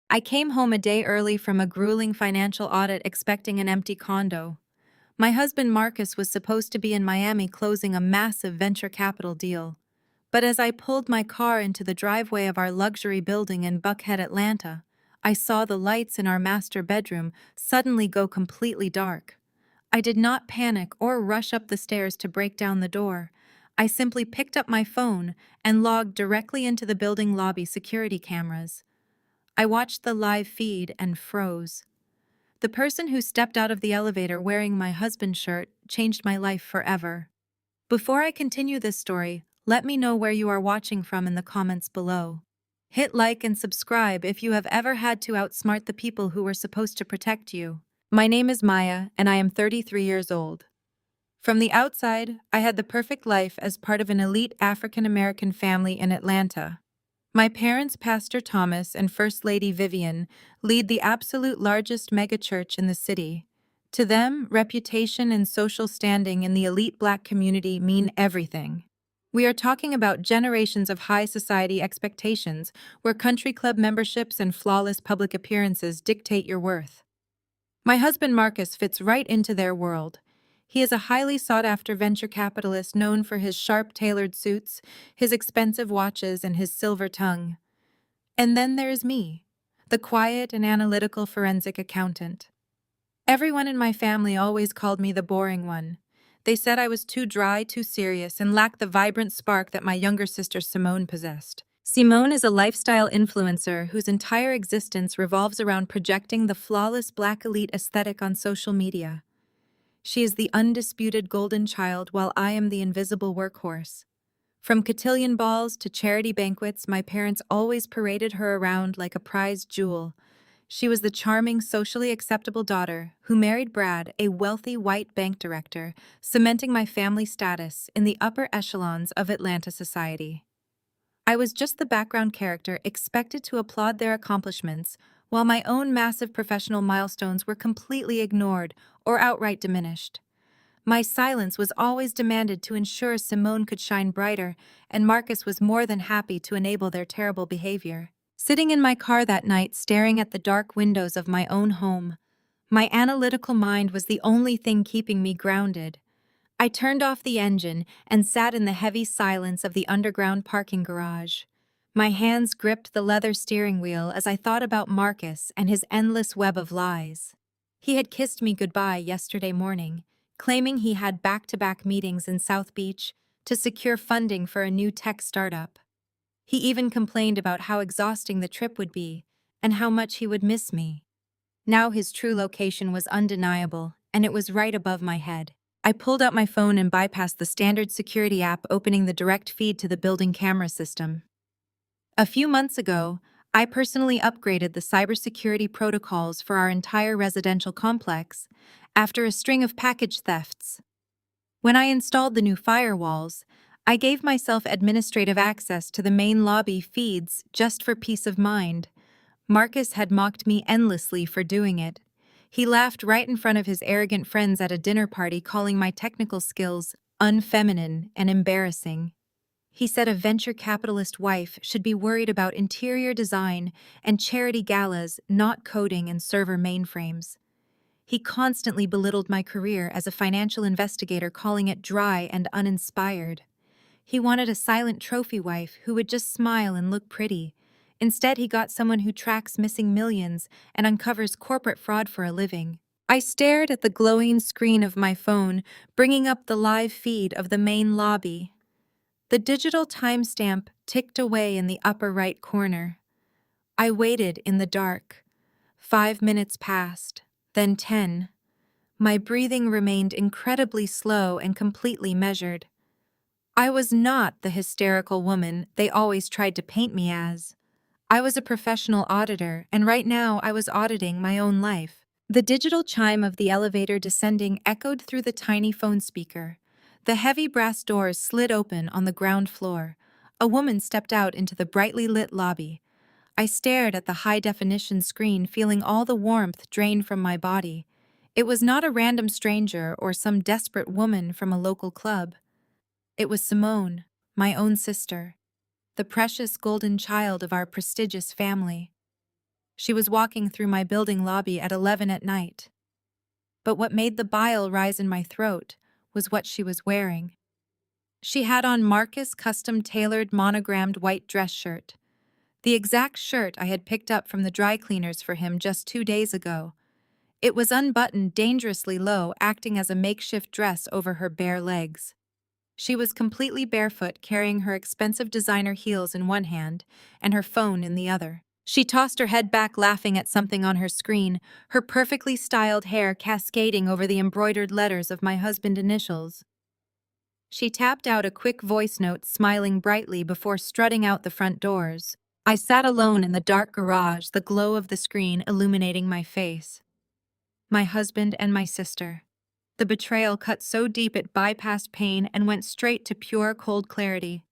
I came home a day early from a grueling financial audit expecting an empty condo. My husband Marcus was supposed to be in Miami closing a massive venture capital deal. But as I pulled my car into the driveway of our luxury building in Buckhead, Atlanta, I saw the lights in our master bedroom suddenly go completely dark. I did not panic or rush up the stairs to break down the door. I simply picked up my phone and logged directly into the building lobby security cameras. I watched the live feed and froze. The person who stepped out of the elevator wearing my husband's shirt changed my life forever. Before I continue this story, let me know where you are watching from in the comments below. Hit like and subscribe if you have ever had to outsmart the people who were supposed to protect you. My name is Maya, and I am 33 years old. From the outside, I had the perfect life as part of an elite African American family in Atlanta. My parents, Pastor Thomas and First Lady Vivian, lead the absolute largest megachurch in the city. To them, reputation and social standing in the elite Black community mean everything. We are talking about generations of high society expectations, where country club memberships and flawless public appearances dictate your worth. My husband Marcus fits right into their world. He is a highly sought-after venture capitalist known for his sharp-tailored suits, his expensive watches, and his silver tongue. And then there is me, the quiet and analytical forensic accountant. Everyone in my family always called me the boring one. They said I was too dry, too serious, and lacked the vibrant spark that my younger sister Simone possessed. Simone is a lifestyle influencer whose entire existence revolves around projecting the flawless Black elite aesthetic on social media. She is the undisputed golden child while I am the invisible workhorse. From cotillion balls to charity banquets, my parents always paraded her around like a prized jewel. She was the charming, socially acceptable daughter who married Brad, a wealthy white bank director, cementing my family status in the upper echelons of Atlanta society. I was just the background character expected to applaud their accomplishments, while my own massive professional milestones were completely ignored or outright diminished. My silence was always demanded to ensure Simone could shine brighter, and Marcus was more than happy to enable their terrible behavior. Sitting in my car that night, staring at the dark windows of my own home, my analytical mind was the only thing keeping me grounded. I turned off the engine and sat in the heavy silence of the underground parking garage. My hands gripped the leather steering wheel as I thought about Marcus and his endless web of lies. He had kissed me goodbye yesterday morning, claiming he had back-to-back meetings in South Beach to secure funding for a new tech startup. He even complained about how exhausting the trip would be and how much he would miss me. Now his true location was undeniable, and it was right above my head. I pulled out my phone and bypassed the standard security app, opening the direct feed to the building camera system. A few months ago, I personally upgraded the cybersecurity protocols for our entire residential complex after a string of package thefts. When I installed the new firewalls, I gave myself administrative access to the main lobby feeds just for peace of mind. Marcus had mocked me endlessly for doing it. He laughed right in front of his arrogant friends at a dinner party, calling my technical skills unfeminine and embarrassing. He said a venture capitalist wife should be worried about interior design and charity galas, not coding and server mainframes. He constantly belittled my career as a financial investigator, calling it dry and uninspired. He wanted a silent trophy wife who would just smile and look pretty. Instead, he got someone who tracks missing millions and uncovers corporate fraud for a living. I stared at the glowing screen of my phone, bringing up the live feed of the main lobby. The digital timestamp ticked away in the upper right corner. I waited in the dark. 5 minutes passed, then 10. My breathing remained incredibly slow and completely measured. I was not the hysterical woman they always tried to paint me as. I was a professional auditor, and right now I was auditing my own life. The digital chime of the elevator descending echoed through the tiny phone speaker. The heavy brass doors slid open on the ground floor. A woman stepped out into the brightly lit lobby. I stared at the high-definition screen, feeling all the warmth drain from my body. It was not a random stranger or some desperate woman from a local club. It was Simone, my own sister, the precious golden child of our prestigious family. She was walking through my building lobby at 11 at night. But what made the bile rise in my throat was what she was wearing. She had on Marcus' custom-tailored monogrammed white dress shirt, the exact shirt I had picked up from the dry cleaners for him just 2 days ago. It was unbuttoned dangerously low, acting as a makeshift dress over her bare legs. She was completely barefoot, carrying her expensive designer heels in one hand and her phone in the other. She tossed her head back, laughing at something on her screen, her perfectly styled hair cascading over the embroidered letters of my husband's initials. She tapped out a quick voice note, smiling brightly before strutting out the front doors. I sat alone in the dark garage, the glow of the screen illuminating my face. My husband and my sister. The betrayal cut so deep it bypassed pain and went straight to pure, cold clarity.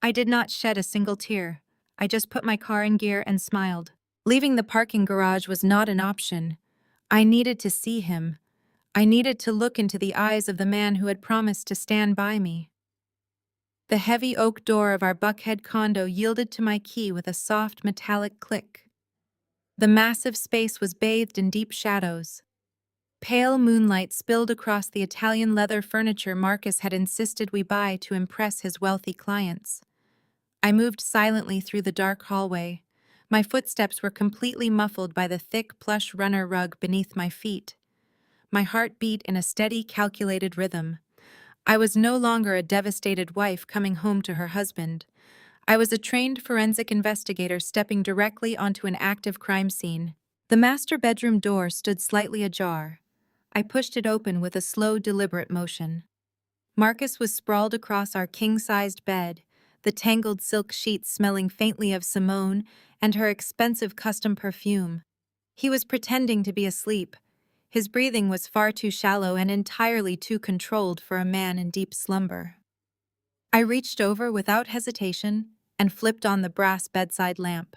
I did not shed a single tear. I just put my car in gear and smiled. Leaving the parking garage was not an option. I needed to see him. I needed to look into the eyes of the man who had promised to stand by me. The heavy oak door of our Buckhead condo yielded to my key with a soft metallic click. The massive space was bathed in deep shadows. Pale moonlight spilled across the Italian leather furniture Marcus had insisted we buy to impress his wealthy clients. I moved silently through the dark hallway. My footsteps were completely muffled by the thick, plush runner rug beneath my feet. My heart beat in a steady, calculated rhythm. I was no longer a devastated wife coming home to her husband. I was a trained forensic investigator stepping directly onto an active crime scene. The master bedroom door stood slightly ajar. I pushed it open with a slow, deliberate motion. Marcus was sprawled across our king-sized bed, the tangled silk sheets smelling faintly of Simone and her expensive custom perfume. He was pretending to be asleep. His breathing was far too shallow and entirely too controlled for a man in deep slumber. I reached over without hesitation and flipped on the brass bedside lamp.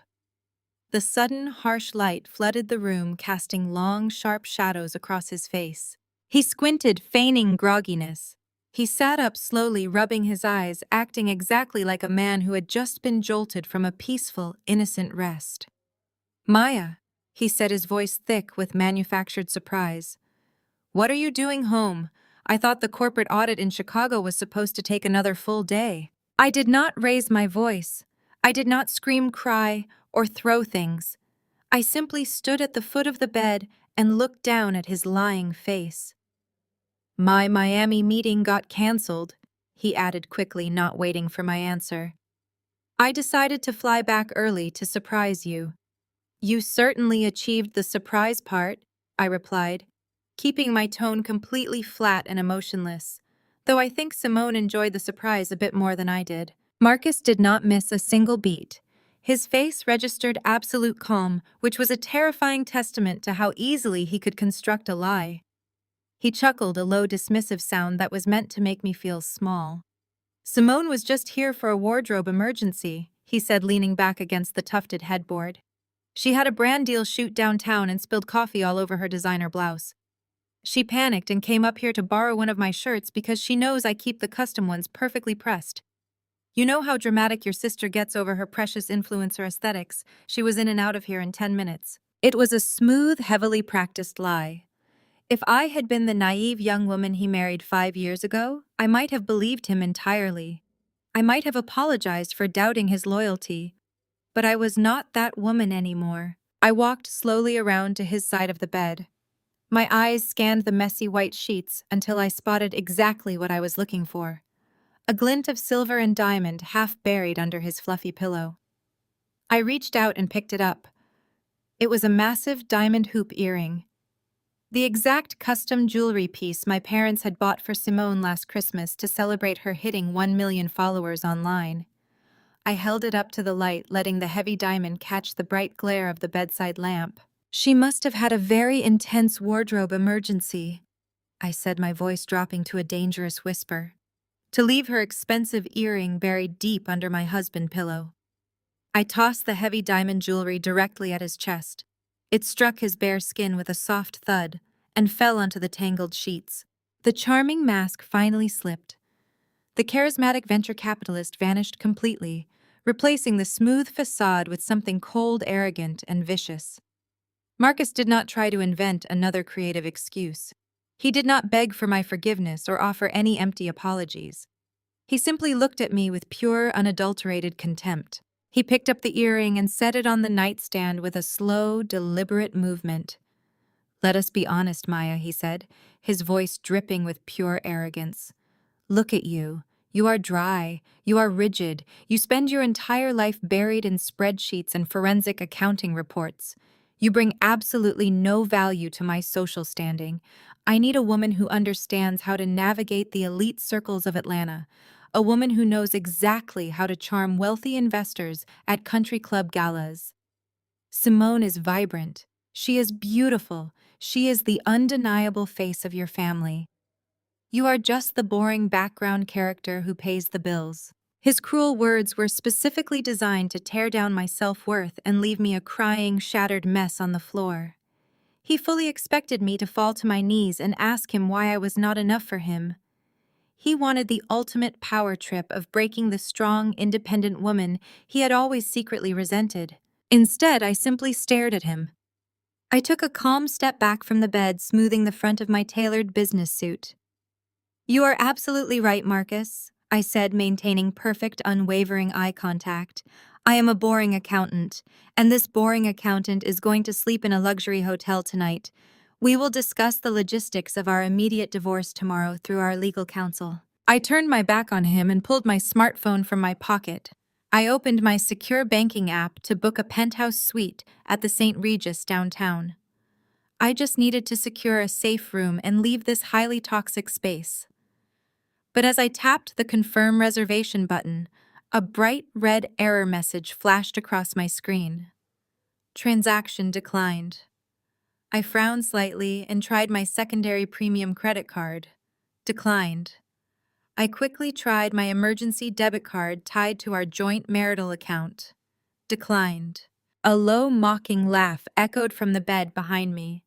The sudden, harsh light flooded the room, casting long, sharp shadows across his face. He squinted, feigning grogginess. He sat up slowly, rubbing his eyes, acting exactly like a man who had just been jolted from a peaceful, innocent rest. "Maya," he said, his voice thick with manufactured surprise. "What are you doing home? I thought the corporate audit in Chicago was supposed to take another full day." I did not raise my voice. I did not scream, cry, or throw things. I simply stood at the foot of the bed and looked down at his lying face. "My Miami meeting got canceled," he added quickly, not waiting for my answer. "I decided to fly back early to surprise you." "You certainly achieved the surprise part," I replied, keeping my tone completely flat and emotionless, though I think Simone enjoyed the surprise a bit more than I did. Marcus did not miss a single beat. His face registered absolute calm, which was a terrifying testament to how easily he could construct a lie. He chuckled, a low, dismissive sound that was meant to make me feel small. "Simone was just here for a wardrobe emergency," he said, leaning back against the tufted headboard. "She had a brand deal shoot downtown and spilled coffee all over her designer blouse. She panicked and came up here to borrow one of my shirts because she knows I keep the custom ones perfectly pressed. You know how dramatic your sister gets over her precious influencer aesthetics. She was in and out of here in 10 minutes. It was a smooth, heavily practiced lie. If I had been the naive young woman he married 5 years ago, I might have believed him entirely. I might have apologized for doubting his loyalty. But I was not that woman anymore. I walked slowly around to his side of the bed. My eyes scanned the messy white sheets until I spotted exactly what I was looking for. A glint of silver and diamond half buried under his fluffy pillow. I reached out and picked it up. It was a massive diamond hoop earring. The exact custom jewelry piece my parents had bought for Simone last Christmas to celebrate her hitting 1 million followers online. I held it up to the light, letting the heavy diamond catch the bright glare of the bedside lamp. "She must have had a very intense wardrobe emergency," I said, my voice dropping to a dangerous whisper, "to leave her expensive earring buried deep under my husband's pillow." I tossed the heavy diamond jewelry directly at his chest. It struck his bare skin with a soft thud and fell onto the tangled sheets. The charming mask finally slipped. The charismatic venture capitalist vanished completely, replacing the smooth facade with something cold, arrogant, and vicious. Marcus did not try to invent another creative excuse. He did not beg for my forgiveness or offer any empty apologies. He simply looked at me with pure, unadulterated contempt. He picked up the earring and set it on the nightstand with a slow, deliberate movement. "Let us be honest, Maya," he said, his voice dripping with pure arrogance. "Look at you. You are dry. You are rigid. You spend your entire life buried in spreadsheets and forensic accounting reports. You bring absolutely no value to my social standing. I need a woman who understands how to navigate the elite circles of Atlanta, a woman who knows exactly how to charm wealthy investors at country club galas. Simone is vibrant. She is beautiful. She is the undeniable face of your family. You are just the boring background character who pays the bills." His cruel words were specifically designed to tear down my self-worth and leave me a crying, shattered mess on the floor. He fully expected me to fall to my knees and ask him why I was not enough for him. He wanted the ultimate power trip of breaking the strong, independent woman he had always secretly resented. Instead, I simply stared at him. I took a calm step back from the bed, smoothing the front of my tailored business suit. "You are absolutely right, Marcus," I said, maintaining perfect, unwavering eye contact. "I am a boring accountant, and this boring accountant is going to sleep in a luxury hotel tonight. We will discuss the logistics of our immediate divorce tomorrow through our legal counsel." I turned my back on him and pulled my smartphone from my pocket. I opened my secure banking app to book a penthouse suite at the St. Regis downtown. I just needed to secure a safe room and leave this highly toxic space. But as I tapped the confirm reservation button, a bright red error message flashed across my screen. Transaction declined. I frowned slightly and tried my secondary premium credit card. Declined. I quickly tried my emergency debit card tied to our joint marital account. Declined. A low, mocking laugh echoed from the bed behind me.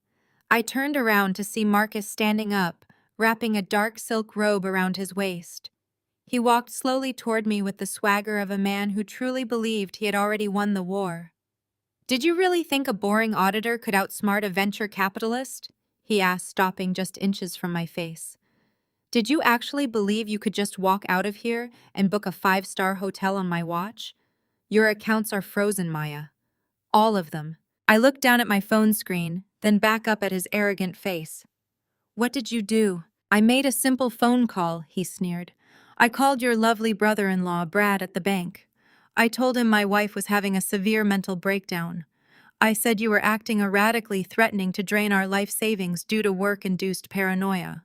I turned around to see Marcus standing up, wrapping a dark silk robe around his waist. He walked slowly toward me with the swagger of a man who truly believed he had already won the war. "Did you really think a boring auditor could outsmart a venture capitalist?" he asked, stopping just inches from my face. "Did you actually believe you could just walk out of here and book a 5-star hotel on my watch? Your accounts are frozen, Maya. All of them." I looked down at my phone screen, then back up at his arrogant face. "What did you do?" "I made a simple phone call," he sneered. "I called your lovely brother-in-law, Brad, at the bank. I told him my wife was having a severe mental breakdown. I said you were acting erratically, threatening to drain our life savings due to work-induced paranoia.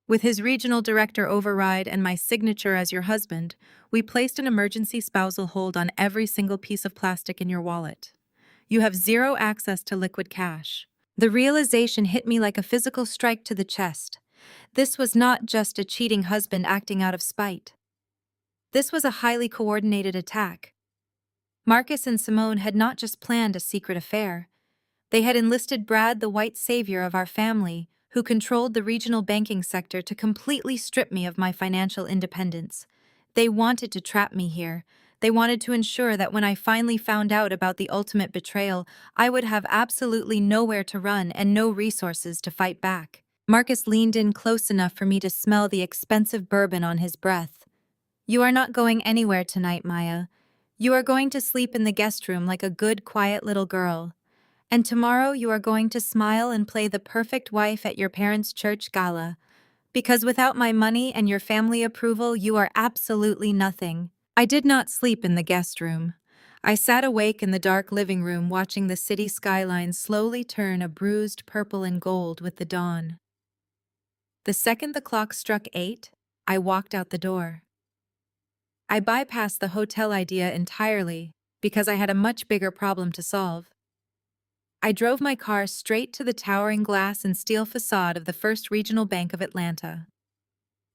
With his regional director override and my signature as your husband, we placed an emergency spousal hold on every single piece of plastic in your wallet. You have zero access to liquid cash." The realization hit me like a physical strike to the chest. This was not just a cheating husband acting out of spite. This was a highly coordinated attack. Marcus and Simone had not just planned a secret affair. They had enlisted Brad, the white savior of our family, who controlled the regional banking sector, to completely strip me of my financial independence. They wanted to trap me here. They wanted to ensure that when I finally found out about the ultimate betrayal, I would have absolutely nowhere to run and no resources to fight back. Marcus leaned in close enough for me to smell the expensive bourbon on his breath. "You are not going anywhere tonight, Maya. You are going to sleep in the guest room like a good, quiet little girl. And tomorrow you are going to smile and play the perfect wife at your parents' church gala. Because without my money and your family approval, you are absolutely nothing." I did not sleep in the guest room. I sat awake in the dark living room, watching the city skyline slowly turn a bruised purple and gold with the dawn. The second the clock struck 8, I walked out the door. I bypassed the hotel idea entirely because I had a much bigger problem to solve. I drove my car straight to the towering glass and steel facade of the First Regional Bank of Atlanta.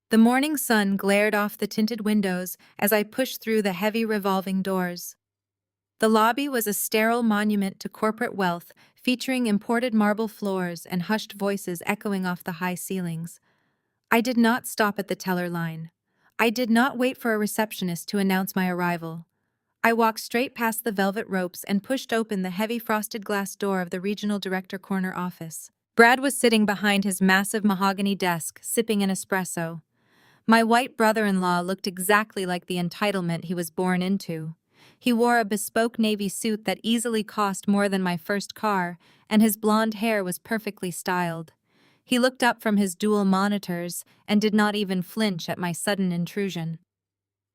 The morning sun glared off the tinted windows as I pushed through the heavy revolving doors. The lobby was a sterile monument to corporate wealth, featuring imported marble floors and hushed voices echoing off the high ceilings. I did not stop at the teller line. I did not wait for a receptionist to announce my arrival. I walked straight past the velvet ropes and pushed open the heavy frosted glass door of the regional director corner office. Brad was sitting behind his massive mahogany desk, sipping an espresso. My white brother-in-law looked exactly like the entitlement he was born into. He wore a bespoke navy suit that easily cost more than my first car, and his blonde hair was perfectly styled. He looked up from his dual monitors and did not even flinch at my sudden intrusion.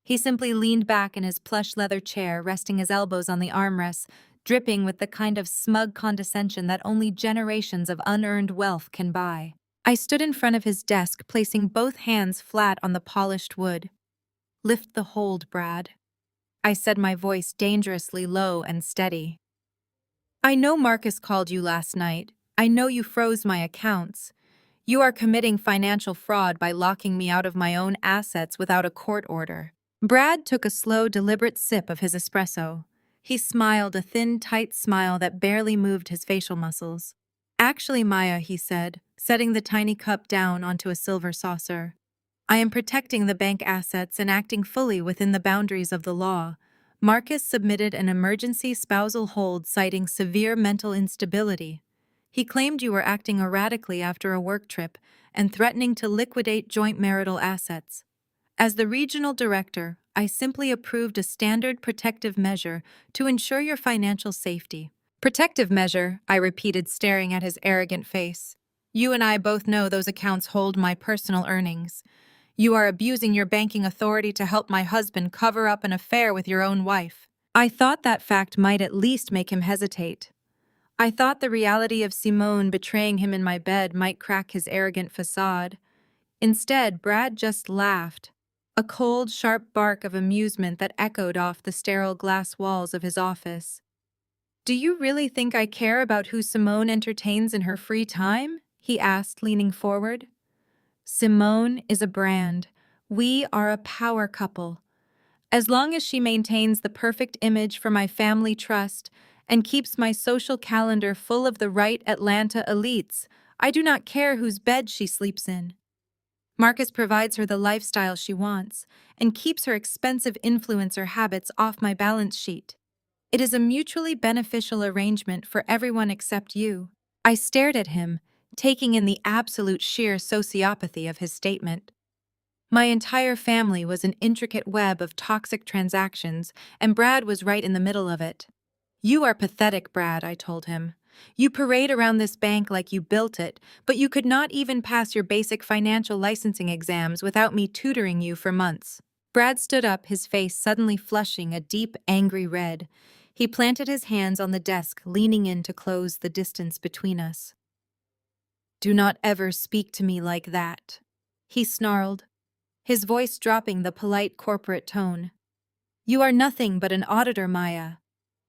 He simply leaned back in his plush leather chair, resting his elbows on the armrests, dripping with the kind of smug condescension that only generations of unearned wealth can buy. I stood in front of his desk, placing both hands flat on the polished wood. "Lift the hold, Brad," I said, my voice dangerously low and steady. "I know Marcus called you last night. I know you froze my accounts. You are committing financial fraud by locking me out of my own assets without a court order." Brad took a slow, deliberate sip of his espresso. He smiled, a thin, tight smile that barely moved his facial muscles. "Actually, Maya," he said, setting the tiny cup down onto a silver saucer, "I am protecting the bank assets and acting fully within the boundaries of the law. Marcus submitted an emergency spousal hold citing severe mental instability. He claimed you were acting erratically after a work trip and threatening to liquidate joint marital assets. As the regional director, I simply approved a standard protective measure to ensure your financial safety." "Protective measure," I repeated, staring at his arrogant face. "You and I both know those accounts hold my personal earnings. You are abusing your banking authority to help my husband cover up an affair with your own wife." I thought that fact might at least make him hesitate. I thought the reality of Simone betraying him in my bed might crack his arrogant facade. Instead, Brad just laughed, a cold, sharp bark of amusement that echoed off the sterile glass walls of his office. "Do you really think I care about who Simone entertains in her free time?" he asked, leaning forward. "Simone is a brand. We are a power couple. As long as she maintains the perfect image for my family trust and keeps my social calendar full of the right Atlanta elites, I do not care whose bed she sleeps in. Marcus provides her the lifestyle she wants and keeps her expensive influencer habits off my balance sheet. It is a mutually beneficial arrangement for everyone except you." I stared at him, taking in the absolute sheer sociopathy of his statement. My entire family was an intricate web of toxic transactions, and Brad was right in the middle of it. "You are pathetic, Brad," I told him. "You parade around this bank like you built it, but you could not even pass your basic financial licensing exams without me tutoring you for months." Brad stood up, his face suddenly flushing a deep, angry red. He planted his hands on the desk, leaning in to close the distance between us. "Do not ever speak to me like that," he snarled, his voice dropping the polite corporate tone. "You are nothing but an auditor, Maya.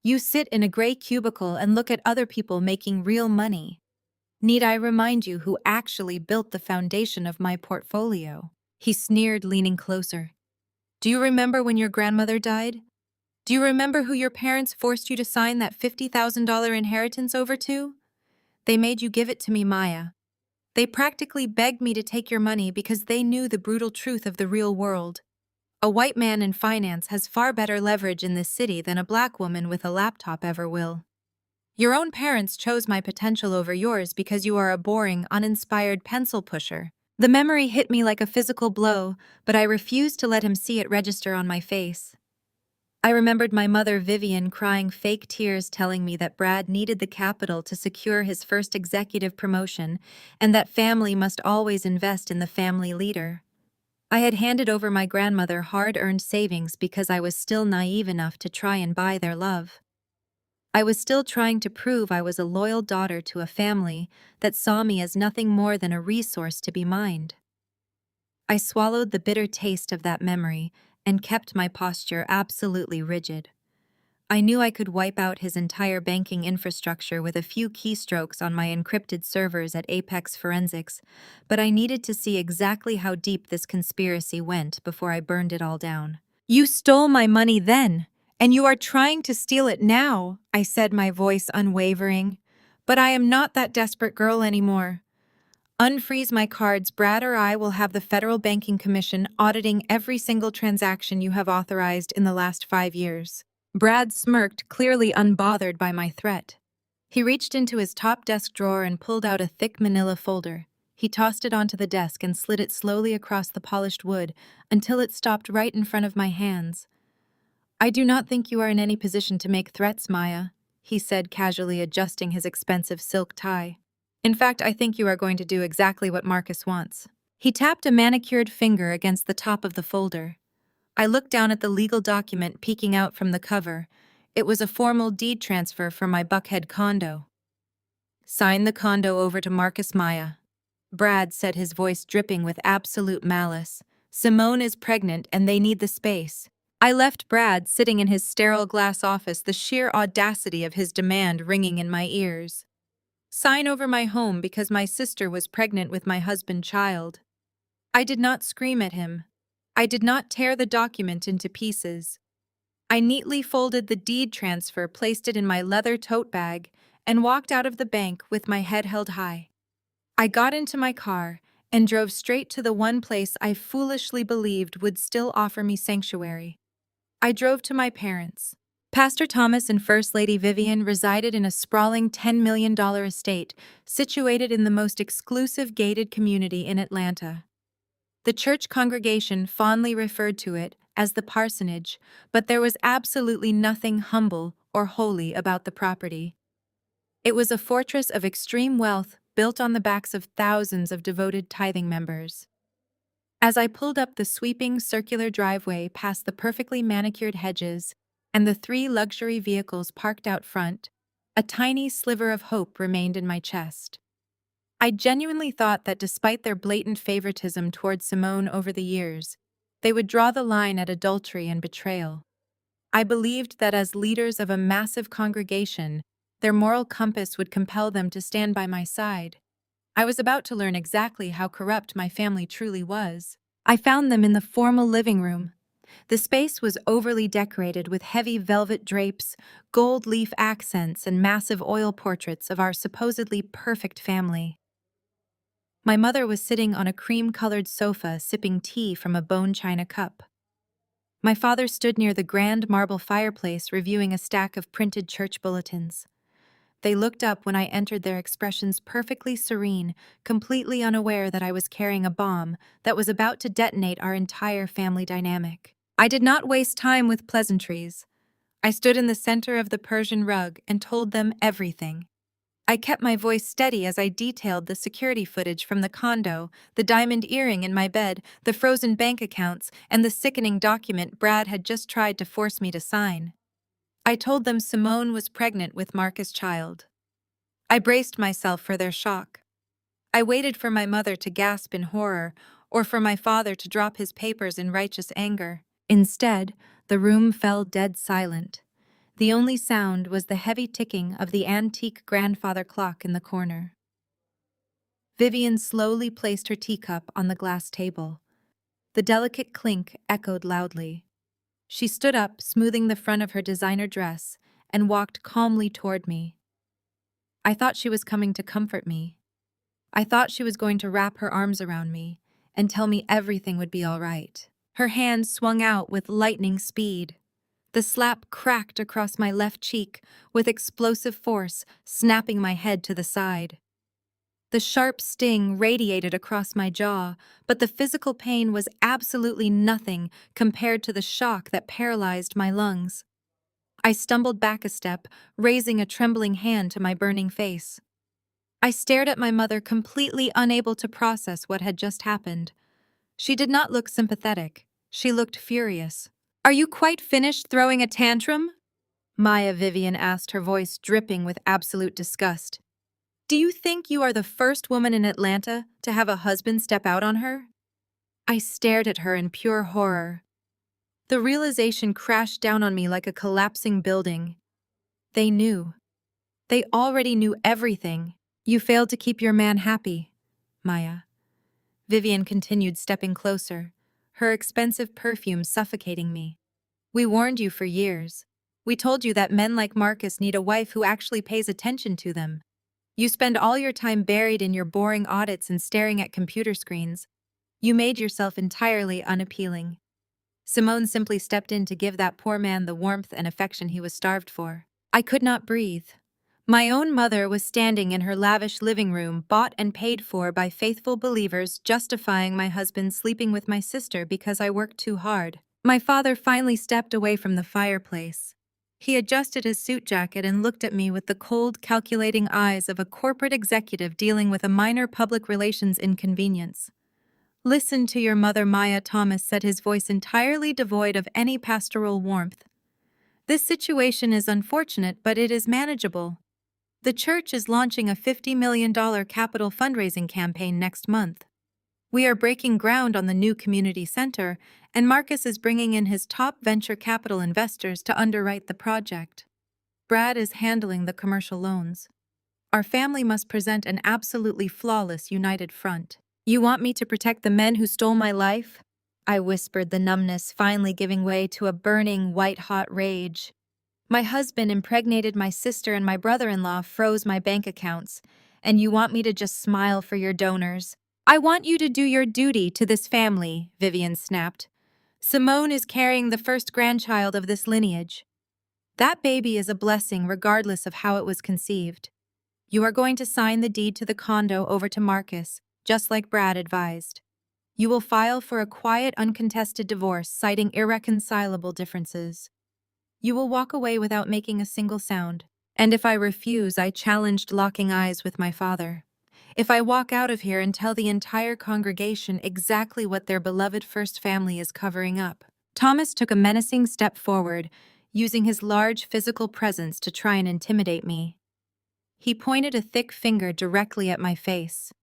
You sit in a gray cubicle and look at other people making real money. Need I remind you who actually built the foundation of my portfolio?" He sneered, leaning closer. "Do you remember when your grandmother died? Do you remember who your parents forced you to sign that $50,000 inheritance over to? They made you give it to me, Maya. They practically begged me to take your money because they knew the brutal truth of the real world. A white man in finance has far better leverage in this city than a black woman with a laptop ever will. Your own parents chose my potential over yours because you are a boring, uninspired pencil pusher." The memory hit me like a physical blow, but I refused to let him see it register on my face. I remembered my mother, Vivian, crying fake tears telling me that Brad needed the capital to secure his first executive promotion and that family must always invest in the family leader. I had handed over my grandmother hard-earned savings because I was still naive enough to try and buy their love. I was still trying to prove I was a loyal daughter to a family that saw me as nothing more than a resource to be mined. I swallowed the bitter taste of that memory and kept my posture absolutely rigid. I knew I could wipe out his entire banking infrastructure with a few keystrokes on my encrypted servers at Apex Forensics, but I needed to see exactly how deep this conspiracy went before I burned it all down. "You stole my money then, and you are trying to steal it now," I said, my voice unwavering. "But I am not that desperate girl anymore. Unfreeze my cards, Brad, or I will have the Federal Banking Commission auditing every single transaction you have authorized in the last 5 years." Brad smirked, clearly unbothered by my threat. He reached into his top desk drawer and pulled out a thick manila folder. He tossed it onto the desk and slid it slowly across the polished wood until it stopped right in front of my hands. "I do not think you are in any position to make threats, Maya," he said, casually adjusting his expensive silk tie. "In fact, I think you are going to do exactly what Marcus wants." He tapped a manicured finger against the top of the folder. I looked down at the legal document peeking out from the cover. It was a formal deed transfer for my Buckhead condo. "Sign the condo over to Marcus, Maya," Brad said, his voice dripping with absolute malice. "Simone is pregnant and they need the space." I left Brad sitting in his sterile glass office, the sheer audacity of his demand ringing in my ears. "Sign over my home because my sister was pregnant with my husband's child." I did not scream at him. I did not tear the document into pieces. I neatly folded the deed transfer, placed it in my leather tote bag, and walked out of the bank with my head held high. I got into my car and drove straight to the one place I foolishly believed would still offer me sanctuary. I drove to my parents. Pastor Thomas and First Lady Vivian resided in a sprawling $10 million estate situated in the most exclusive gated community in Atlanta. The church congregation fondly referred to it as the parsonage, but there was absolutely nothing humble or holy about the property. It was a fortress of extreme wealth built on the backs of thousands of devoted tithing members. As I pulled up the sweeping circular driveway past the perfectly manicured hedges and the 3 luxury vehicles parked out front, a tiny sliver of hope remained in my chest. I genuinely thought that despite their blatant favoritism toward Simone over the years, they would draw the line at adultery and betrayal. I believed that as leaders of a massive congregation, their moral compass would compel them to stand by my side. I was about to learn exactly how corrupt my family truly was. I found them in the formal living room. The space was overly decorated with heavy velvet drapes, gold leaf accents, and massive oil portraits of our supposedly perfect family. My mother was sitting on a cream-colored sofa sipping tea from a bone china cup. My father stood near the grand marble fireplace reviewing a stack of printed church bulletins. They looked up when I entered, their expressions perfectly serene, completely unaware that I was carrying a bomb that was about to detonate our entire family dynamic. I did not waste time with pleasantries. I stood in the center of the Persian rug and told them everything. I kept my voice steady as I detailed the security footage from the condo, the diamond earring in my bed, the frozen bank accounts, and the sickening document Brad had just tried to force me to sign. I told them Simone was pregnant with Marcus' child. I braced myself for their shock. I waited for my mother to gasp in horror, or for my father to drop his papers in righteous anger. Instead, the room fell dead silent. The only sound was the heavy ticking of the antique grandfather clock in the corner. Vivian slowly placed her teacup on the glass table. The delicate clink echoed loudly. She stood up, smoothing the front of her designer dress, and walked calmly toward me. I thought she was coming to comfort me. I thought she was going to wrap her arms around me and tell me everything would be all right. Her hand swung out with lightning speed. The slap cracked across my left cheek with explosive force, snapping my head to the side. The sharp sting radiated across my jaw, but the physical pain was absolutely nothing compared to the shock that paralyzed my lungs. I stumbled back a step, raising a trembling hand to my burning face. I stared at my mother, completely unable to process what had just happened. She did not look sympathetic. She looked furious. "Are you quite finished throwing a tantrum?" Maya Vivian asked, her voice dripping with absolute disgust. "Do you think you are the first woman in Atlanta to have a husband step out on her?" I stared at her in pure horror. The realization crashed down on me like a collapsing building. They knew. They already knew everything. "You failed to keep your man happy, Maya." Vivian continued, stepping closer, her expensive perfume suffocating me. "We warned you for years. We told you that men like Marcus need a wife who actually pays attention to them. You spend all your time buried in your boring audits and staring at computer screens. You made yourself entirely unappealing." Simone simply stepped in to give that poor man the warmth and affection he was starved for. I could not breathe. My own mother was standing in her lavish living room, bought and paid for by faithful believers, justifying my husband sleeping with my sister because I worked too hard. My father finally stepped away from the fireplace. He adjusted his suit jacket and looked at me with the cold, calculating eyes of a corporate executive dealing with a minor public relations inconvenience. "Listen to your mother, Maya," Thomas said, his voice entirely devoid of any pastoral warmth. "This situation is unfortunate, but it is manageable. The church is launching a $50 million capital fundraising campaign next month. We are breaking ground on the new community center, and Marcus is bringing in his top venture capital investors to underwrite the project. Brad is handling the commercial loans. Our family must present an absolutely flawless united front." "You want me to protect the men who stole my life?" I whispered, the numbness finally giving way to a burning, white-hot rage. "My husband impregnated my sister and my brother-in-law froze my bank accounts, and you want me to just smile for your donors?" "I want you to do your duty to this family," Vivian snapped. "Simone is carrying the first grandchild of this lineage. That baby is a blessing regardless of how it was conceived. You are going to sign the deed to the condo over to Marcus, just like Brad advised. You will file for a quiet, uncontested divorce, citing irreconcilable differences. You will walk away without making a single sound. And if I refuse, I challenged, locking eyes with my father. If I walk out of here and tell the entire congregation exactly what their beloved first family is covering up." Thomas took a menacing step forward, using his large physical presence to try and intimidate me. He pointed a thick finger directly at my face.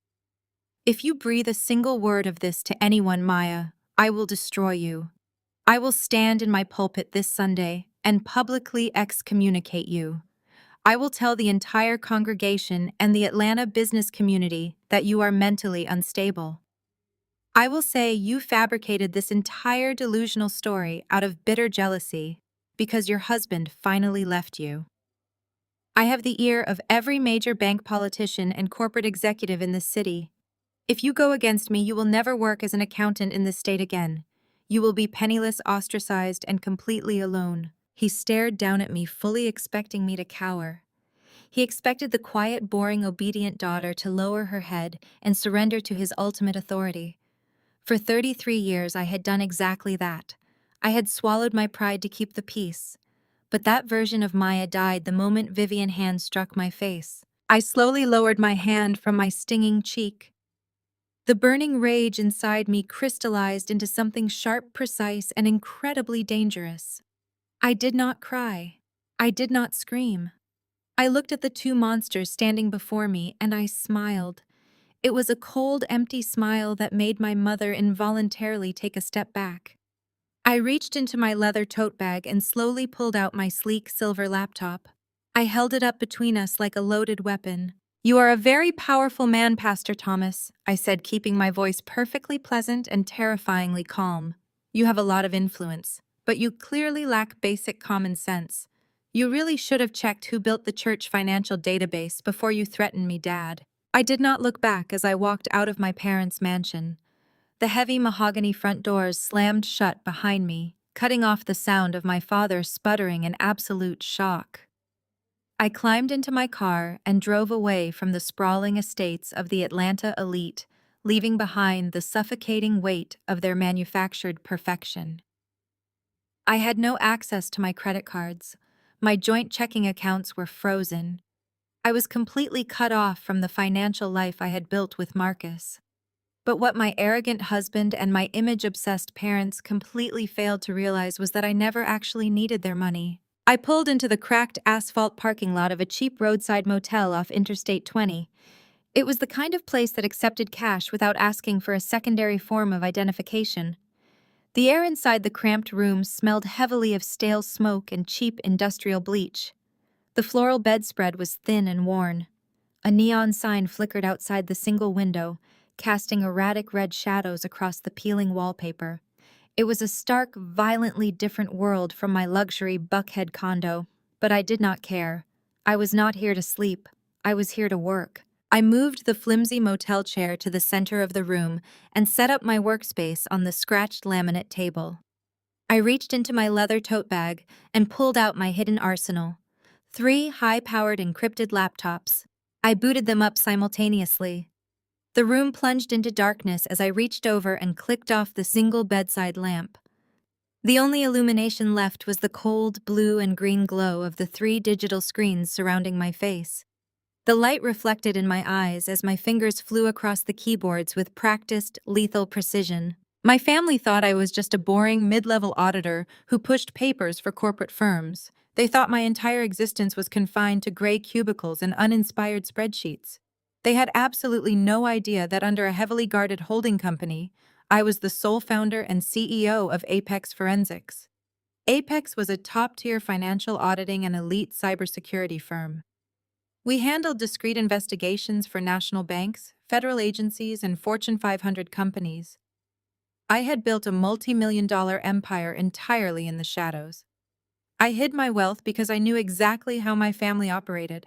"If you breathe a single word of this to anyone, Maya, I will destroy you. I will stand in my pulpit this Sunday and publicly excommunicate you. I will tell the entire congregation and the Atlanta business community that you are mentally unstable. I will say you fabricated this entire delusional story out of bitter jealousy because your husband finally left you. I have the ear of every major bank politician and corporate executive in this city. If you go against me, you will never work as an accountant in this state again. You will be penniless, ostracized, and completely alone." He stared down at me, fully expecting me to cower. He expected the quiet, boring, obedient daughter to lower her head and surrender to his ultimate authority. For 33 years, I had done exactly that. I had swallowed my pride to keep the peace. But that version of Maya died the moment Vivian's hand struck my face. I slowly lowered my hand from my stinging cheek. The burning rage inside me crystallized into something sharp, precise, and incredibly dangerous. I did not cry. I did not scream. I looked at the two monsters standing before me, and I smiled. It was a cold, empty smile that made my mother involuntarily take a step back. I reached into my leather tote bag and slowly pulled out my sleek silver laptop. I held it up between us like a loaded weapon. "You are a very powerful man, Pastor Thomas," I said, keeping my voice perfectly pleasant and terrifyingly calm. "You have a lot of influence, but you clearly lack basic common sense. You really should have checked who built the church financial database before you threatened me, Dad." I did not look back as I walked out of my parents' mansion. The heavy mahogany front doors slammed shut behind me, cutting off the sound of my father sputtering in absolute shock. I climbed into my car and drove away from the sprawling estates of the Atlanta elite, leaving behind the suffocating weight of their manufactured perfection. I had no access to my credit cards. My joint checking accounts were frozen. I was completely cut off from the financial life I had built with Marcus. But what my arrogant husband and my image-obsessed parents completely failed to realize was that I never actually needed their money. I pulled into the cracked asphalt parking lot of a cheap roadside motel off Interstate 20. It was the kind of place that accepted cash without asking for a secondary form of identification. The air inside the cramped room smelled heavily of stale smoke and cheap industrial bleach. The floral bedspread was thin and worn. A neon sign flickered outside the single window, casting erratic red shadows across the peeling wallpaper. It was a stark, violently different world from my luxury Buckhead condo, but I did not care. I was not here to sleep. I was here to work. I moved the flimsy motel chair to the center of the room and set up my workspace on the scratched laminate table. I reached into my leather tote bag and pulled out my hidden arsenal. 3 high-powered encrypted laptops. I booted them up simultaneously. The room plunged into darkness as I reached over and clicked off the single bedside lamp. The only illumination left was the cold blue and green glow of the 3 digital screens surrounding my face. The light reflected in my eyes as my fingers flew across the keyboards with practiced, lethal precision. My family thought I was just a boring mid-level auditor who pushed papers for corporate firms. They thought my entire existence was confined to gray cubicles and uninspired spreadsheets. They had absolutely no idea that under a heavily guarded holding company, I was the sole founder and CEO of Apex Forensics. Apex was a top-tier financial auditing and elite cybersecurity firm. We handled discrete investigations for national banks, federal agencies, and Fortune 500 companies. I had built a multi-million-dollar empire entirely in the shadows. I hid my wealth because I knew exactly how my family operated.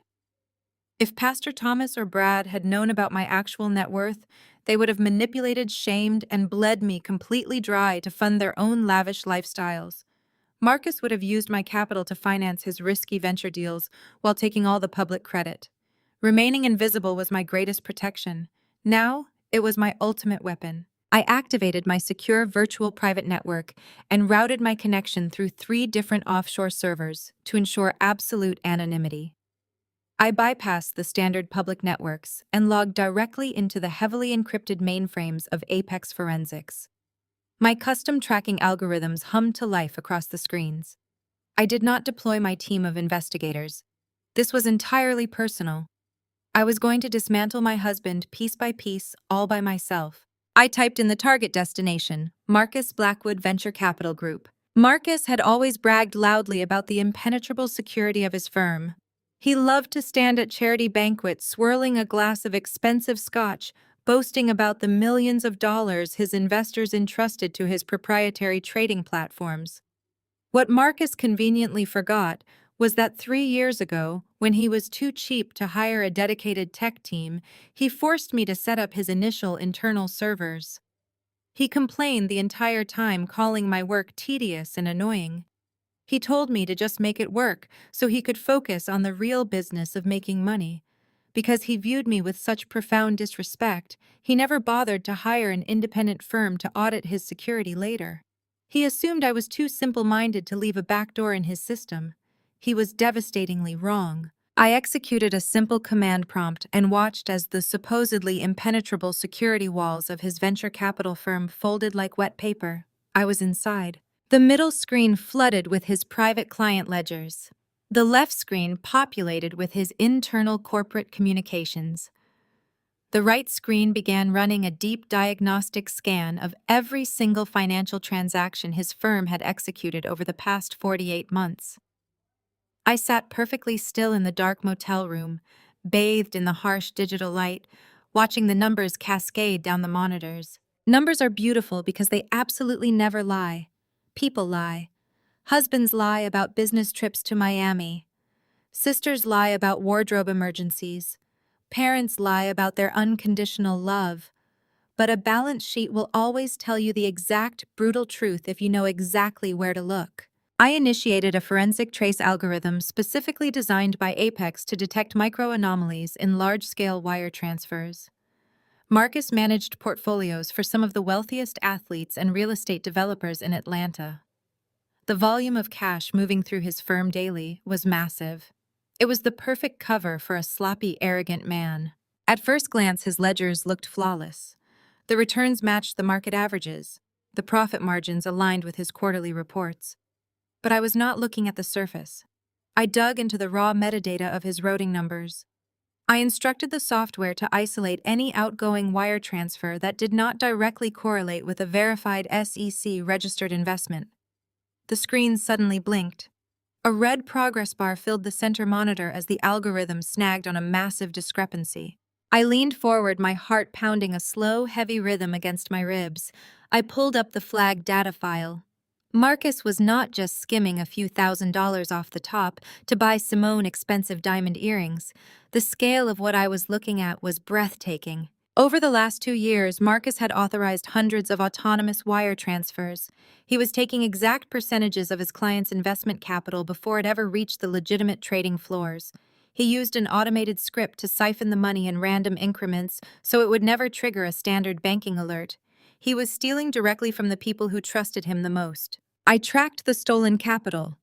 If Pastor Thomas or Brad had known about my actual net worth, they would have manipulated, shamed, and bled me completely dry to fund their own lavish lifestyles. Marcus would have used my capital to finance his risky venture deals while taking all the public credit. Remaining invisible was my greatest protection. Now, it was my ultimate weapon. I activated my secure virtual private network and routed my connection through 3 different offshore servers to ensure absolute anonymity. I bypassed the standard public networks and logged directly into the heavily encrypted mainframes of Apex Forensics. My custom tracking algorithms hummed to life across the screens. I did not deploy my team of investigators. This was entirely personal. I was going to dismantle my husband piece by piece, all by myself. I typed in the target destination, Marcus Blackwood Venture Capital Group. Marcus had always bragged loudly about the impenetrable security of his firm. He loved to stand at charity banquets swirling a glass of expensive scotch, boasting about the millions of dollars his investors entrusted to his proprietary trading platforms. What Marcus conveniently forgot was that 3 years ago, when he was too cheap to hire a dedicated tech team, he forced me to set up his initial internal servers. He complained the entire time, calling my work tedious and annoying. He told me to just make it work so he could focus on the real business of making money. Because he viewed me with such profound disrespect, he never bothered to hire an independent firm to audit his security later. He assumed I was too simple-minded to leave a backdoor in his system. He was devastatingly wrong. I executed a simple command prompt and watched as the supposedly impenetrable security walls of his venture capital firm folded like wet paper. I was inside. The middle screen flooded with his private client ledgers. The left screen populated with his internal corporate communications. The right screen began running a deep diagnostic scan of every single financial transaction his firm had executed over the past 48 months. I sat perfectly still in the dark motel room, bathed in the harsh digital light, watching the numbers cascade down the monitors. Numbers are beautiful because they absolutely never lie. People lie. Husbands lie about business trips to Miami. Sisters lie about wardrobe emergencies. Parents lie about their unconditional love. But a balance sheet will always tell you the exact, brutal truth if you know exactly where to look. I initiated a forensic trace algorithm specifically designed by Apex to detect micro-anomalies in large-scale wire transfers. Marcus managed portfolios for some of the wealthiest athletes and real estate developers in Atlanta. The volume of cash moving through his firm daily was massive. It was the perfect cover for a sloppy, arrogant man. At first glance, his ledgers looked flawless. The returns matched the market averages. The profit margins aligned with his quarterly reports. But I was not looking at the surface. I dug into the raw metadata of his routing numbers. I instructed the software to isolate any outgoing wire transfer that did not directly correlate with a verified SEC-registered investment. The screen suddenly blinked. A red progress bar filled the center monitor as the algorithm snagged on a massive discrepancy. I leaned forward, my heart pounding a slow, heavy rhythm against my ribs. I pulled up the flagged data file. Marcus was not just skimming a few $1,000s off the top to buy Simone expensive diamond earrings. The scale of what I was looking at was breathtaking. Over the last 2 years, Marcus had authorized hundreds of autonomous wire transfers. He was taking exact percentages of his clients' investment capital before it ever reached the legitimate trading floors. He used an automated script to siphon the money in random increments so it would never trigger a standard banking alert. He was stealing directly from the people who trusted him the most. I tracked the stolen capital.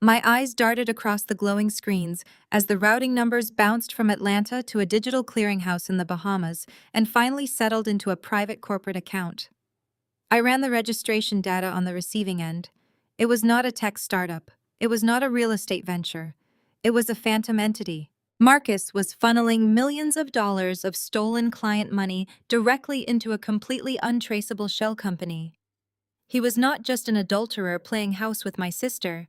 My eyes darted across the glowing screens as the routing numbers bounced from Atlanta to a digital clearinghouse in the Bahamas and finally settled into a private corporate account. I ran the registration data on the receiving end. It was not a tech startup. It was not a real estate venture. It was a phantom entity. Marcus was funneling millions of dollars of stolen client money directly into a completely untraceable shell company. He was not just an adulterer playing house with my sister.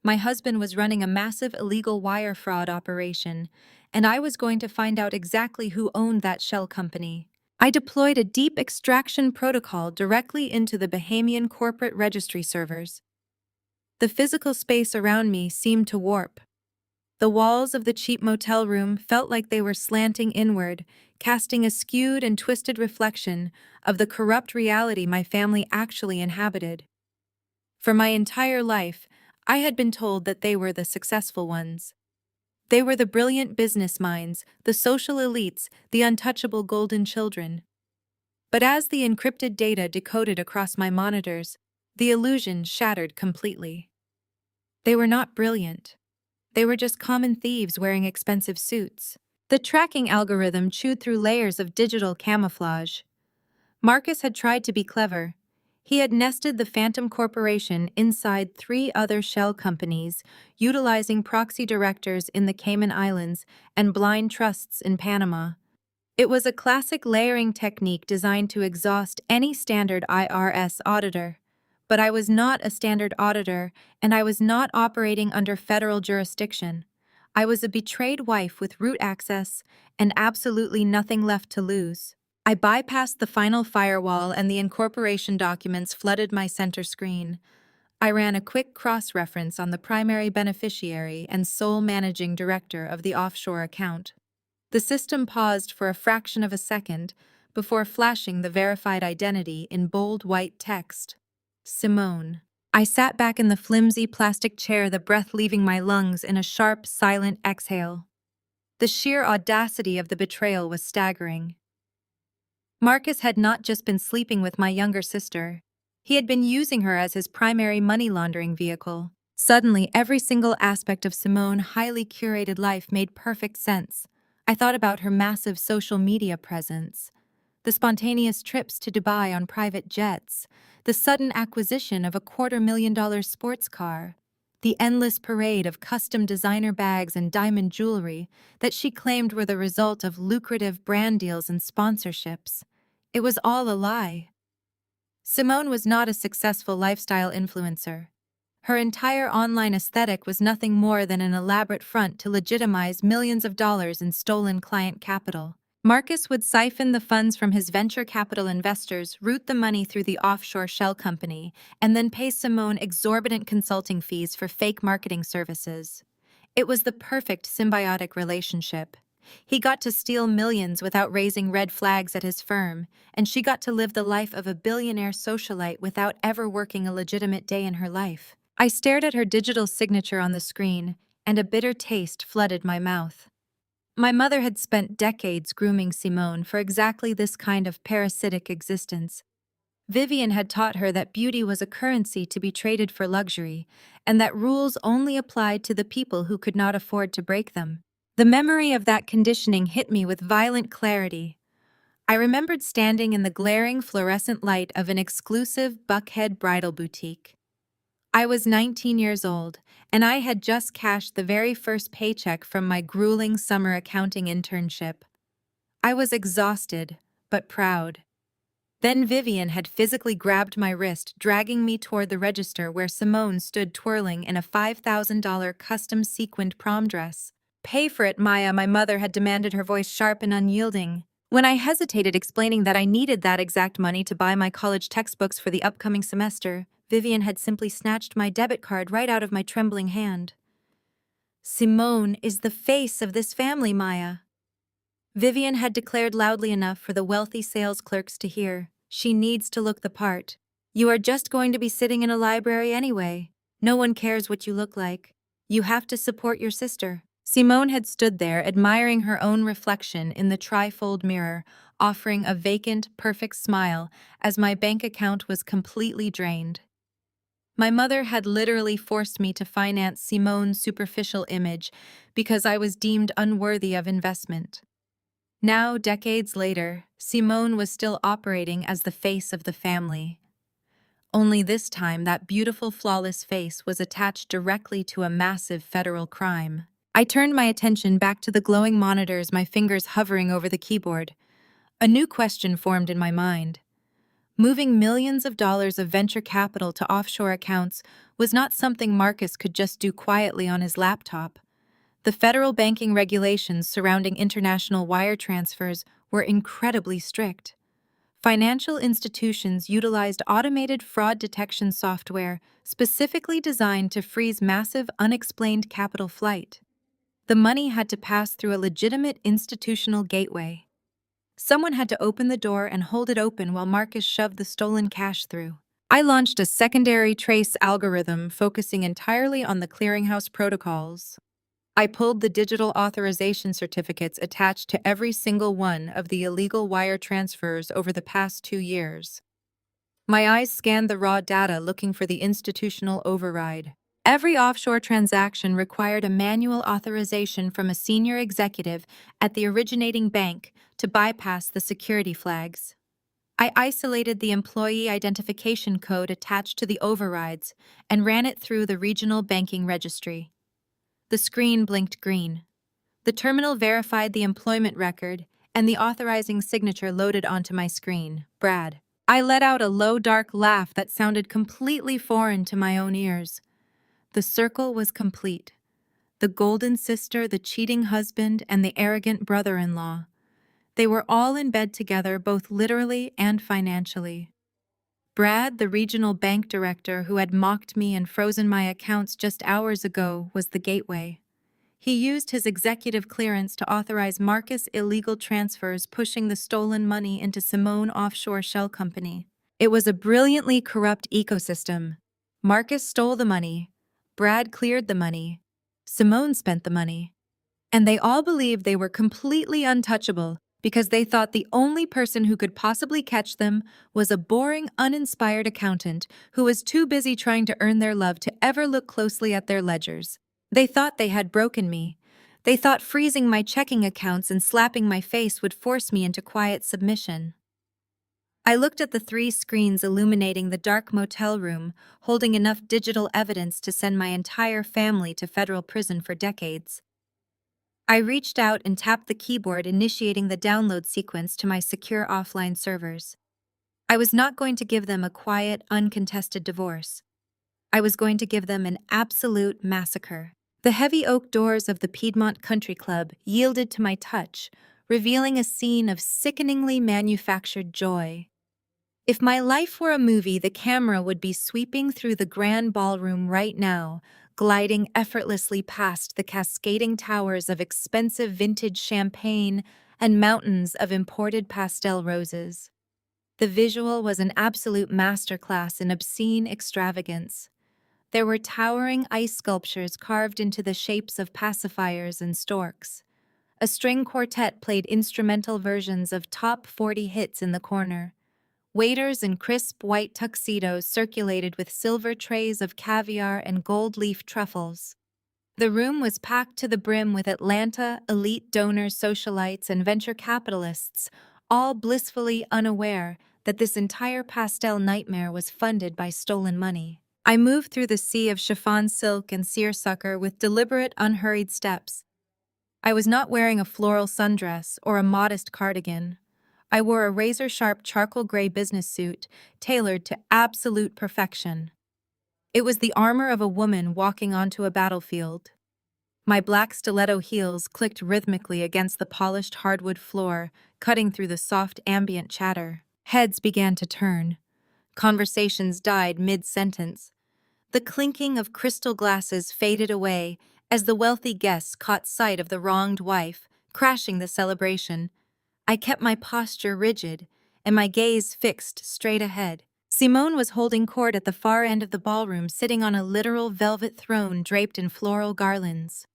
My husband was running a massive illegal wire fraud operation, and I was going to find out exactly who owned that shell company. I deployed a deep extraction protocol directly into the Bahamian corporate registry servers. The physical space around me seemed to warp. The walls of the cheap motel room felt like they were slanting inward, casting a skewed and twisted reflection of the corrupt reality my family actually inhabited. For my entire life, I had been told that they were the successful ones. They were the brilliant business minds, the social elites, the untouchable golden children. But as the encrypted data decoded across my monitors, the illusion shattered completely. They were not brilliant. They were just common thieves wearing expensive suits. The tracking algorithm chewed through layers of digital camouflage. Marcus had tried to be clever. He had nested the Phantom Corporation inside 3 other shell companies, utilizing proxy directors in the Cayman Islands and blind trusts in Panama. It was a classic layering technique designed to exhaust any standard IRS auditor. But I was not a standard auditor, and I was not operating under federal jurisdiction. I was a betrayed wife with root access and absolutely nothing left to lose. I bypassed the final firewall and the incorporation documents flooded my center screen. I ran a quick cross-reference on the primary beneficiary and sole managing director of the offshore account. The system paused for a fraction of a second before flashing the verified identity in bold white text. Simone. I sat back in the flimsy plastic chair, the breath leaving my lungs in a sharp, silent exhale. The sheer audacity of the betrayal was staggering. Marcus had not just been sleeping with my younger sister. He had been using her as his primary money laundering vehicle. Suddenly, every single aspect of Simone's highly curated life made perfect sense. I thought about her massive social media presence, the spontaneous trips to Dubai on private jets, the sudden acquisition of a $250,000 sports car, the endless parade of custom designer bags and diamond jewelry that she claimed were the result of lucrative brand deals and sponsorships. It was all a lie. Simone was not a successful lifestyle influencer. Her entire online aesthetic was nothing more than an elaborate front to legitimize millions of dollars in stolen client capital. Marcus would siphon the funds from his venture capital investors, route the money through the offshore shell company, and then pay Simone exorbitant consulting fees for fake marketing services. It was the perfect symbiotic relationship. He got to steal millions without raising red flags at his firm, and she got to live the life of a billionaire socialite without ever working a legitimate day in her life. I stared at her digital signature on the screen, and a bitter taste flooded my mouth. My mother had spent decades grooming Simone for exactly this kind of parasitic existence. Vivian had taught her that beauty was a currency to be traded for luxury, and that rules only applied to the people who could not afford to break them. The memory of that conditioning hit me with violent clarity. I remembered standing in the glaring fluorescent light of an exclusive Buckhead bridal boutique. I was 19 years old, and I had just cashed the very first paycheck from my grueling summer accounting internship. I was exhausted, but proud. Then Vivian had physically grabbed my wrist, dragging me toward the register where Simone stood twirling in a $5,000 custom sequined prom dress. "Pay for it, Maya," my mother had demanded, her voice sharp and unyielding. When I hesitated, explaining that I needed that exact money to buy my college textbooks for the upcoming semester, Vivian had simply snatched my debit card right out of my trembling hand. "Simone is the face of this family, Maya." Vivian had declared loudly enough for the wealthy sales clerks to hear. She needs to look the part. You are just going to be sitting in a library anyway. No one cares what you look like. You have to support your sister. Simone had stood there admiring her own reflection in the trifold mirror, offering a vacant, perfect smile as my bank account was completely drained. My mother had literally forced me to finance Simone's superficial image because I was deemed unworthy of investment. Now, decades later, Simone was still operating as the face of the family. Only this time, that beautiful, flawless face was attached directly to a massive federal crime. I turned my attention back to the glowing monitors, my fingers hovering over the keyboard. A new question formed in my mind. Moving millions of dollars of venture capital to offshore accounts was not something Marcus could just do quietly on his laptop. The federal banking regulations surrounding international wire transfers were incredibly strict. Financial institutions utilized automated fraud detection software specifically designed to freeze massive unexplained capital flight. The money had to pass through a legitimate institutional gateway. Someone had to open the door and hold it open while Marcus shoved the stolen cash through. I launched a secondary trace algorithm focusing entirely on the clearinghouse protocols. I pulled the digital authorization certificates attached to every single one of the illegal wire transfers over the past 2 years. My eyes scanned the raw data looking for the institutional override. Every offshore transaction required a manual authorization from a senior executive at the originating bank to bypass the security flags. I isolated the employee identification code attached to the overrides and ran it through the regional banking registry. The screen blinked green. The terminal verified the employment record, and the authorizing signature loaded onto my screen, Brad. I let out a low, dark laugh that sounded completely foreign to my own ears. The circle was complete. The golden sister, the cheating husband, and the arrogant brother-in-law. They were all in bed together, both literally and financially. Brad, the regional bank director who had mocked me and frozen my accounts just hours ago, was the gateway. He used his executive clearance to authorize Marcus' illegal transfers, pushing the stolen money into Simone Offshore Shell Company. It was a brilliantly corrupt ecosystem. Marcus stole the money, Brad cleared the money, Simone spent the money, and they all believed they were completely untouchable because they thought the only person who could possibly catch them was a boring, uninspired accountant who was too busy trying to earn their love to ever look closely at their ledgers. They thought they had broken me. They thought freezing my checking accounts and slapping my face would force me into quiet submission. I looked at the 3 screens illuminating the dark motel room, holding enough digital evidence to send my entire family to federal prison for decades. I reached out and tapped the keyboard, initiating the download sequence to my secure offline servers. I was not going to give them a quiet, uncontested divorce. I was going to give them an absolute massacre. The heavy oak doors of the Piedmont Country Club yielded to my touch, revealing a scene of sickeningly manufactured joy. If my life were a movie, the camera would be sweeping through the grand ballroom right now, gliding effortlessly past the cascading towers of expensive vintage champagne and mountains of imported pastel roses. The visual was an absolute masterclass in obscene extravagance. There were towering ice sculptures carved into the shapes of pacifiers and storks. A string quartet played instrumental versions of top 40 hits in the corner. Waiters in crisp white tuxedos circulated with silver trays of caviar and gold leaf truffles. The room was packed to the brim with Atlanta elite donors, socialites, and venture capitalists, all blissfully unaware that this entire pastel nightmare was funded by stolen money. I moved through the sea of chiffon silk and seersucker with deliberate, unhurried steps. I was not wearing a floral sundress or a modest cardigan. I wore a razor-sharp charcoal gray business suit, tailored to absolute perfection. It was the armor of a woman walking onto a battlefield. My black stiletto heels clicked rhythmically against the polished hardwood floor, cutting through the soft ambient chatter. Heads began to turn. Conversations died mid-sentence. The clinking of crystal glasses faded away as the wealthy guests caught sight of the wronged wife, crashing the celebration. I kept my posture rigid and my gaze fixed straight ahead. Simone was holding court at the far end of the ballroom, sitting on a literal velvet throne draped in floral garlands.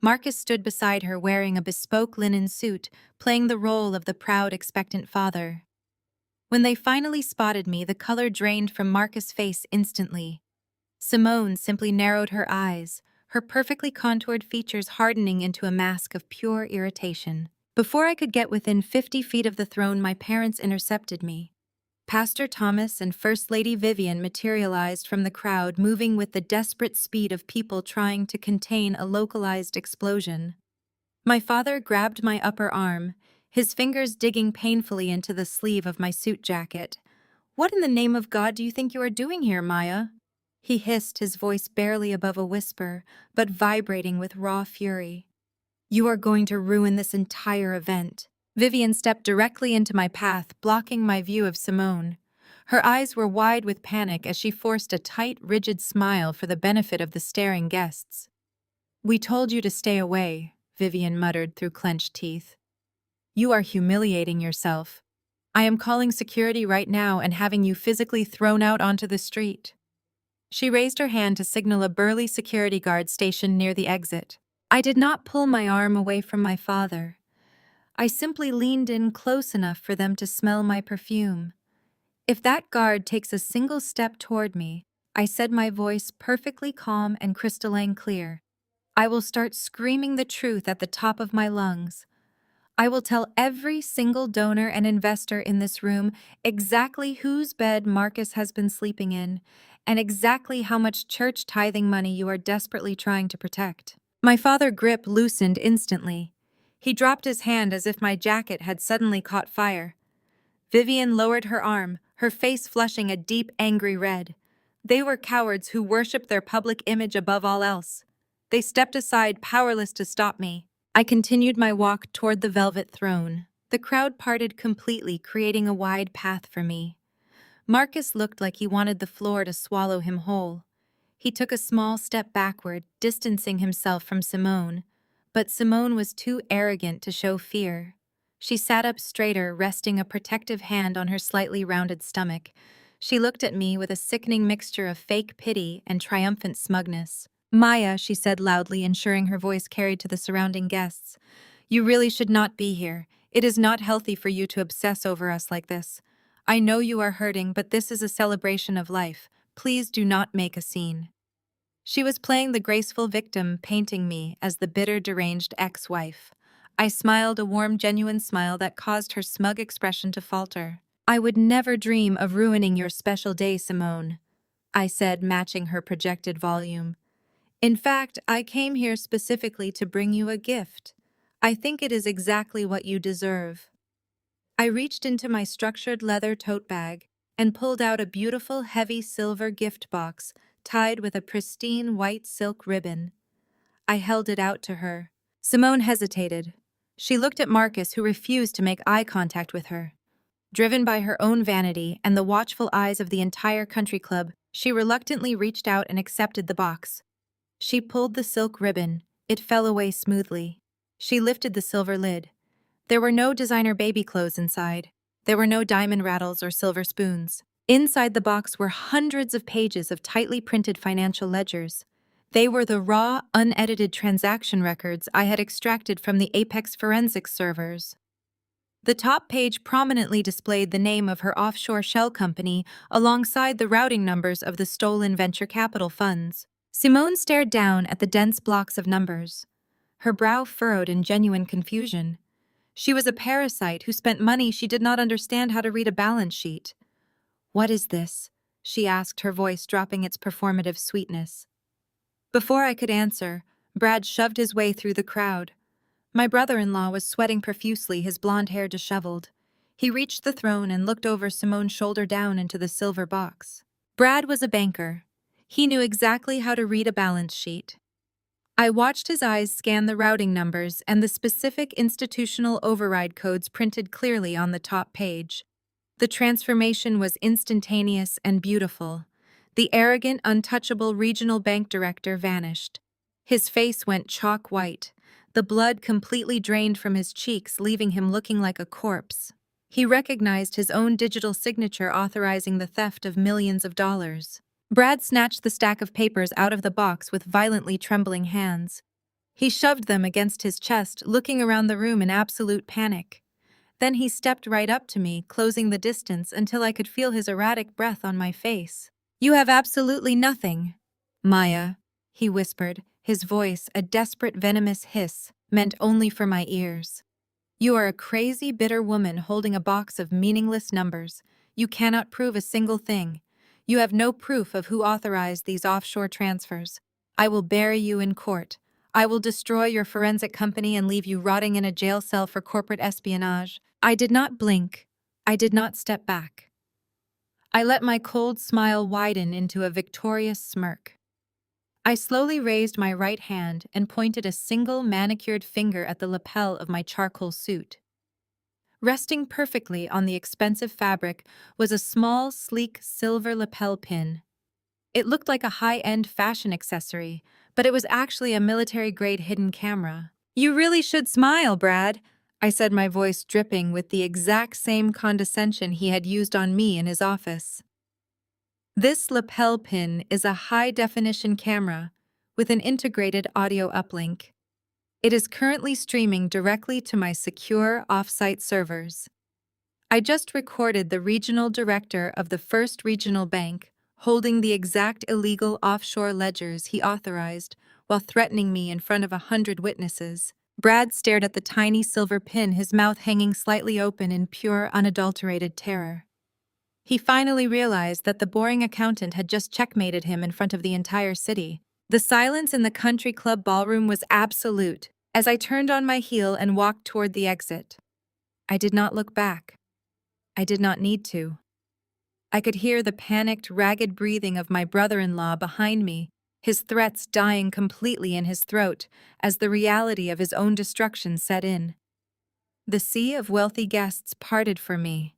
Marcus stood beside her wearing a bespoke linen suit, playing the role of the proud, expectant father. When they finally spotted me, the color drained from Marcus' face instantly. Simone simply narrowed her eyes, her perfectly contoured features hardening into a mask of pure irritation. Before I could get within 50 feet of the throne, my parents intercepted me. Pastor Thomas and First Lady Vivian materialized from the crowd, moving with the desperate speed of people trying to contain a localized explosion. My father grabbed my upper arm, his fingers digging painfully into the sleeve of my suit jacket. "What in the name of God do you think you are doing here, Maya?" He hissed, his voice barely above a whisper, but vibrating with raw fury. "You are going to ruin this entire event." Vivian stepped directly into my path, blocking my view of Simone. Her eyes were wide with panic as she forced a tight, rigid smile for the benefit of the staring guests. "We told you to stay away," Vivian muttered through clenched teeth. "You are humiliating yourself. I am calling security right now and having you physically thrown out onto the street." She raised her hand to signal a burly security guard stationed near the exit. I did not pull my arm away from my father. I simply leaned in close enough for them to smell my perfume. "If that guard takes a single step toward me," I said, my voice perfectly calm and crystalline clear, "I will start screaming the truth at the top of my lungs. I will tell every single donor and investor in this room exactly whose bed Marcus has been sleeping in, and exactly how much church tithing money you are desperately trying to protect." My father's grip loosened instantly. He dropped his hand as if my jacket had suddenly caught fire. Vivian lowered her arm, her face flushing a deep, angry red. They were cowards who worshipped their public image above all else. They stepped aside, powerless to stop me. I continued my walk toward the velvet throne. The crowd parted completely, creating a wide path for me. Marcus looked like he wanted the floor to swallow him whole. He took a small step backward, distancing himself from Simone. But Simone was too arrogant to show fear. She sat up straighter, resting a protective hand on her slightly rounded stomach. She looked at me with a sickening mixture of fake pity and triumphant smugness. "Maya," she said loudly, ensuring her voice carried to the surrounding guests, "you really should not be here. It is not healthy for you to obsess over us like this. I know you are hurting, but this is a celebration of life. Please do not make a scene." She was playing the graceful victim, painting me as the bitter, deranged ex-wife. I smiled, a warm, genuine smile that caused her smug expression to falter. "I would never dream of ruining your special day, Simone," I said, matching her projected volume. "In fact, I came here specifically to bring you a gift. I think it is exactly what you deserve." I reached into my structured leather tote bag and pulled out a beautiful, heavy silver gift box tied with a pristine white silk ribbon. I held it out to her. Simone hesitated. She looked at Marcus, who refused to make eye contact with her. Driven by her own vanity and the watchful eyes of the entire country club, she reluctantly reached out and accepted the box. She pulled the silk ribbon. It fell away smoothly. She lifted the silver lid. There were no designer baby clothes inside. There were no diamond rattles or silver spoons. Inside the box were hundreds of pages of tightly printed financial ledgers. They were the raw, unedited transaction records I had extracted from the Apex forensics servers. The top page prominently displayed the name of her offshore shell company alongside the routing numbers of the stolen venture capital funds. Simone stared down at the dense blocks of numbers, her brow furrowed in genuine confusion. She was a parasite who spent money she did not understand how to read a balance sheet. "What is this?" she asked, her voice dropping its performative sweetness. Before I could answer, Brad shoved his way through the crowd. My brother-in-law was sweating profusely, his blonde hair disheveled. He reached the throne and looked over Simone's shoulder down into the silver box. Brad was a banker. He knew exactly how to read a balance sheet. I watched his eyes scan the routing numbers and the specific institutional override codes printed clearly on the top page. The transformation was instantaneous and beautiful. The arrogant, untouchable regional bank director vanished. His face went chalk white. The blood completely drained from his cheeks, leaving him looking like a corpse. He recognized his own digital signature authorizing the theft of millions of dollars. Brad snatched the stack of papers out of the box with violently trembling hands. He shoved them against his chest, looking around the room in absolute panic. Then he stepped right up to me, closing the distance until I could feel his erratic breath on my face. "You have absolutely nothing, Maya," he whispered, his voice a desperate venomous hiss, meant only for my ears. "You are a crazy, bitter woman holding a box of meaningless numbers. You cannot prove a single thing. You have no proof of who authorized these offshore transfers. I will bury you in court. I will destroy your forensic company and leave you rotting in a jail cell for corporate espionage." I did not blink. I did not step back. I let my cold smile widen into a victorious smirk. I slowly raised my right hand and pointed a single manicured finger at the lapel of my charcoal suit. Resting perfectly on the expensive fabric was a small, sleek silver lapel pin. It looked like a high-end fashion accessory, but it was actually a military-grade hidden camera. "You really should smile, Brad," I said, my voice dripping with the exact same condescension he had used on me in his office. "This lapel pin is a high-definition camera with an integrated audio uplink. It is currently streaming directly to my secure off-site servers. I just recorded the regional director of the First Regional Bank holding the exact illegal offshore ledgers he authorized while threatening me in front of 100 witnesses." Brad stared at the tiny silver pin, his mouth hanging slightly open in pure, unadulterated terror. He finally realized that the boring accountant had just checkmated him in front of the entire city. The silence in the country club ballroom was absolute as I turned on my heel and walked toward the exit. I did not look back. I did not need to. I could hear the panicked, ragged breathing of my brother-in-law behind me, his threats dying completely in his throat as the reality of his own destruction set in. The sea of wealthy guests parted for me.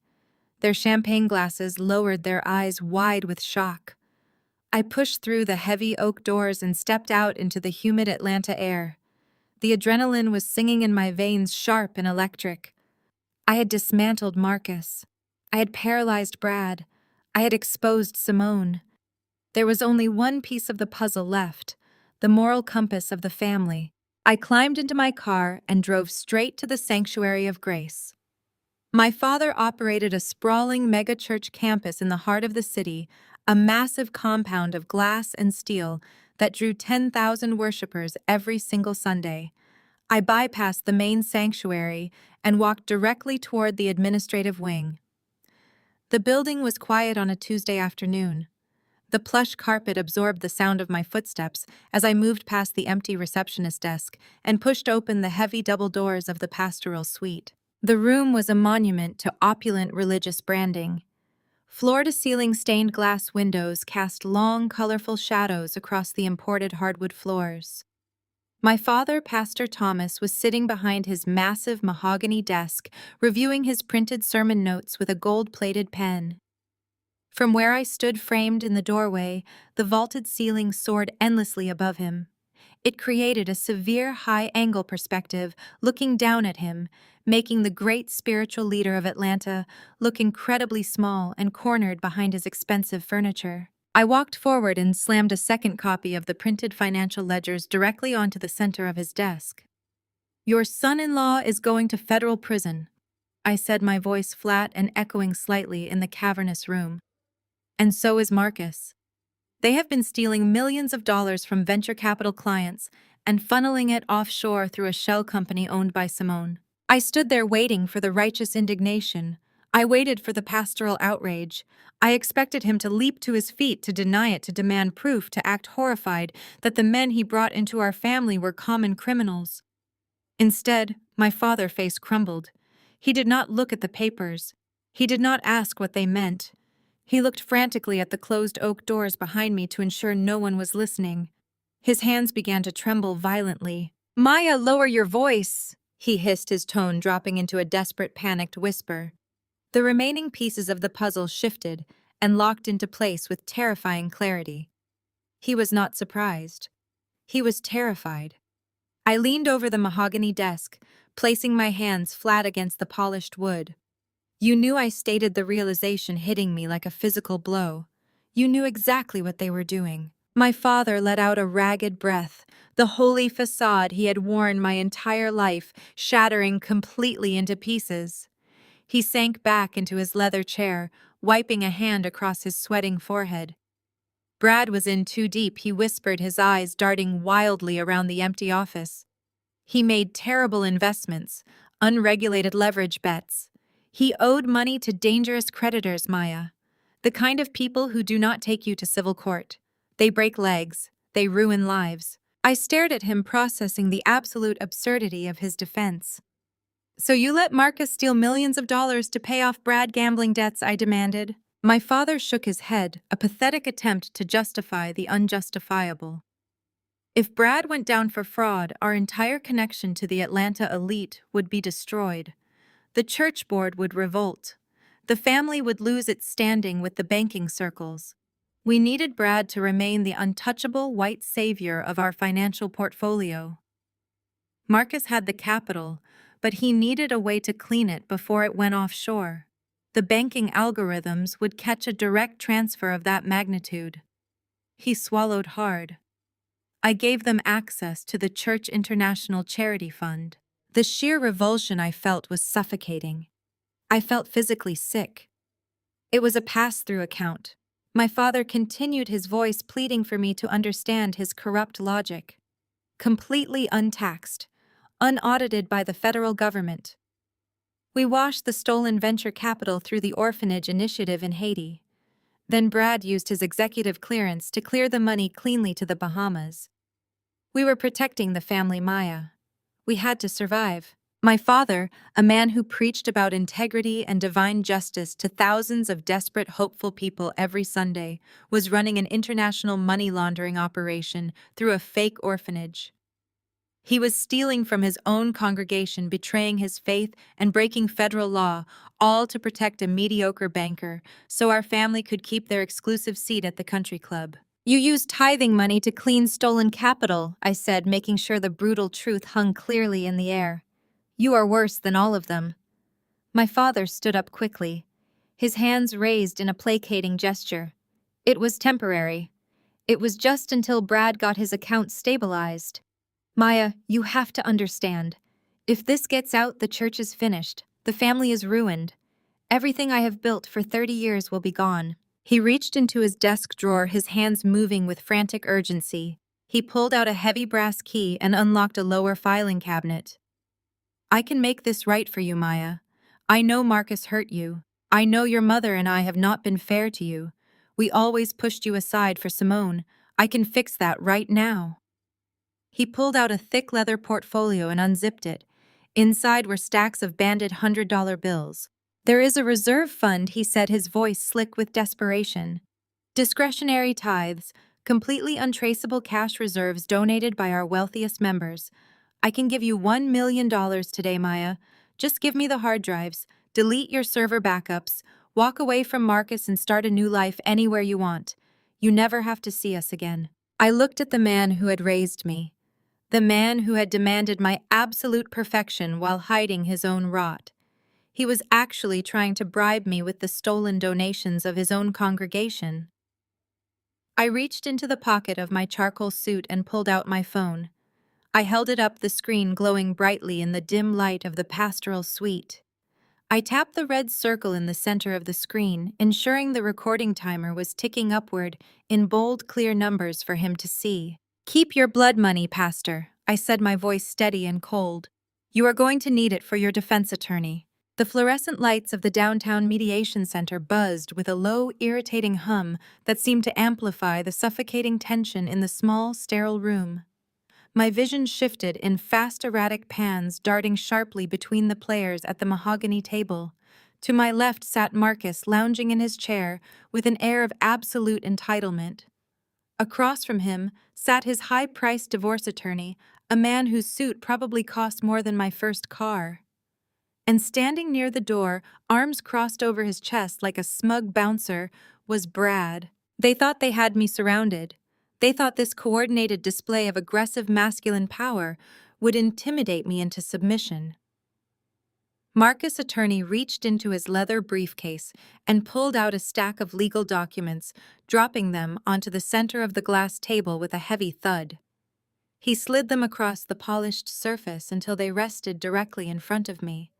Their champagne glasses lowered, their eyes wide with shock. I pushed through the heavy oak doors and stepped out into the humid Atlanta air. The adrenaline was singing in my veins, sharp and electric. I had dismantled Marcus. I had paralyzed Brad. I had exposed Simone. There was only one piece of the puzzle left, the moral compass of the family. I climbed into my car and drove straight to the Sanctuary of Grace. My father operated a sprawling megachurch campus in the heart of the city, a massive compound of glass and steel that drew 10,000 worshipers every single Sunday. I bypassed the main sanctuary and walked directly toward the administrative wing. The building was quiet on a Tuesday afternoon. The plush carpet absorbed the sound of my footsteps as I moved past the empty receptionist desk and pushed open the heavy double doors of the pastoral suite. The room was a monument to opulent religious branding. Floor-to-ceiling stained glass windows cast long, colorful shadows across the imported hardwood floors. My father, Pastor Thomas, was sitting behind his massive mahogany desk, reviewing his printed sermon notes with a gold-plated pen. From where I stood framed in the doorway, the vaulted ceiling soared endlessly above him. It created a severe high-angle perspective looking down at him, making the great spiritual leader of Atlanta look incredibly small and cornered behind his expensive furniture. I walked forward and slammed a second copy of the printed financial ledgers directly onto the center of his desk. "Your son-in-law is going to federal prison," I said, my voice flat and echoing slightly in the cavernous room. "And so is Marcus. They have been stealing millions of dollars from venture capital clients and funneling it offshore through a shell company owned by Simone." I stood there waiting for the righteous indignation. I waited for the pastoral outrage. I expected him to leap to his feet, to deny it, to demand proof, to act horrified that the men he brought into our family were common criminals. Instead, my father's face crumbled. He did not look at the papers. He did not ask what they meant. He looked frantically at the closed oak doors behind me to ensure no one was listening. His hands began to tremble violently. "Maya, lower your voice," he hissed, his tone dropping into a desperate, panicked whisper. The remaining pieces of the puzzle shifted and locked into place with terrifying clarity. He was not surprised. He was terrified. I leaned over the mahogany desk, placing my hands flat against the polished wood. You knew I stated the realization hitting me like a physical blow. You knew exactly what they were doing. My father let out a ragged breath, the holy facade he had worn my entire life shattering completely into pieces. He sank back into his leather chair, wiping a hand across his sweating forehead. Brad was in too deep, he whispered, his eyes darting wildly around the empty office. He made terrible investments, unregulated leverage bets. He owed money to dangerous creditors, Maya. The kind of people who do not take you to civil court. They break legs. They ruin lives. I stared at him, processing the absolute absurdity of his defense. So you let Marcus steal millions of dollars to pay off Brad gambling debts, I demanded. My father shook his head, a pathetic attempt to justify the unjustifiable. If Brad went down for fraud, our entire connection to the Atlanta elite would be destroyed. The church board would revolt. The family would lose its standing with the banking circles. We needed Brad to remain the untouchable white savior of our financial portfolio. Marcus had the capital, but he needed a way to clean it before it went offshore. The banking algorithms would catch a direct transfer of that magnitude. He swallowed hard. I gave them access to the Church International Charity Fund. The sheer revulsion I felt was suffocating. I felt physically sick. It was a pass-through account. My father continued, his voice pleading for me to understand his corrupt logic. Completely untaxed, unaudited by the federal government. We washed the stolen venture capital through the orphanage initiative in Haiti. Then Brad used his executive clearance to clear the money cleanly to the Bahamas. We were protecting the family, Maya. We had to survive. My father, a man who preached about integrity and divine justice to thousands of desperate, hopeful people every Sunday, was running an international money laundering operation through a fake orphanage. He was stealing from his own congregation, betraying his faith, and breaking federal law, all to protect a mediocre banker, so our family could keep their exclusive seat at the country club. You used tithing money to clean stolen capital, I said, making sure the brutal truth hung clearly in the air. You are worse than all of them. My father stood up quickly, his hands raised in a placating gesture. It was temporary. It was just until Brad got his account stabilized. Maya, you have to understand. If this gets out, the church is finished. The family is ruined. Everything I have built for 30 years will be gone. He reached into his desk drawer, his hands moving with frantic urgency. He pulled out a heavy brass key and unlocked a lower filing cabinet. I can make this right for you, Maya. I know Marcus hurt you. I know your mother and I have not been fair to you. We always pushed you aside for Simone. I can fix that right now. He pulled out a thick leather portfolio and unzipped it. Inside were stacks of banded $100 bills. There is a reserve fund, he said, his voice slick with desperation. Discretionary tithes, completely untraceable cash reserves donated by our wealthiest members. I can give you $1 million today, Maya. Just give me the hard drives, delete your server backups, walk away from Marcus and start a new life anywhere you want. You never have to see us again. I looked at the man who had raised me. The man who had demanded my absolute perfection while hiding his own rot. He was actually trying to bribe me with the stolen donations of his own congregation. I reached into the pocket of my charcoal suit and pulled out my phone. I held it up, the screen glowing brightly in the dim light of the pastoral suite. I tapped the red circle in the center of the screen, ensuring the recording timer was ticking upward in bold, clear numbers for him to see. Keep your blood money, Pastor, I said, my voice steady and cold. You are going to need it for your defense attorney. The fluorescent lights of the downtown mediation center buzzed with a low, irritating hum that seemed to amplify the suffocating tension in the small, sterile room. My vision shifted in fast, erratic pans, darting sharply between the players at the mahogany table. To my left sat Marcus, lounging in his chair with an air of absolute entitlement. Across from him sat his high-priced divorce attorney, a man whose suit probably cost more than my first car. And standing near the door, arms crossed over his chest like a smug bouncer, was Brad. They thought they had me surrounded. They thought this coordinated display of aggressive masculine power would intimidate me into submission. Marcus' attorney reached into his leather briefcase and pulled out a stack of legal documents, dropping them onto the center of the glass table with a heavy thud. He slid them across the polished surface until they rested directly in front of me.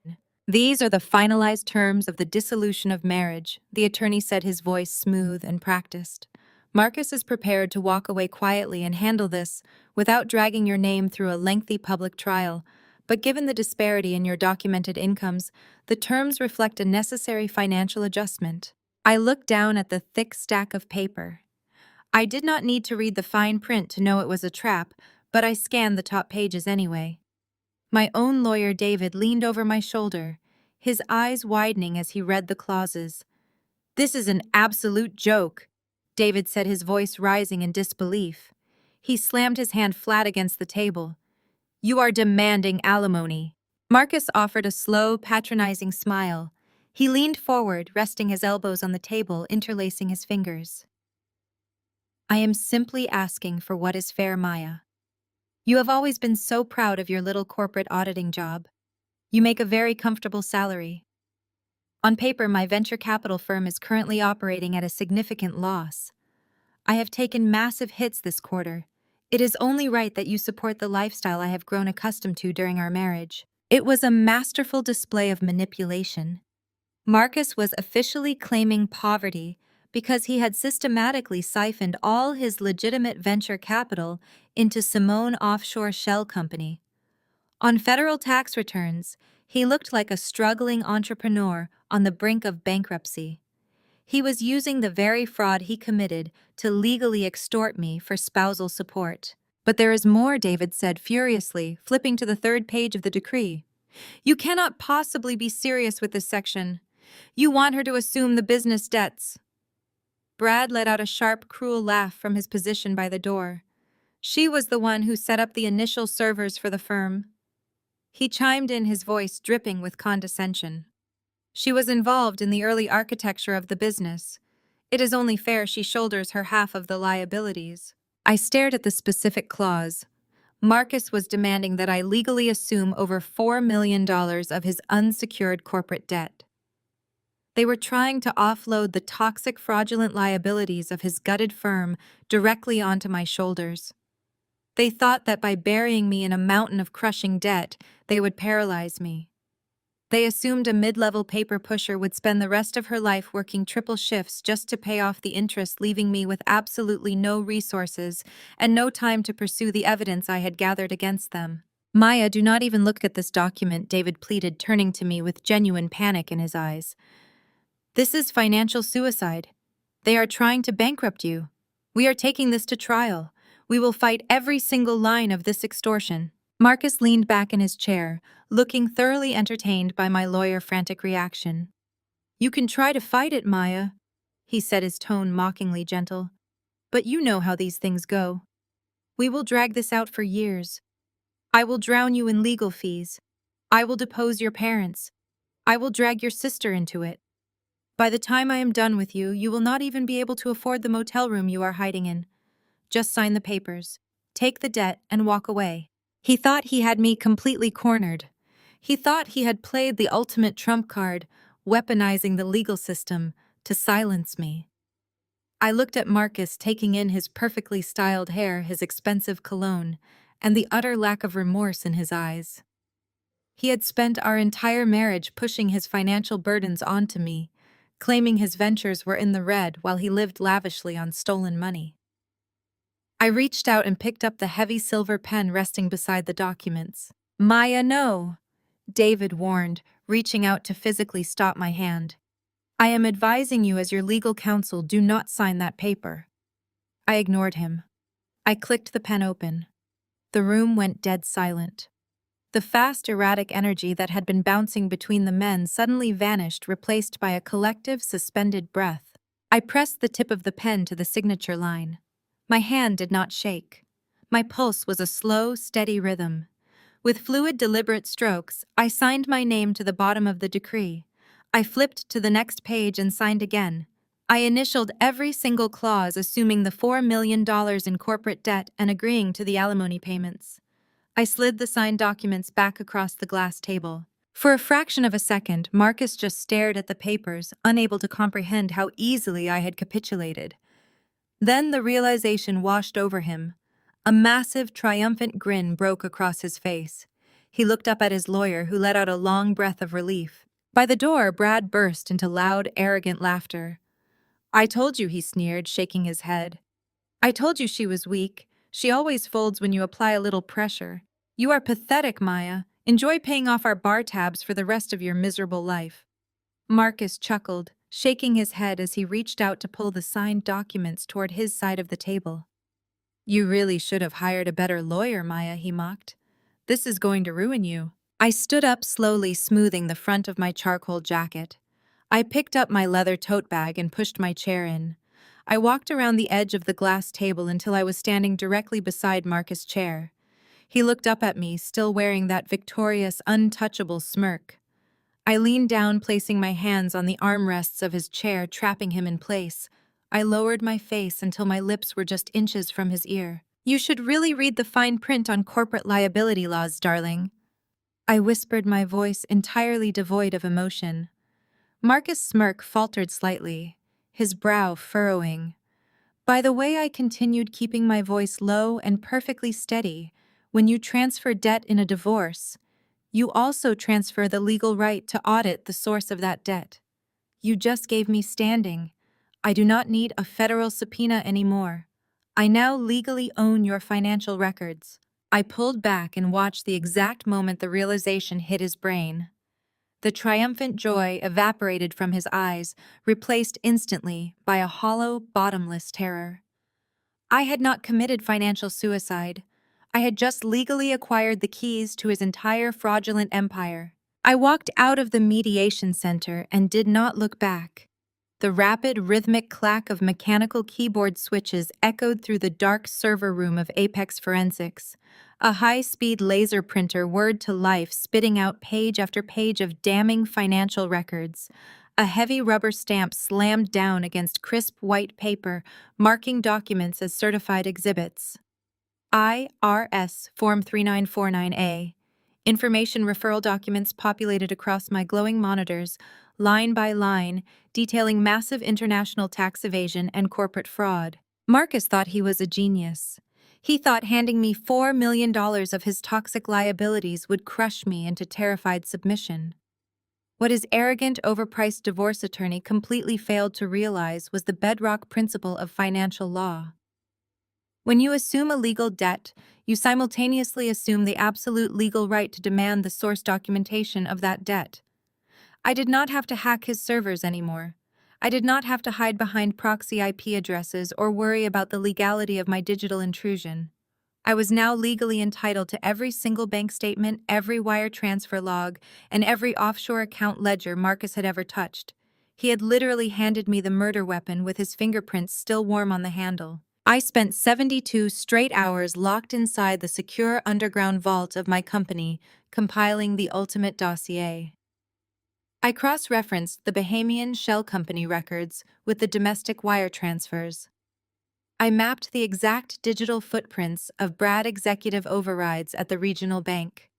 "These are the finalized terms of the dissolution of marriage," the attorney said, his voice smooth and practiced. "Marcus is prepared to walk away quietly and handle this without dragging your name through a lengthy public trial. But given the disparity in your documented incomes, the terms reflect a necessary financial adjustment." I looked down at the thick stack of paper. I did not need to read the fine print to know it was a trap, but I scanned the top pages anyway. My own lawyer, David, leaned over my shoulder, his eyes widening as he read the clauses. "This is an absolute joke," David said, his voice rising in disbelief. He slammed his hand flat against the table. "You are demanding alimony." Marcus offered a slow, patronizing smile. He leaned forward, resting his elbows on the table, interlacing his fingers. "I am simply asking for what is fair, Maya. You have always been so proud of your little corporate auditing job. You make a very comfortable salary. On paper, my venture capital firm is currently operating at a significant loss. I have taken massive hits this quarter. It is only right that you support the lifestyle I have grown accustomed to during our marriage." It was a masterful display of manipulation. Marcus was officially claiming poverty because he had systematically siphoned all his legitimate venture capital into Simone Offshore Shell Company. On federal tax returns, he looked like a struggling entrepreneur on the brink of bankruptcy. He was using the very fraud he committed to legally extort me for spousal support. "But there is more," David said furiously, flipping to the third page of the decree. "You cannot possibly be serious with this section. You want her to assume the business debts." Brad let out a sharp, cruel laugh from his position by the door. "She was the one who set up the initial servers for the firm." He chimed in, his voice dripping with condescension. "She was involved in the early architecture of the business. It is only fair she shoulders her half of the liabilities." I stared at the specific clause. Marcus was demanding that I legally assume over $4 million of his unsecured corporate debt. They were trying to offload the toxic, fraudulent liabilities of his gutted firm directly onto my shoulders. They thought that by burying me in a mountain of crushing debt, they would paralyze me. They assumed a mid-level paper pusher would spend the rest of her life working triple shifts just to pay off the interest, leaving me with absolutely no resources and no time to pursue the evidence I had gathered against them. "Maya, do not even look at this document," David pleaded, turning to me with genuine panic in his eyes. "This is financial suicide. They are trying to bankrupt you. We are taking this to trial. We will fight every single line of this extortion." Marcus leaned back in his chair, looking thoroughly entertained by my lawyer's frantic reaction. "You can try to fight it, Maya," he said, his tone mockingly gentle. "But you know how these things go. We will drag this out for years. I will drown you in legal fees. I will depose your parents. I will drag your sister into it. By the time I am done with you, you will not even be able to afford the motel room you are hiding in. Just sign the papers, take the debt, and walk away." He thought he had me completely cornered. He thought he had played the ultimate trump card, weaponizing the legal system to silence me. I looked at Marcus, taking in his perfectly styled hair, his expensive cologne, and the utter lack of remorse in his eyes. He had spent our entire marriage pushing his financial burdens onto me, claiming his ventures were in the red while he lived lavishly on stolen money. I reached out and picked up the heavy silver pen resting beside the documents. "Maya, no," David warned, reaching out to physically stop my hand. "I am advising you as your legal counsel, do not sign that paper." I ignored him. I clicked the pen open. The room went dead silent. The fast, erratic energy that had been bouncing between the men suddenly vanished, replaced by a collective, suspended breath. I pressed the tip of the pen to the signature line. My hand did not shake. My pulse was a slow, steady rhythm. With fluid, deliberate strokes, I signed my name to the bottom of the decree. I flipped to the next page and signed again. I initialed every single clause, assuming the $4 million in corporate debt and agreeing to the alimony payments. I slid the signed documents back across the glass table. For a fraction of a second, Marcus just stared at the papers, unable to comprehend how easily I had capitulated. Then the realization washed over him. A massive, triumphant grin broke across his face. He looked up at his lawyer, who let out a long breath of relief. By the door, Brad burst into loud, arrogant laughter. "I told you," he sneered, shaking his head. "I told you she was weak. She always folds when you apply a little pressure. You are pathetic, Maya. Enjoy paying off our bar tabs for the rest of your miserable life." Marcus chuckled, shaking his head as he reached out to pull the signed documents toward his side of the table. "You really should have hired a better lawyer, Maya," he mocked. "This is going to ruin you." I stood up slowly, smoothing the front of my charcoal jacket. I picked up my leather tote bag and pushed my chair in. I walked around the edge of the glass table until I was standing directly beside Marcus' chair. He looked up at me, still wearing that victorious, untouchable smirk. I leaned down, placing my hands on the armrests of his chair, trapping him in place. I lowered my face until my lips were just inches from his ear. "You should really read the fine print on corporate liability laws, darling." I whispered, my voice entirely devoid of emotion. Marcus' smirk faltered slightly, his brow furrowing. By the way, I continued, keeping my voice low and perfectly steady. "When you transfer debt in a divorce, you also transfer the legal right to audit the source of that debt. You just gave me standing. I do not need a federal subpoena anymore. I now legally own your financial records." I pulled back and watched the exact moment the realization hit his brain. The triumphant joy evaporated from his eyes, replaced instantly by a hollow, bottomless terror. I had not committed financial suicide. I had just legally acquired the keys to his entire fraudulent empire. I walked out of the mediation center and did not look back. The rapid, rhythmic clack of mechanical keyboard switches echoed through the dark server room of Apex Forensics. A high-speed laser printer whirred to life, spitting out page after page of damning financial records. A heavy rubber stamp slammed down against crisp white paper, marking documents as certified exhibits. IRS Form 3949A. Information referral documents populated across my glowing monitors, line by line, detailing massive international tax evasion and corporate fraud. Marcus thought he was a genius. He thought handing me $4 million of his toxic liabilities would crush me into terrified submission. What his arrogant, overpriced divorce attorney completely failed to realize was the bedrock principle of financial law. When you assume a legal debt, you simultaneously assume the absolute legal right to demand the source documentation of that debt. I did not have to hack his servers anymore. I did not have to hide behind proxy IP addresses or worry about the legality of my digital intrusion. I was now legally entitled to every single bank statement, every wire transfer log, and every offshore account ledger Marcus had ever touched. He had literally handed me the murder weapon with his fingerprints still warm on the handle. I spent 72 straight hours locked inside the secure underground vault of my company, compiling the ultimate dossier. I cross-referenced the Bahamian shell company records with the domestic wire transfers. I mapped the exact digital footprints of Brad executive overrides at the regional bank.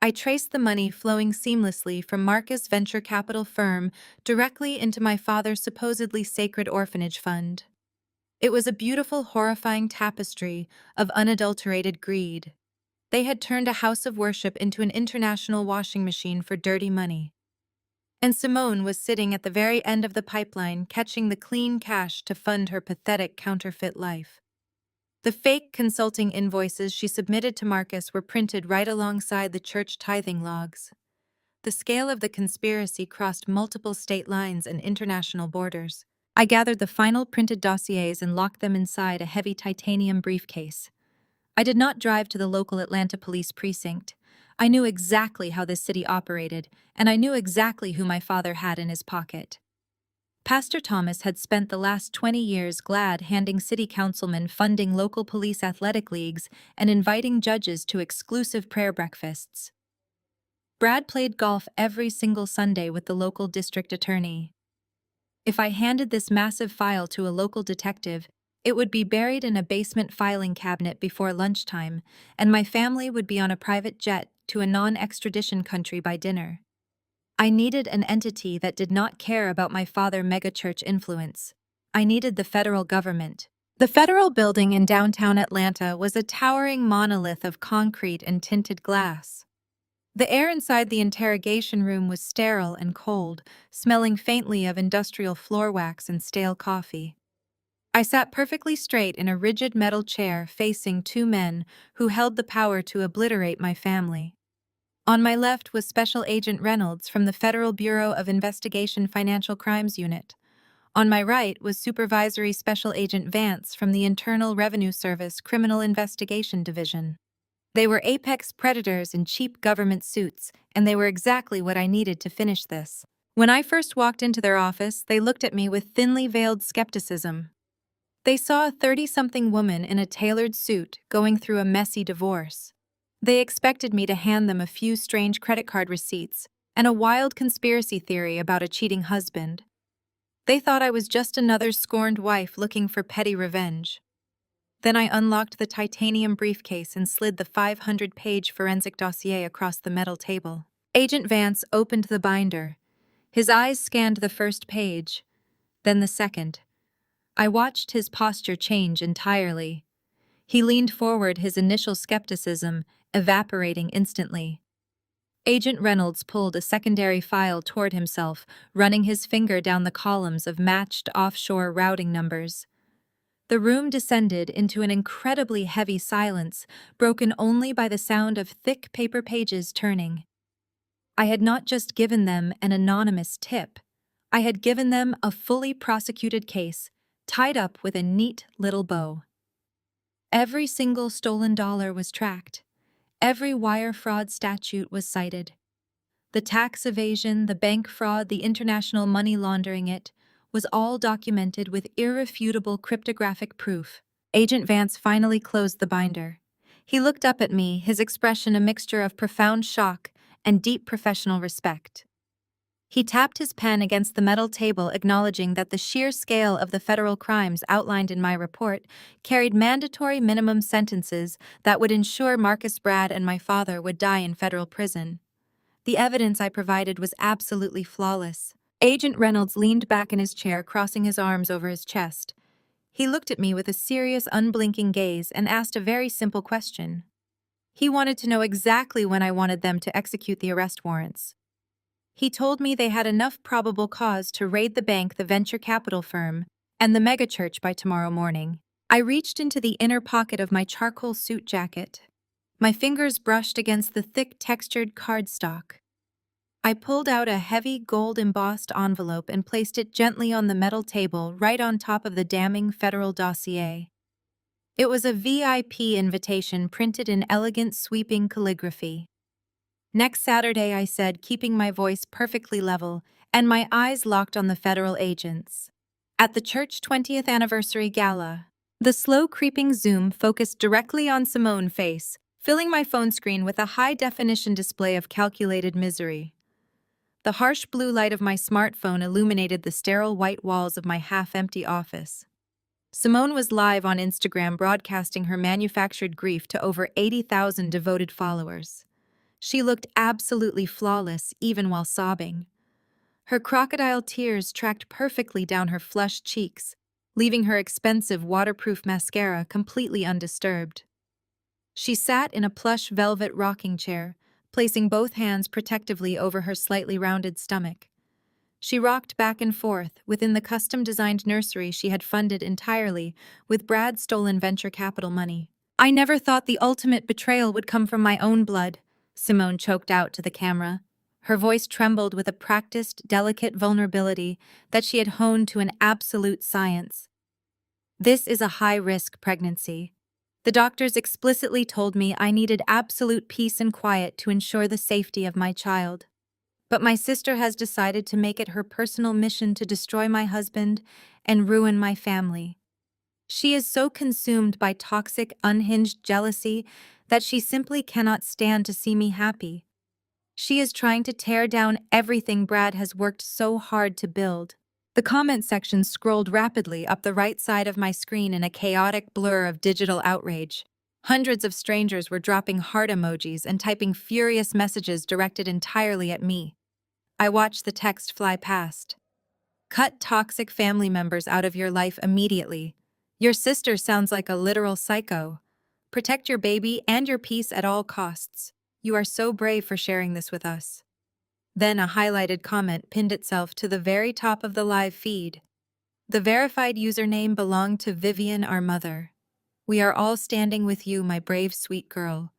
I traced the money flowing seamlessly from Marcus' venture capital firm directly into my father's supposedly sacred orphanage fund. It was a beautiful, horrifying tapestry of unadulterated greed. They had turned a house of worship into an international washing machine for dirty money. And Simone was sitting at the very end of the pipeline, catching the clean cash to fund her pathetic counterfeit life. The fake consulting invoices she submitted to Marcus were printed right alongside the church tithing logs. The scale of the conspiracy crossed multiple state lines and international borders. I gathered the final printed dossiers and locked them inside a heavy titanium briefcase. I did not drive to the local Atlanta police precinct. I knew exactly how this city operated, and I knew exactly who my father had in his pocket. Pastor Thomas had spent the last 20 years glad handing city councilmen funding local police athletic leagues and inviting judges to exclusive prayer breakfasts. Brad played golf every single Sunday with the local district attorney. If I handed this massive file to a local detective, It would be buried in a basement filing cabinet before lunchtime, and my family would be on a private jet to a non-extradition country by dinner. I needed an entity that did not care about my father's megachurch influence. I needed the federal government. The federal building in downtown Atlanta was a towering monolith of concrete and tinted glass. The air inside the interrogation room was sterile and cold, smelling faintly of industrial floor wax and stale coffee. I sat perfectly straight in a rigid metal chair facing two men who held the power to obliterate my family. On my left was Special Agent Reynolds from the Federal Bureau of Investigation Financial Crimes Unit. On my right was Supervisory Special Agent Vance from the Internal Revenue Service Criminal Investigation Division. They were apex predators in cheap government suits, and they were exactly what I needed to finish this. When I first walked into their office, they looked at me with thinly veiled skepticism. They saw a 30-something woman in a tailored suit going through a messy divorce. They expected me to hand them a few strange credit card receipts and a wild conspiracy theory about a cheating husband. They thought I was just another scorned wife looking for petty revenge. Then I unlocked the titanium briefcase and slid the 500-page forensic dossier across the metal table. Agent Vance opened the binder. His eyes scanned the first page, then the second. I watched his posture change entirely. He leaned forward, his initial skepticism evaporating instantly. Agent Reynolds pulled a secondary file toward himself, running his finger down the columns of matched offshore routing numbers. The room descended into an incredibly heavy silence, broken only by the sound of thick paper pages turning. I had not just given them an anonymous tip. I had given them a fully prosecuted case, tied up with a neat little bow. Every single stolen dollar was tracked. Every wire fraud statute was cited. The tax evasion, the bank fraud, the international money laundering, it was all documented with irrefutable cryptographic proof. Agent Vance finally closed the binder. He looked up at me, his expression a mixture of profound shock and deep professional respect. He tapped his pen against the metal table, acknowledging that the sheer scale of the federal crimes outlined in my report carried mandatory minimum sentences that would ensure Marcus Brad and my father would die in federal prison. The evidence I provided was absolutely flawless. Agent Reynolds leaned back in his chair, crossing his arms over his chest. He looked at me with a serious, unblinking gaze and asked a very simple question. He wanted to know exactly when I wanted them to execute the arrest warrants. He told me they had enough probable cause to raid the bank, the venture capital firm, and the megachurch by tomorrow morning. I reached into the inner pocket of my charcoal suit jacket. My fingers brushed against the thick, textured cardstock. I pulled out a heavy, gold-embossed envelope and placed it gently on the metal table right on top of the damning federal dossier. It was a VIP invitation printed in elegant, sweeping calligraphy. Next Saturday, I said, keeping my voice perfectly level and my eyes locked on the federal agents. At the church 20th anniversary gala, the slow creeping zoom focused directly on Simone's face, filling my phone screen with a high-definition display of calculated misery. The harsh blue light of my smartphone illuminated the sterile white walls of my half-empty office. Simone was live on Instagram, broadcasting her manufactured grief to over 80,000 devoted followers. She looked absolutely flawless, even while sobbing. Her crocodile tears tracked perfectly down her flushed cheeks, leaving her expensive waterproof mascara completely undisturbed. She sat in a plush velvet rocking chair, placing both hands protectively over her slightly rounded stomach. She rocked back and forth within the custom-designed nursery she had funded entirely with Brad's stolen venture capital money. "I never thought the ultimate betrayal would come from my own blood," Simone choked out to the camera. Her voice trembled with a practiced, delicate vulnerability that she had honed to an absolute science. "This is a high-risk pregnancy. The doctors explicitly told me I needed absolute peace and quiet to ensure the safety of my child. But my sister has decided to make it her personal mission to destroy my husband and ruin my family. She is so consumed by toxic, unhinged jealousy that she simply cannot stand to see me happy. She is trying to tear down everything Brad has worked so hard to build." The comment section scrolled rapidly up the right side of my screen in a chaotic blur of digital outrage. Hundreds of strangers were dropping heart emojis and typing furious messages directed entirely at me. I watched the text fly past. Cut toxic family members out of your life immediately. Your sister sounds like a literal psycho. Protect your baby and your peace at all costs. You are so brave for sharing this with us. Then a highlighted comment pinned itself to the very top of the live feed. The verified username belonged to Vivian, our mother. We are all standing with you, my brave, sweet girl.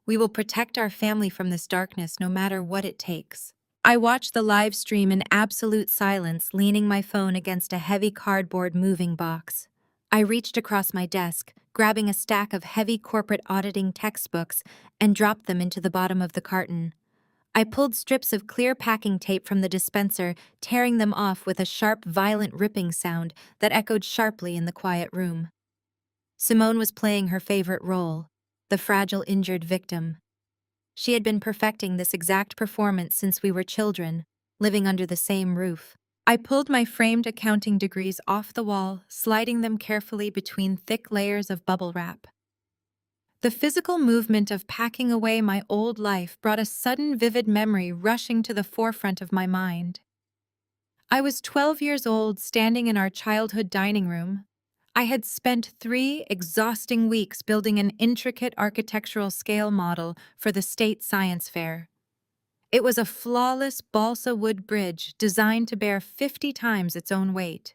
We will protect our family from this darkness no matter what it takes. I watched the live stream in absolute silence, leaning my phone against a heavy cardboard moving box. I reached across my desk, grabbing a stack of heavy corporate auditing textbooks, and dropped them into the bottom of the carton. I pulled strips of clear packing tape from the dispenser, tearing them off with a sharp, violent ripping sound that echoed sharply in the quiet room. Simone was playing her favorite role, the fragile, injured victim. She had been perfecting this exact performance since we were children, living under the same roof. I pulled my framed accounting degrees off the wall, sliding them carefully between thick layers of bubble wrap. The physical movement of packing away my old life brought a sudden vivid memory rushing to the forefront of my mind. I was 12 years old, standing in our childhood dining room. I had spent 3 exhausting weeks building an intricate architectural scale model for the state science fair. It was a flawless balsa wood bridge designed to bear 50 times its own weight.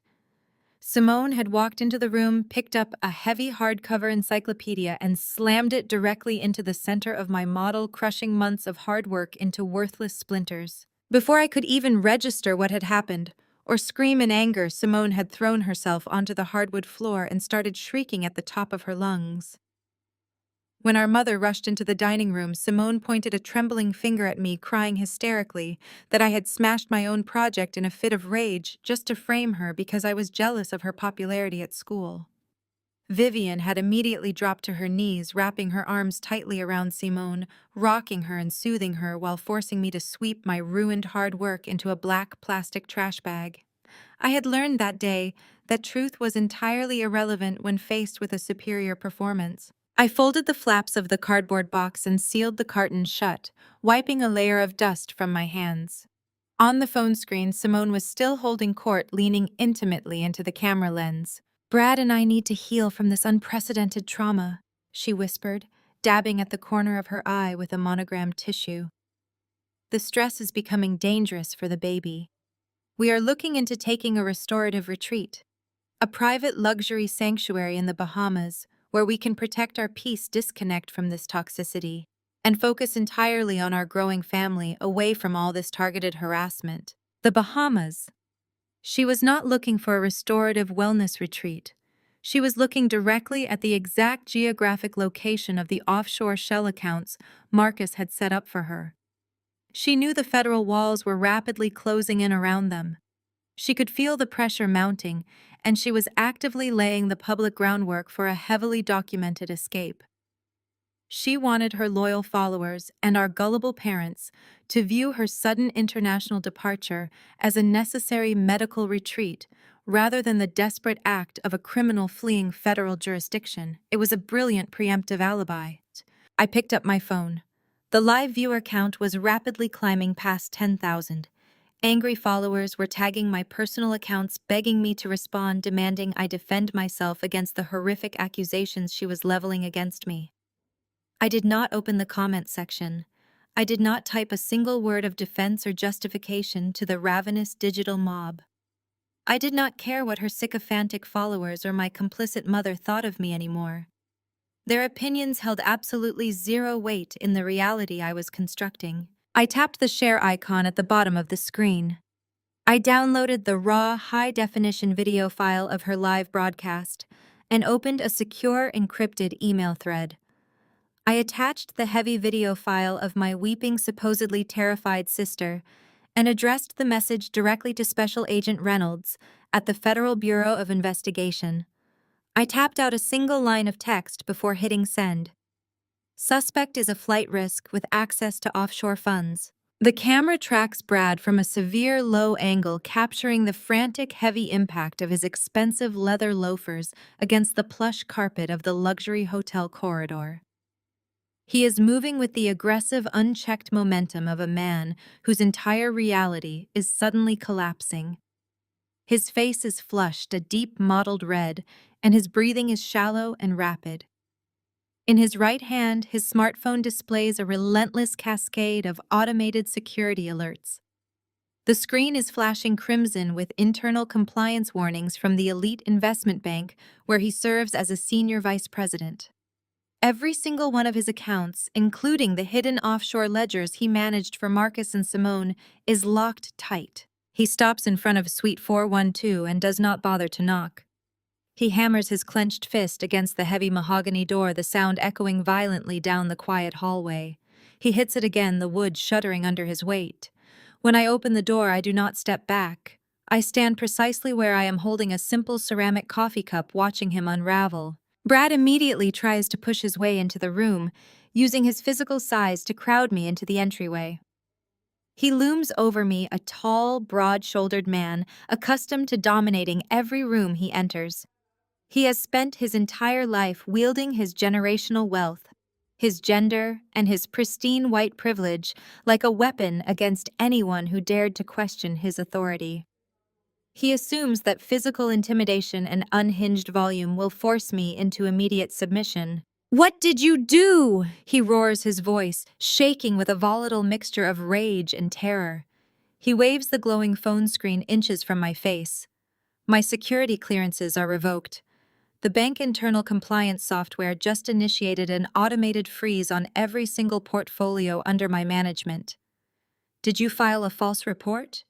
Simone had walked into the room, picked up a heavy hardcover encyclopedia, and slammed it directly into the center of my model, crushing months of hard work into worthless splinters. Before I could even register what had happened, or scream in anger, Simone had thrown herself onto the hardwood floor and started shrieking at the top of her lungs. When our mother rushed into the dining room, Simone pointed a trembling finger at me, crying hysterically that I had smashed my own project in a fit of rage just to frame her because I was jealous of her popularity at school. Vivian had immediately dropped to her knees, wrapping her arms tightly around Simone, rocking her and soothing her while forcing me to sweep my ruined hard work into a black plastic trash bag. I had learned that day that truth was entirely irrelevant when faced with a superior performance. I folded the flaps of the cardboard box and sealed the carton shut, wiping a layer of dust from my hands. On the phone screen, Simone was still holding court, leaning intimately into the camera lens. "Brad and I need to heal from this unprecedented trauma," she whispered, dabbing at the corner of her eye with a monogrammed tissue. "The stress is becoming dangerous for the baby. We are looking into taking a restorative retreat, a private luxury sanctuary in the Bahamas where we can protect our peace, disconnect from this toxicity, and focus entirely on our growing family away from all this targeted harassment." The Bahamas. She was not looking for a restorative wellness retreat. She was looking directly at the exact geographic location of the offshore shell accounts Marcus had set up for her. She knew the federal walls were rapidly closing in around them. She could feel the pressure mounting, and she was actively laying the public groundwork for a heavily documented escape. She wanted her loyal followers and our gullible parents to view her sudden international departure as a necessary medical retreat rather than the desperate act of a criminal fleeing federal jurisdiction. It was a brilliant preemptive alibi. I picked up my phone. The live viewer count was rapidly climbing past 10,000. Angry followers were tagging my personal accounts, begging me to respond, demanding I defend myself against the horrific accusations she was leveling against me. I did not open the comment section. I did not type a single word of defense or justification to the ravenous digital mob. I did not care what her sycophantic followers or my complicit mother thought of me anymore. Their opinions held absolutely zero weight in the reality I was constructing. I tapped the share icon at the bottom of the screen. I downloaded the raw, high-definition video file of her live broadcast and opened a secure, encrypted email thread. I attached the heavy video file of my weeping, supposedly terrified sister and addressed the message directly to Special Agent Reynolds at the Federal Bureau of Investigation. I tapped out a single line of text before hitting send. "Suspect is a flight risk with access to offshore funds. The camera tracks Brad from a severe low angle, capturing the frantic, heavy impact of his expensive leather loafers against the plush carpet of the luxury hotel corridor. He is moving with the aggressive, unchecked momentum of a man whose entire reality is suddenly collapsing. His face is flushed, a deep mottled red, and his breathing is shallow and rapid. In his right hand, his smartphone displays a relentless cascade of automated security alerts. The screen is flashing crimson with internal compliance warnings from the elite investment bank where he serves as a senior vice president. Every single one of his accounts, including the hidden offshore ledgers he managed for Marcus and Simone, is locked tight. He stops in front of Suite 412 and does not bother to knock. He hammers his clenched fist against the heavy mahogany door, the sound echoing violently down the quiet hallway. He hits it again, the wood shuddering under his weight. When I open the door, I do not step back. I stand precisely where I am, holding a simple ceramic coffee cup, watching him unravel. Brad immediately tries to push his way into the room, using his physical size to crowd me into the entryway. He looms over me, a tall, broad-shouldered man, accustomed to dominating every room he enters. He has spent his entire life wielding his generational wealth, his gender, and his pristine white privilege like a weapon against anyone who dared to question his authority. He assumes that physical intimidation and unhinged volume will force me into immediate submission. "What did you do?" he roars, his voice shaking with a volatile mixture of rage and terror. He waves the glowing phone screen inches from my face. My security clearances are revoked. The bank internal compliance software just initiated an automated freeze on every single portfolio under my management. Did you file a false report?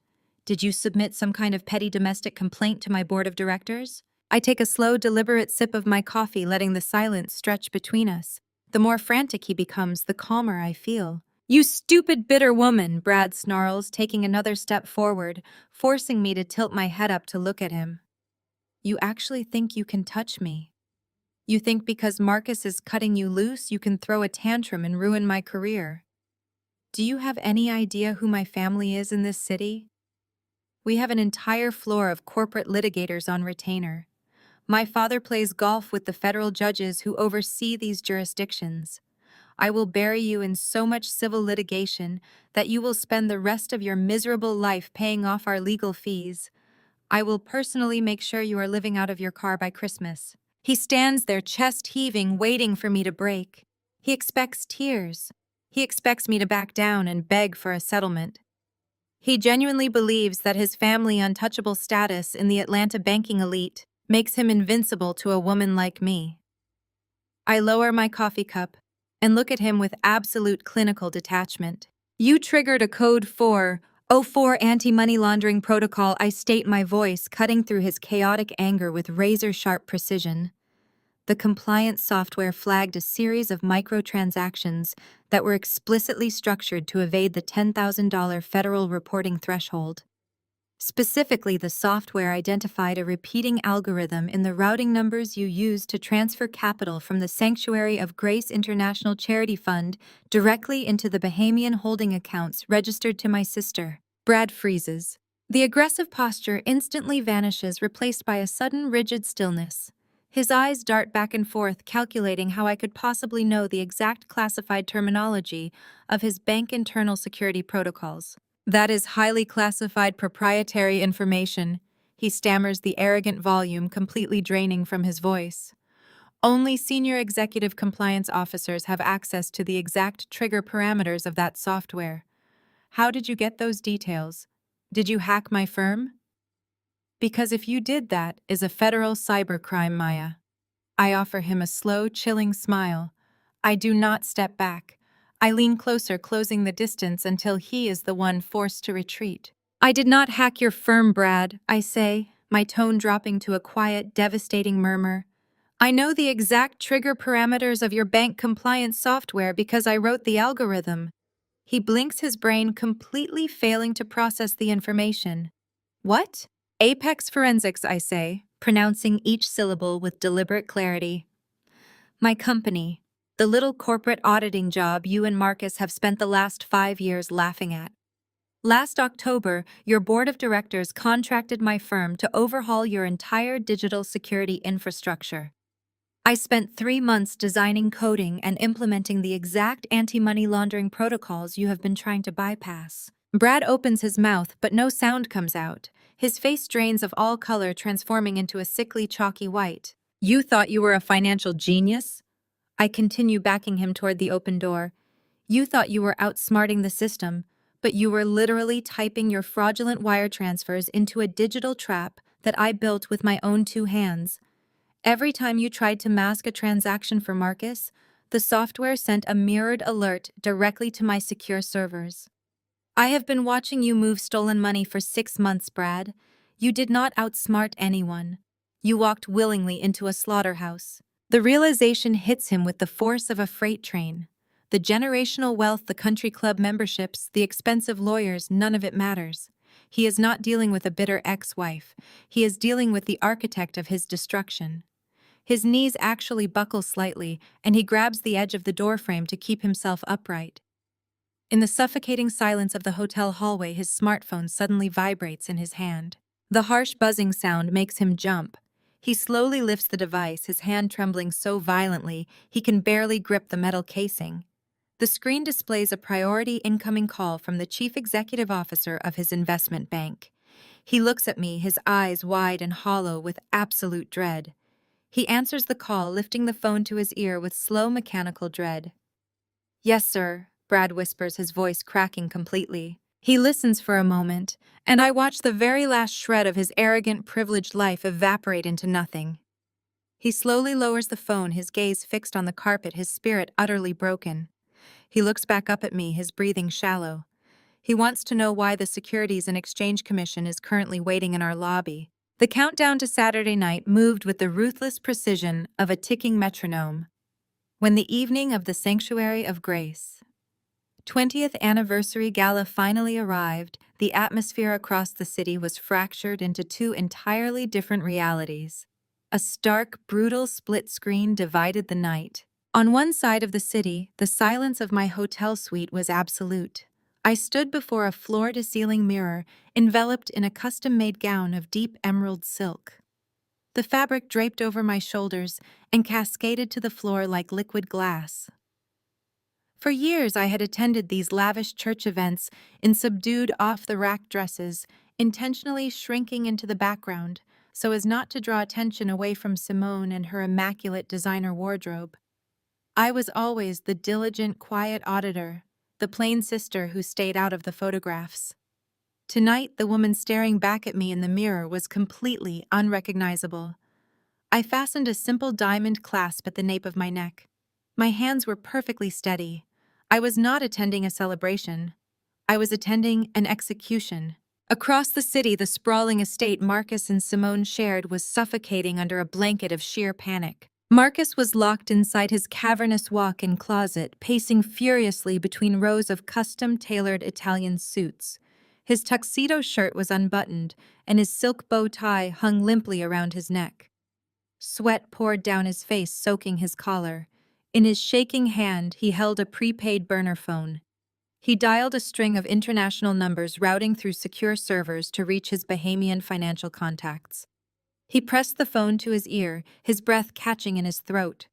Did you submit some kind of petty domestic complaint to my board of directors? I take a slow, deliberate sip of my coffee, letting the silence stretch between us. The more frantic he becomes, the calmer I feel. "You stupid, bitter woman," Brad snarls, taking another step forward, forcing me to tilt my head up to look at him. "You actually think you can touch me? You think because Marcus is cutting you loose, you can throw a tantrum and ruin my career? Do you have any idea who my family is in this city? We have an entire floor of corporate litigators on retainer. My father plays golf with the federal judges who oversee these jurisdictions. I will bury you in so much civil litigation that you will spend the rest of your miserable life paying off our legal fees. I will personally make sure you are living out of your car by Christmas." He stands there, chest heaving, waiting for me to break. He expects tears. He expects me to back down and beg for a settlement. He genuinely believes that his family untouchable status in the Atlanta banking elite makes him invincible to a woman like me. I lower my coffee cup and look at him with absolute clinical detachment. "You triggered a Code 404 anti-money laundering protocol," I state, my voice cutting through his chaotic anger with razor-sharp precision. The compliance software flagged a series of microtransactions that were explicitly structured to evade the $10,000 federal reporting threshold. Specifically, the software identified a repeating algorithm in the routing numbers you used to transfer capital from the Sanctuary of Grace International Charity Fund directly into the Bahamian holding accounts registered to my sister. Brad freezes. The aggressive posture instantly vanishes, replaced by a sudden rigid stillness. His eyes dart back and forth, calculating how I could possibly know the exact classified terminology of his bank internal security protocols. "That is highly classified proprietary information," he stammers, the arrogant volume completely draining from his voice. "Only senior executive compliance officers have access to the exact trigger parameters of that software. How did you get those details? Did you hack my firm? Because if you did, that is a federal cybercrime, Maya." I offer him a slow, chilling smile. I do not step back. I lean closer, closing the distance until he is the one forced to retreat. "I did not hack your firm, Brad," I say, my tone dropping to a quiet, devastating murmur. "I know the exact trigger parameters of your bank compliance software because I wrote the algorithm." He blinks, his brain completely failing to process the information. "What?" "Apex Forensics," I say, pronouncing each syllable with deliberate clarity. "My company. The little corporate auditing job you and Marcus have spent the last 5 years laughing at. Last October, your board of directors contracted my firm to overhaul your entire digital security infrastructure. I spent 3 months designing, coding, and implementing the exact anti-money laundering protocols you have been trying to bypass. Brad opens his mouth, but no sound comes out. His face drains of all color, transforming into a sickly, chalky white. You thought you were a financial genius? I continue, backing him toward the open door. You thought you were outsmarting the system, but you were literally typing your fraudulent wire transfers into a digital trap that I built with my own 2 hands. Every time you tried to mask a transaction for Marcus, the software sent a mirrored alert directly to my secure servers. I have been watching you move stolen money for 6 months, Brad. You did not outsmart anyone. You walked willingly into a slaughterhouse. The realization hits him with the force of a freight train. The generational wealth, the country club memberships, the expensive lawyers, none of it matters. He is not dealing with a bitter ex-wife. He is dealing with the architect of his destruction. His knees actually buckle slightly, and he grabs the edge of the doorframe to keep himself upright. In the suffocating silence of the hotel hallway, his smartphone suddenly vibrates in his hand. The harsh buzzing sound makes him jump. He slowly lifts the device, his hand trembling so violently he can barely grip the metal casing. The screen displays a priority incoming call from the chief executive officer of his investment bank. He looks at me, his eyes wide and hollow with absolute dread. He answers the call, lifting the phone to his ear with slow mechanical dread. "Yes, sir," Brad whispers, his voice cracking completely. He listens for a moment, and I watch the very last shred of his arrogant, privileged life evaporate into nothing. He slowly lowers the phone, his gaze fixed on the carpet, his spirit utterly broken. He looks back up at me, his breathing shallow. He wants to know why the Securities and Exchange Commission is currently waiting in our lobby. The countdown to Saturday night moved with the ruthless precision of a ticking metronome. When the evening of the Sanctuary of Grace 20th anniversary gala finally arrived, the atmosphere across the city was fractured into two entirely different realities. A stark, brutal split screen divided the night. On one side of the city, the silence of my hotel suite was absolute. I stood before a floor-to-ceiling mirror, enveloped in a custom-made gown of deep emerald silk. The fabric draped over my shoulders and cascaded to the floor like liquid glass. For years I had attended these lavish church events in subdued off-the-rack dresses, intentionally shrinking into the background so as not to draw attention away from Simone and her immaculate designer wardrobe. I was always the diligent, quiet auditor, the plain sister who stayed out of the photographs. Tonight, the woman staring back at me in the mirror was completely unrecognizable. I fastened a simple diamond clasp at the nape of my neck. My hands were perfectly steady. I was not attending a celebration. I was attending an execution. Across the city, the sprawling estate Marcus and Simone shared was suffocating under a blanket of sheer panic. Marcus was locked inside his cavernous walk-in closet, pacing furiously between rows of custom-tailored Italian suits. His tuxedo shirt was unbuttoned, and his silk bow tie hung limply around his neck. Sweat poured down his face, soaking his collar. In his shaking hand, he held a prepaid burner phone. He dialed a string of international numbers, routing through secure servers to reach his Bahamian financial contacts. He pressed the phone to his ear, his breath catching in his throat.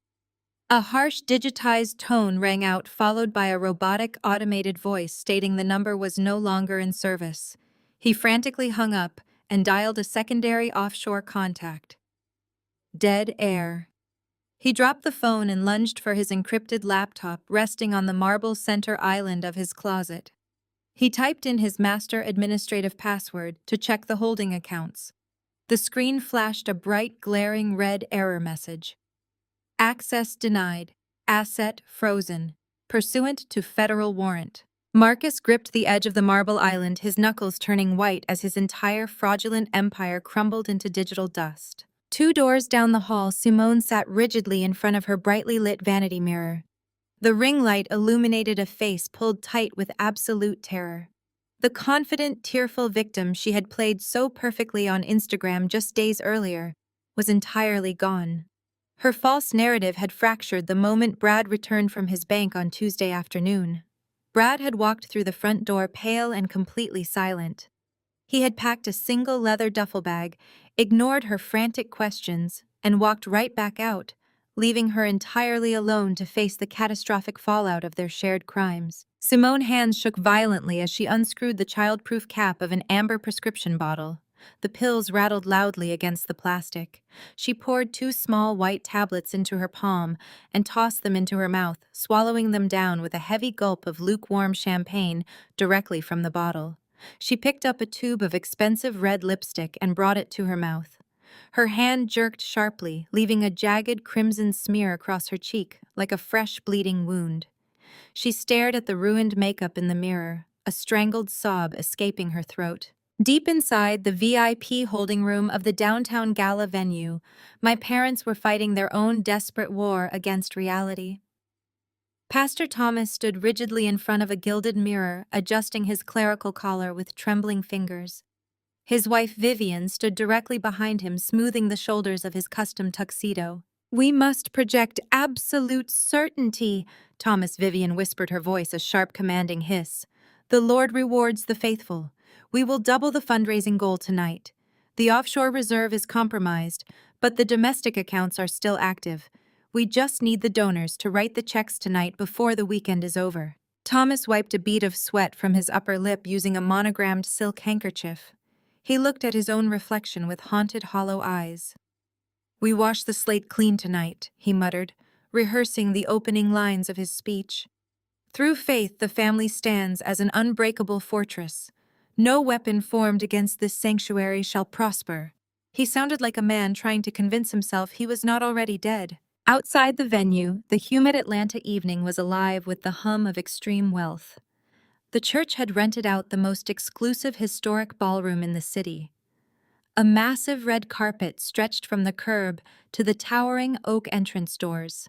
A harsh, digitized tone rang out, followed by a robotic, automated voice stating the number was no longer in service. He frantically hung up and dialed a secondary offshore contact. Dead air. He dropped the phone and lunged for his encrypted laptop resting on the marble center island of his closet. He typed in his master administrative password to check the holding accounts. The screen flashed a bright, glaring red error message. Access denied. Asset frozen. Pursuant to federal warrant. Marcus gripped the edge of the marble island, his knuckles turning white as his entire fraudulent empire crumbled into digital dust. 2 doors down the hall, Simone sat rigidly in front of her brightly lit vanity mirror. The ring light illuminated a face pulled tight with absolute terror. The confident, tearful victim she had played so perfectly on Instagram just days earlier was entirely gone. Her false narrative had fractured the moment Brad returned from his bank on Tuesday afternoon. Brad had walked through the front door pale and completely silent. He had packed a single leather duffel bag, ignored her frantic questions, and walked right back out, leaving her entirely alone to face the catastrophic fallout of their shared crimes. Simone's hands shook violently as she unscrewed the child-proof cap of an amber prescription bottle. The pills rattled loudly against the plastic. She poured 2 small white tablets into her palm and tossed them into her mouth, swallowing them down with a heavy gulp of lukewarm champagne directly from the bottle. She picked up a tube of expensive red lipstick and brought it to her mouth. Her hand jerked sharply, leaving a jagged crimson smear across her cheek, like a fresh bleeding wound. She stared at the ruined makeup in the mirror, a strangled sob escaping her throat. Deep inside the VIP holding room of the downtown gala venue, my parents were fighting their own desperate war against reality. Pastor Thomas stood rigidly in front of a gilded mirror, adjusting his clerical collar with trembling fingers. His wife Vivian stood directly behind him, smoothing the shoulders of his custom tuxedo. "We must project absolute certainty," Thomas Vivian whispered, her voice a sharp, commanding hiss. "The Lord rewards the faithful. We will double the fundraising goal tonight. The offshore reserve is compromised, but the domestic accounts are still active. We just need the donors to write the checks tonight before the weekend is over." Thomas wiped a bead of sweat from his upper lip using a monogrammed silk handkerchief. He looked at his own reflection with haunted, hollow eyes. "We wash the slate clean tonight," he muttered, rehearsing the opening lines of his speech. "Through faith the family stands as an unbreakable fortress. No weapon formed against this sanctuary shall prosper." He sounded like a man trying to convince himself he was not already dead. Outside the venue, the humid Atlanta evening was alive with the hum of extreme wealth. The church had rented out the most exclusive historic ballroom in the city. A massive red carpet stretched from the curb to the towering oak entrance doors.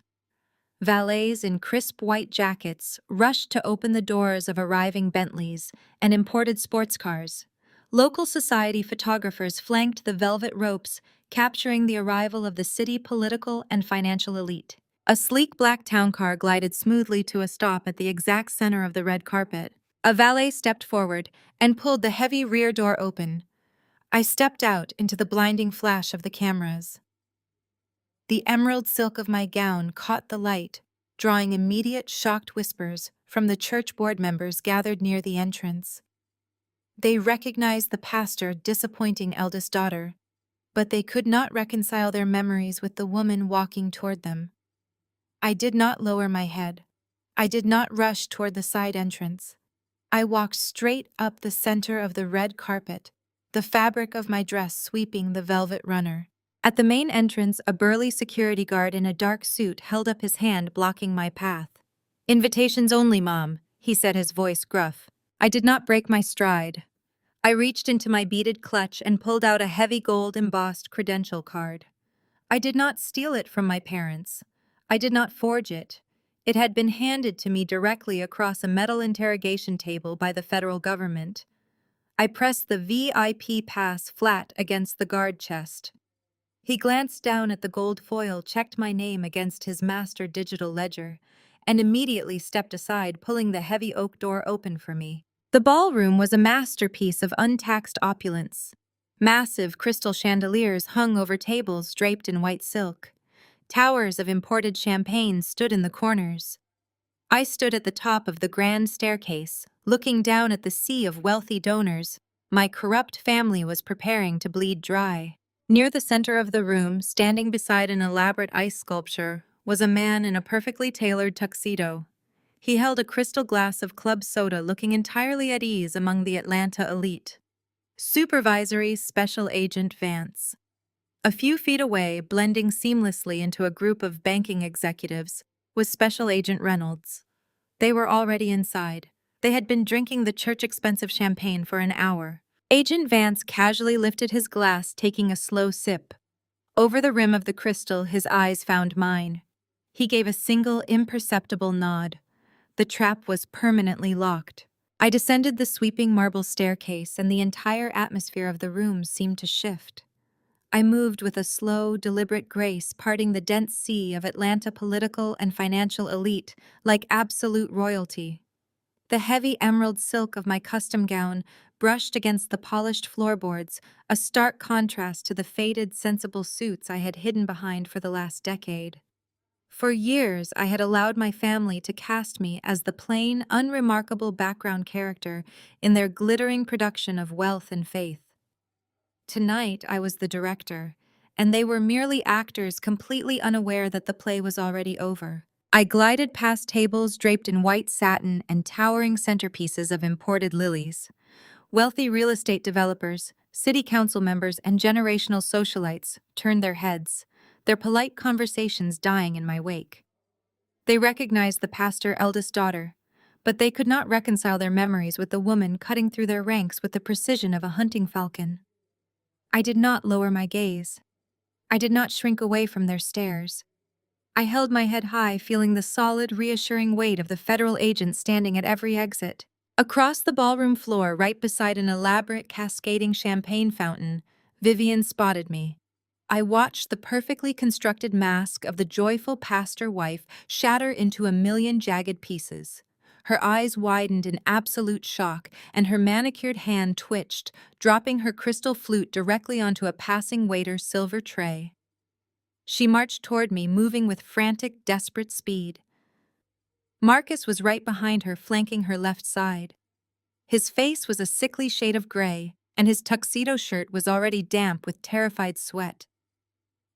Valets in crisp white jackets rushed to open the doors of arriving Bentleys and imported sports cars. Local society photographers flanked the velvet ropes, capturing the arrival of the city political and financial elite. A sleek black town car glided smoothly to a stop at the exact center of the red carpet. A valet stepped forward and pulled the heavy rear door open. I stepped out into the blinding flash of the cameras. The emerald silk of my gown caught the light, drawing immediate shocked whispers from the church board members gathered near the entrance. They recognized the pastor disappointing eldest daughter, but they could not reconcile their memories with the woman walking toward them. I did not lower my head. I did not rush toward the side entrance. I walked straight up the center of the red carpet, the fabric of my dress sweeping the velvet runner. At the main entrance, a burly security guard in a dark suit held up his hand, blocking my path. "Invitations only, Mom," he said, his voice gruff. I did not break my stride. I reached into my beaded clutch and pulled out a heavy gold-embossed credential card. I did not steal it from my parents. I did not forge it. It had been handed to me directly across a metal interrogation table by the federal government. I pressed the VIP pass flat against the guard chest. He glanced down at the gold foil, checked my name against his master digital ledger, and immediately stepped aside, pulling the heavy oak door open for me. The ballroom was a masterpiece of untaxed opulence. Massive crystal chandeliers hung over tables draped in white silk. Towers of imported champagne stood in the corners. I stood at the top of the grand staircase, looking down at the sea of wealthy donors. My corrupt family was preparing to bleed dry. Near the center of the room, standing beside an elaborate ice sculpture, was a man in a perfectly tailored tuxedo. He held a crystal glass of club soda, looking entirely at ease among the Atlanta elite. Supervisory Special Agent Vance. A few feet away, blending seamlessly into a group of banking executives, was Special Agent Reynolds. They were already inside. They had been drinking the church-expensive champagne for an hour. Agent Vance casually lifted his glass, taking a slow sip. Over the rim of the crystal, his eyes found mine. He gave a single, imperceptible nod. The trap was permanently locked. I descended the sweeping marble staircase, and the entire atmosphere of the room seemed to shift. I moved with a slow, deliberate grace, parting the dense sea of Atlanta political and financial elite like absolute royalty. The heavy emerald silk of my custom gown brushed against the polished floorboards, a stark contrast to the faded, sensible suits I had hidden behind for the last decade. For years, I had allowed my family to cast me as the plain, unremarkable background character in their glittering production of wealth and faith. Tonight, I was the director, and they were merely actors completely unaware that the play was already over. I glided past tables draped in white satin and towering centerpieces of imported lilies. Wealthy real estate developers, city council members, and generational socialites turned their heads, their polite conversations dying in my wake. They recognized the pastor's eldest daughter, but they could not reconcile their memories with the woman cutting through their ranks with the precision of a hunting falcon. I did not lower my gaze. I did not shrink away from their stares. I held my head high, feeling the solid, reassuring weight of the federal agent standing at every exit. Across the ballroom floor, right beside an elaborate cascading champagne fountain, Vivian spotted me. I watched the perfectly constructed mask of the joyful pastor wife shatter into a million jagged pieces. Her eyes widened in absolute shock, and her manicured hand twitched, dropping her crystal flute directly onto a passing waiter's silver tray. She marched toward me, moving with frantic, desperate speed. Marcus was right behind her, flanking her left side. His face was a sickly shade of gray, and his tuxedo shirt was already damp with terrified sweat.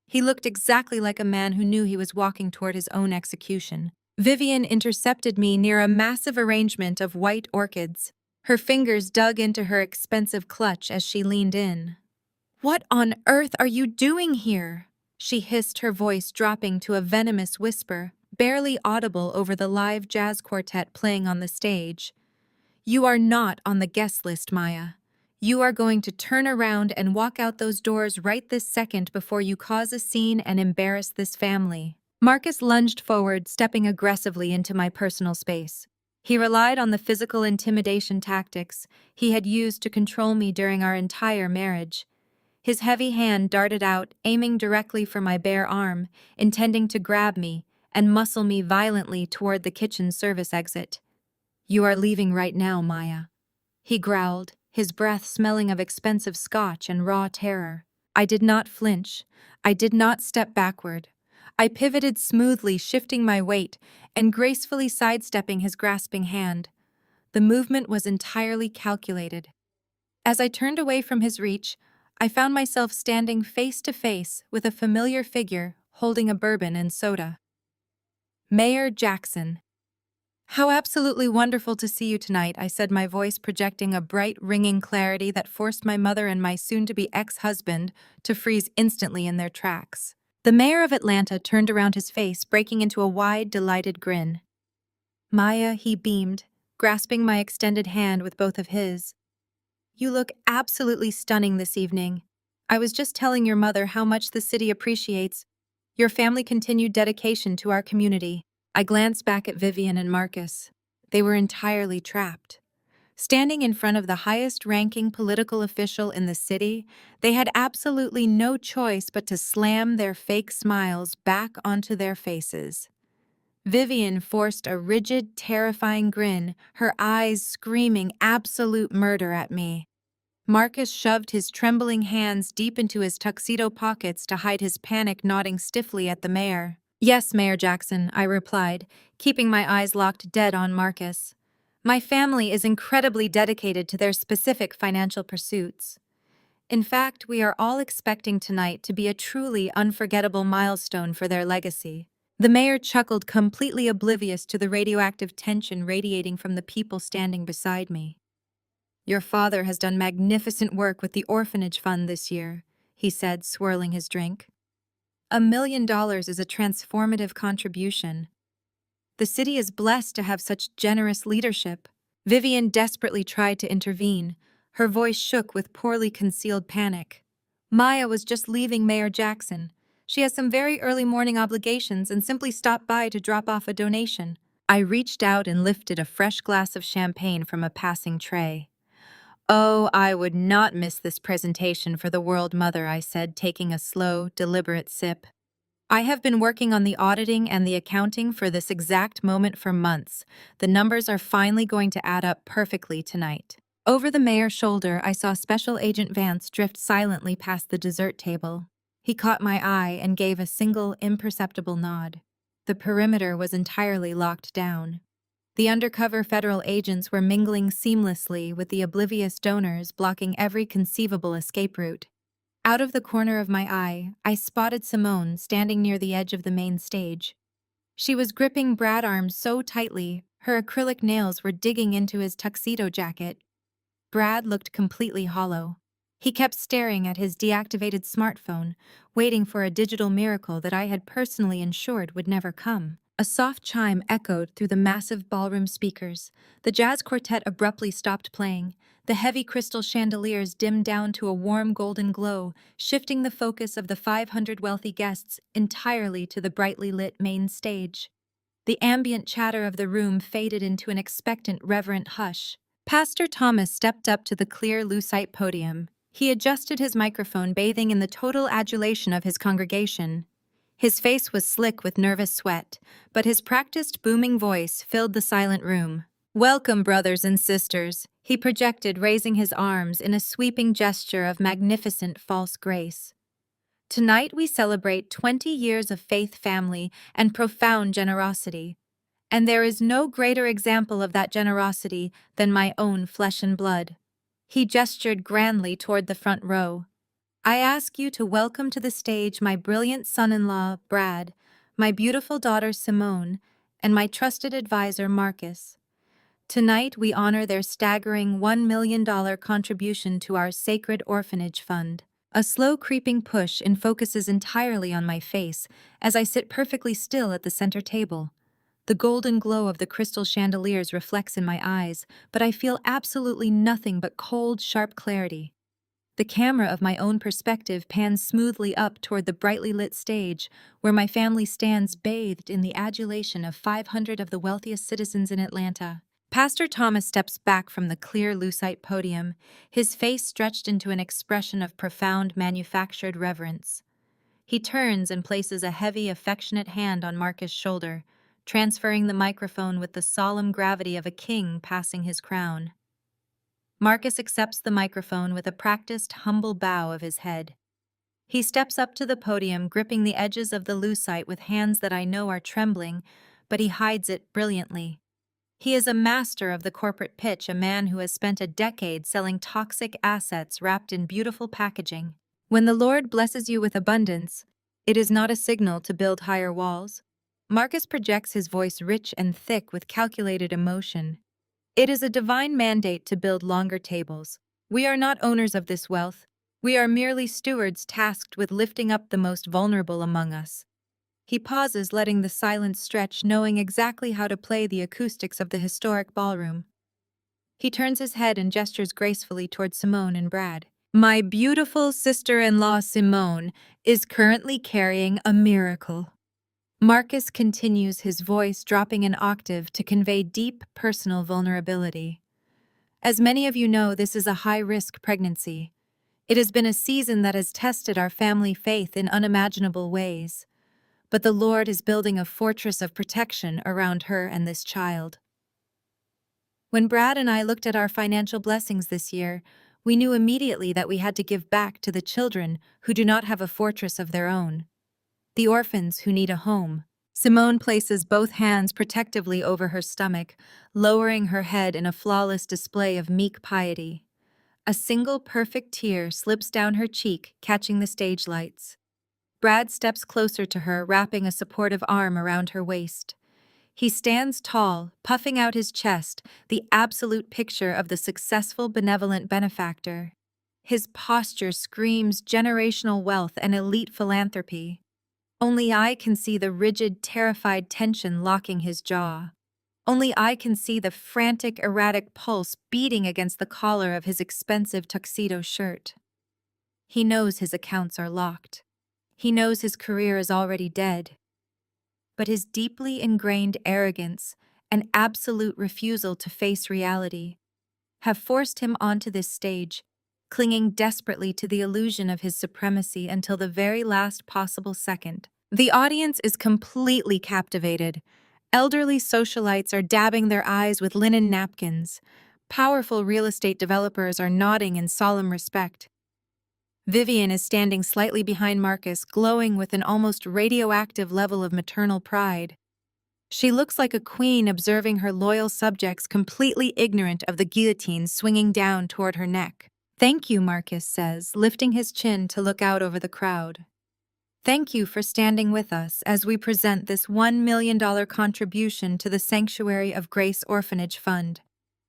He looked exactly like a man who knew he was walking toward his own execution. Vivian intercepted me near a massive arrangement of white orchids. Her fingers dug into her expensive clutch as she leaned in. "What on earth are you doing here?" she hissed, her voice dropping to a venomous whisper, barely audible over the live jazz quartet playing on the stage. "You are not on the guest list, Maya. You are going to turn around and walk out those doors right this second before you cause a scene and embarrass this family." Marcus lunged forward, stepping aggressively into my personal space. He relied on the physical intimidation tactics he had used to control me during our entire marriage. His heavy hand darted out, aiming directly for my bare arm, intending to grab me and muscle me violently toward the kitchen service exit. "You are leaving right now, Maya," he growled, his breath smelling of expensive scotch and raw terror. I did not flinch. I did not step backward. I pivoted smoothly, shifting my weight and gracefully sidestepping his grasping hand. The movement was entirely calculated. As I turned away from his reach, I found myself standing face to face with a familiar figure holding a bourbon and soda. Mayor Jackson. "How absolutely wonderful to see you tonight," I said, my voice projecting a bright, ringing clarity that forced my mother and my soon-to-be ex-husband to freeze instantly in their tracks. The mayor of Atlanta turned around, his face breaking into a wide, delighted grin. "Maya," he beamed, grasping my extended hand with both of his. "You look absolutely stunning this evening. I was just telling your mother how much the city appreciates your family's continued dedication to our community." I glanced back at Vivian and Marcus. They were entirely trapped. Standing in front of the highest-ranking political official in the city, they had absolutely no choice but to slam their fake smiles back onto their faces. Vivian forced a rigid, terrifying grin, her eyes screaming absolute murder at me. Marcus shoved his trembling hands deep into his tuxedo pockets to hide his panic, nodding stiffly at the mayor. "Yes, Mayor Jackson," I replied, keeping my eyes locked dead on Marcus. "My family is incredibly dedicated to their specific financial pursuits. In fact, we are all expecting tonight to be a truly unforgettable milestone for their legacy." The mayor chuckled, completely oblivious to the radioactive tension radiating from the people standing beside me. "Your father has done magnificent work with the orphanage fund this year," he said, swirling his drink. $1 million is a transformative contribution. The city is blessed to have such generous leadership." Vivian desperately tried to intervene. Her voice shook with poorly concealed panic. "Maya was just leaving Mayor Jackson. She has some very early morning obligations and simply stopped by to drop off a donation." I reached out and lifted a fresh glass of champagne from a passing tray. "Oh, I would not miss this presentation for the world, Mother," I said, taking a slow, deliberate sip. I have been working on the auditing and the accounting for this exact moment for months. The numbers are finally going to add up perfectly tonight. Over the mayor's shoulder, I saw Special Agent Vance drift silently past the dessert table. He caught my eye and gave a single, imperceptible nod. The perimeter was entirely locked down. The undercover federal agents were mingling seamlessly with the oblivious donors, blocking every conceivable escape route. Out of the corner of my eye, I spotted Simone standing near the edge of the main stage. She was gripping Brad's arms so tightly, her acrylic nails were digging into his tuxedo jacket. Brad looked completely hollow. He kept staring at his deactivated smartphone, waiting for a digital miracle that I had personally ensured would never come. A soft chime echoed through the massive ballroom speakers. The jazz quartet abruptly stopped playing. The heavy crystal chandeliers dimmed down to a warm golden glow, shifting the focus of the 500 wealthy guests entirely to the brightly lit main stage. The ambient chatter of the room faded into an expectant, reverent hush. Pastor Thomas stepped up to the clear, lucite podium. He adjusted his microphone, bathing in the total adulation of his congregation. His face was slick with nervous sweat, but his practiced, booming voice filled the silent room. "Welcome, brothers and sisters," he projected, raising his arms in a sweeping gesture of magnificent false grace. "Tonight we celebrate 20 years of faith, family, and profound generosity. And there is no greater example of that generosity than my own flesh and blood." He gestured grandly toward the front row. "I ask you to welcome to the stage my brilliant son-in-law, Brad, my beautiful daughter, Simone, and my trusted advisor, Marcus. Tonight we honor their staggering $1 million contribution to our sacred orphanage fund." A slow creeping push focuses entirely on my face as I sit perfectly still at the center table. The golden glow of the crystal chandeliers reflects in my eyes, but I feel absolutely nothing but cold, sharp clarity. The camera of my own perspective pans smoothly up toward the brightly lit stage, where my family stands bathed in the adulation of 500 of the wealthiest citizens in Atlanta. Pastor Thomas steps back from the clear, lucite podium, his face stretched into an expression of profound, manufactured reverence. He turns and places a heavy, affectionate hand on Marcus' shoulder, transferring the microphone with the solemn gravity of a king passing his crown. Marcus accepts the microphone with a practiced, humble bow of his head. He steps up to the podium, gripping the edges of the lucite with hands that I know are trembling, but he hides it brilliantly. He is a master of the corporate pitch, a man who has spent a decade selling toxic assets wrapped in beautiful packaging. When the Lord blesses you with abundance, it is not a signal to build higher walls. Marcus projects his voice rich and thick with calculated emotion. It is a divine mandate to build longer tables. We are not owners of this wealth. We are merely stewards tasked with lifting up the most vulnerable among us. He pauses, letting the silence stretch, knowing exactly how to play the acoustics of the historic ballroom. He turns his head and gestures gracefully toward Simone and Brad. "My beautiful sister-in-law Simone is currently carrying a miracle." Marcus continues, his voice dropping an octave to convey deep personal vulnerability. "As many of you know, this is a high-risk pregnancy. It has been a season that has tested our family faith in unimaginable ways. But the Lord is building a fortress of protection around her and this child." When Brad and I looked at our financial blessings this year, we knew immediately that we had to give back to the children who do not have a fortress of their own. The orphans who need a home. Simone places both hands protectively over her stomach, lowering her head in a flawless display of meek piety. A single perfect tear slips down her cheek, catching the stage lights. Brad steps closer to her, wrapping a supportive arm around her waist. He stands tall, puffing out his chest, the absolute picture of the successful, benevolent benefactor. His posture screams generational wealth and elite philanthropy. Only I can see the rigid, terrified tension locking his jaw. Only I can see the frantic, erratic pulse beating against the collar of his expensive tuxedo shirt. He knows his accounts are locked. He knows his career is already dead. But his deeply ingrained arrogance and absolute refusal to face reality have forced him onto this stage, clinging desperately to the illusion of his supremacy until the very last possible second. The audience is completely captivated. Elderly socialites are dabbing their eyes with linen napkins. Powerful real estate developers are nodding in solemn respect. Vivian is standing slightly behind Marcus, glowing with an almost radioactive level of maternal pride. She looks like a queen observing her loyal subjects completely ignorant of the guillotine swinging down toward her neck. "Thank you," Marcus says, lifting his chin to look out over the crowd. "Thank you for standing with us as we present this $1 million contribution to the Sanctuary of Grace Orphanage Fund."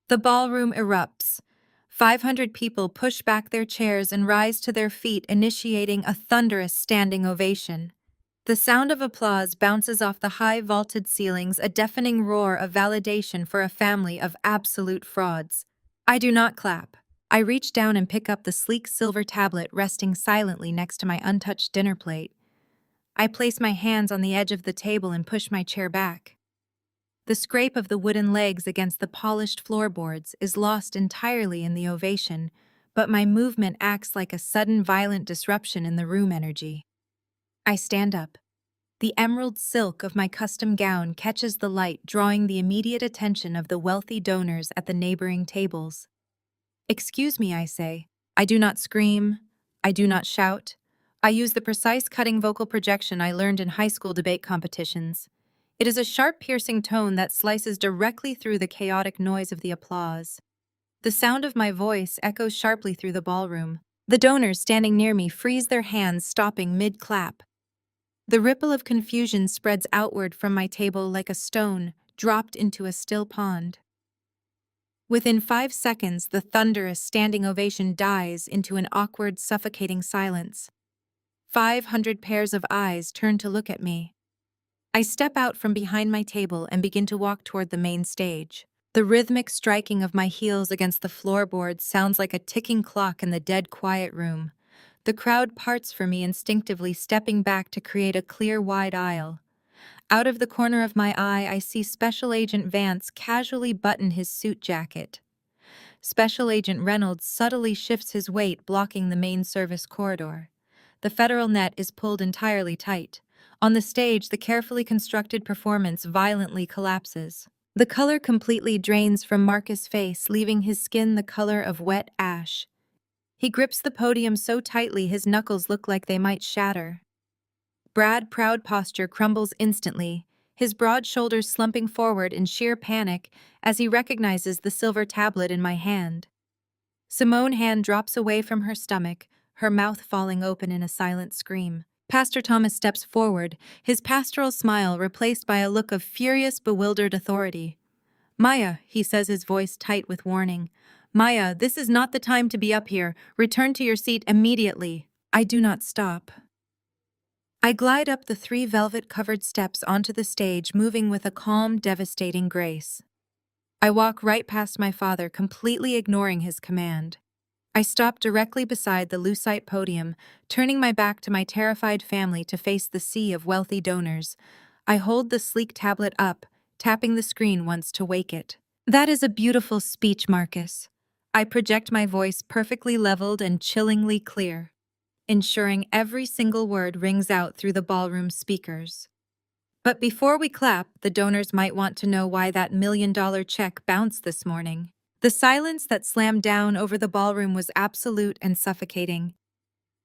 The ballroom erupts. 500 people push back their chairs and rise to their feet, initiating a thunderous standing ovation. The sound of applause bounces off the high vaulted ceilings, a deafening roar of validation for a family of absolute frauds. I do not clap. I reach down and pick up the sleek silver tablet resting silently next to my untouched dinner plate. I place my hands on the edge of the table and push my chair back. The scrape of the wooden legs against the polished floorboards is lost entirely in the ovation, but my movement acts like a sudden violent disruption in the room energy. I stand up. The emerald silk of my custom gown catches the light, drawing the immediate attention of the wealthy donors at the neighboring tables. "Excuse me," I say. I do not scream. I do not shout. I use the precise cutting vocal projection I learned in high school debate competitions. It is a sharp, piercing tone that slices directly through the chaotic noise of the applause. The sound of my voice echoes sharply through the ballroom. The donors standing near me freeze their hands, stopping mid-clap. The ripple of confusion spreads outward from my table like a stone dropped into a still pond. Within 5 seconds, the thunderous standing ovation dies into an awkward, suffocating silence. 500 pairs of eyes turn to look at me. I step out from behind my table and begin to walk toward the main stage. The rhythmic striking of my heels against the floorboards sounds like a ticking clock in the dead quiet room. The crowd parts for me instinctively, stepping back to create a clear, wide aisle. Out of the corner of my eye, I see Special Agent Vance casually button his suit jacket. Special Agent Reynolds subtly shifts his weight, blocking the main service corridor. The federal net is pulled entirely tight. On the stage, the carefully constructed performance violently collapses. The color completely drains from Marcus' face, leaving his skin the color of wet ash. He grips the podium so tightly his knuckles look like they might shatter. Brad's proud posture crumbles instantly, his broad shoulders slumping forward in sheer panic as he recognizes the silver tablet in my hand. Simone's hand drops away from her stomach, her mouth falling open in a silent scream. Pastor Thomas steps forward, his pastoral smile replaced by a look of furious, bewildered authority. "Maya," he says, his voice tight with warning. "Maya, this is not the time to be up here. Return to your seat immediately." I do not stop. I glide up the 3 velvet-covered steps onto the stage, moving with a calm, devastating grace. I walk right past my father, completely ignoring his command. I stop directly beside the lucite podium, turning my back to my terrified family to face the sea of wealthy donors. I hold the sleek tablet up, tapping the screen once to wake it. "That is a beautiful speech, Marcus." I project my voice perfectly leveled and chillingly clear, ensuring every single word rings out through the ballroom speakers. But before we clap, the donors might want to know why that $1 million check bounced this morning. The silence that slammed down over the ballroom was absolute and suffocating.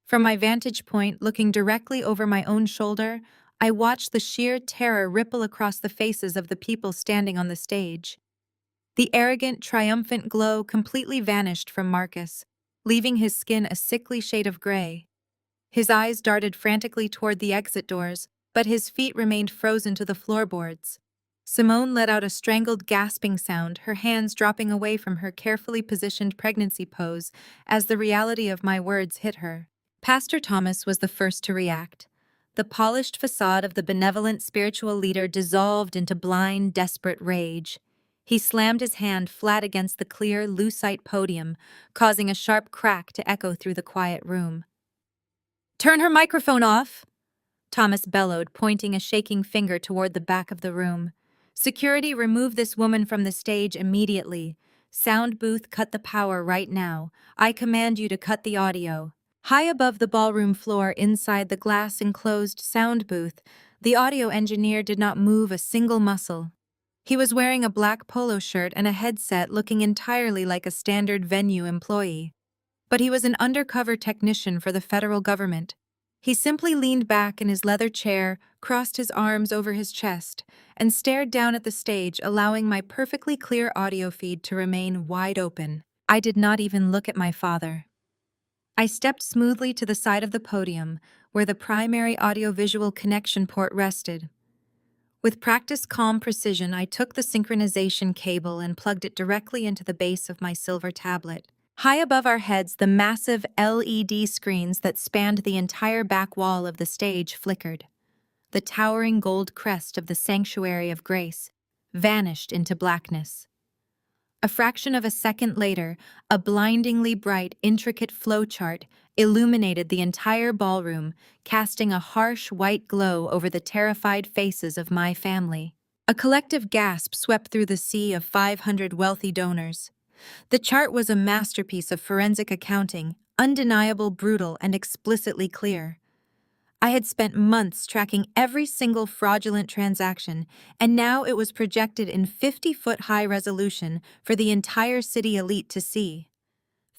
From my vantage point, looking directly over my own shoulder, I watched the sheer terror ripple across the faces of the people standing on the stage. The arrogant, triumphant glow completely vanished from Marcus, leaving his skin a sickly shade of gray. His eyes darted frantically toward the exit doors, but his feet remained frozen to the floorboards. Simone let out a strangled, gasping sound, her hands dropping away from her carefully positioned pregnancy pose as the reality of my words hit her. Pastor Thomas was the first to react. The polished facade of the benevolent spiritual leader dissolved into blind, desperate rage. He slammed his hand flat against the clear, lucite podium, causing a sharp crack to echo through the quiet room. "Turn her microphone off!" Thomas bellowed, pointing a shaking finger toward the back of the room. "Security, remove this woman from the stage immediately. Sound booth, cut the power right now. I command you to cut the audio." High above the ballroom floor inside the glass-enclosed sound booth, the audio engineer did not move a single muscle. He was wearing a black polo shirt and a headset looking entirely like a standard venue employee. But he was an undercover technician for the federal government. He simply leaned back in his leather chair, crossed his arms over his chest, and stared down at the stage, allowing my perfectly clear audio feed to remain wide open. I did not even look at my father. I stepped smoothly to the side of the podium, where the primary audiovisual connection port rested. With practiced calm precision, I took the synchronization cable and plugged it directly into the base of my silver tablet. High above our heads, the massive LED screens that spanned the entire back wall of the stage flickered. The towering gold crest of the Sanctuary of Grace vanished into blackness. A fraction of a second later, a blindingly bright, intricate flowchart illuminated the entire ballroom, casting a harsh white glow over the terrified faces of my family. A collective gasp swept through the sea of 500 wealthy donors. The chart was a masterpiece of forensic accounting, undeniable, brutal, and explicitly clear. I had spent months tracking every single fraudulent transaction, and now it was projected in 50-foot-high resolution for the entire city elite to see.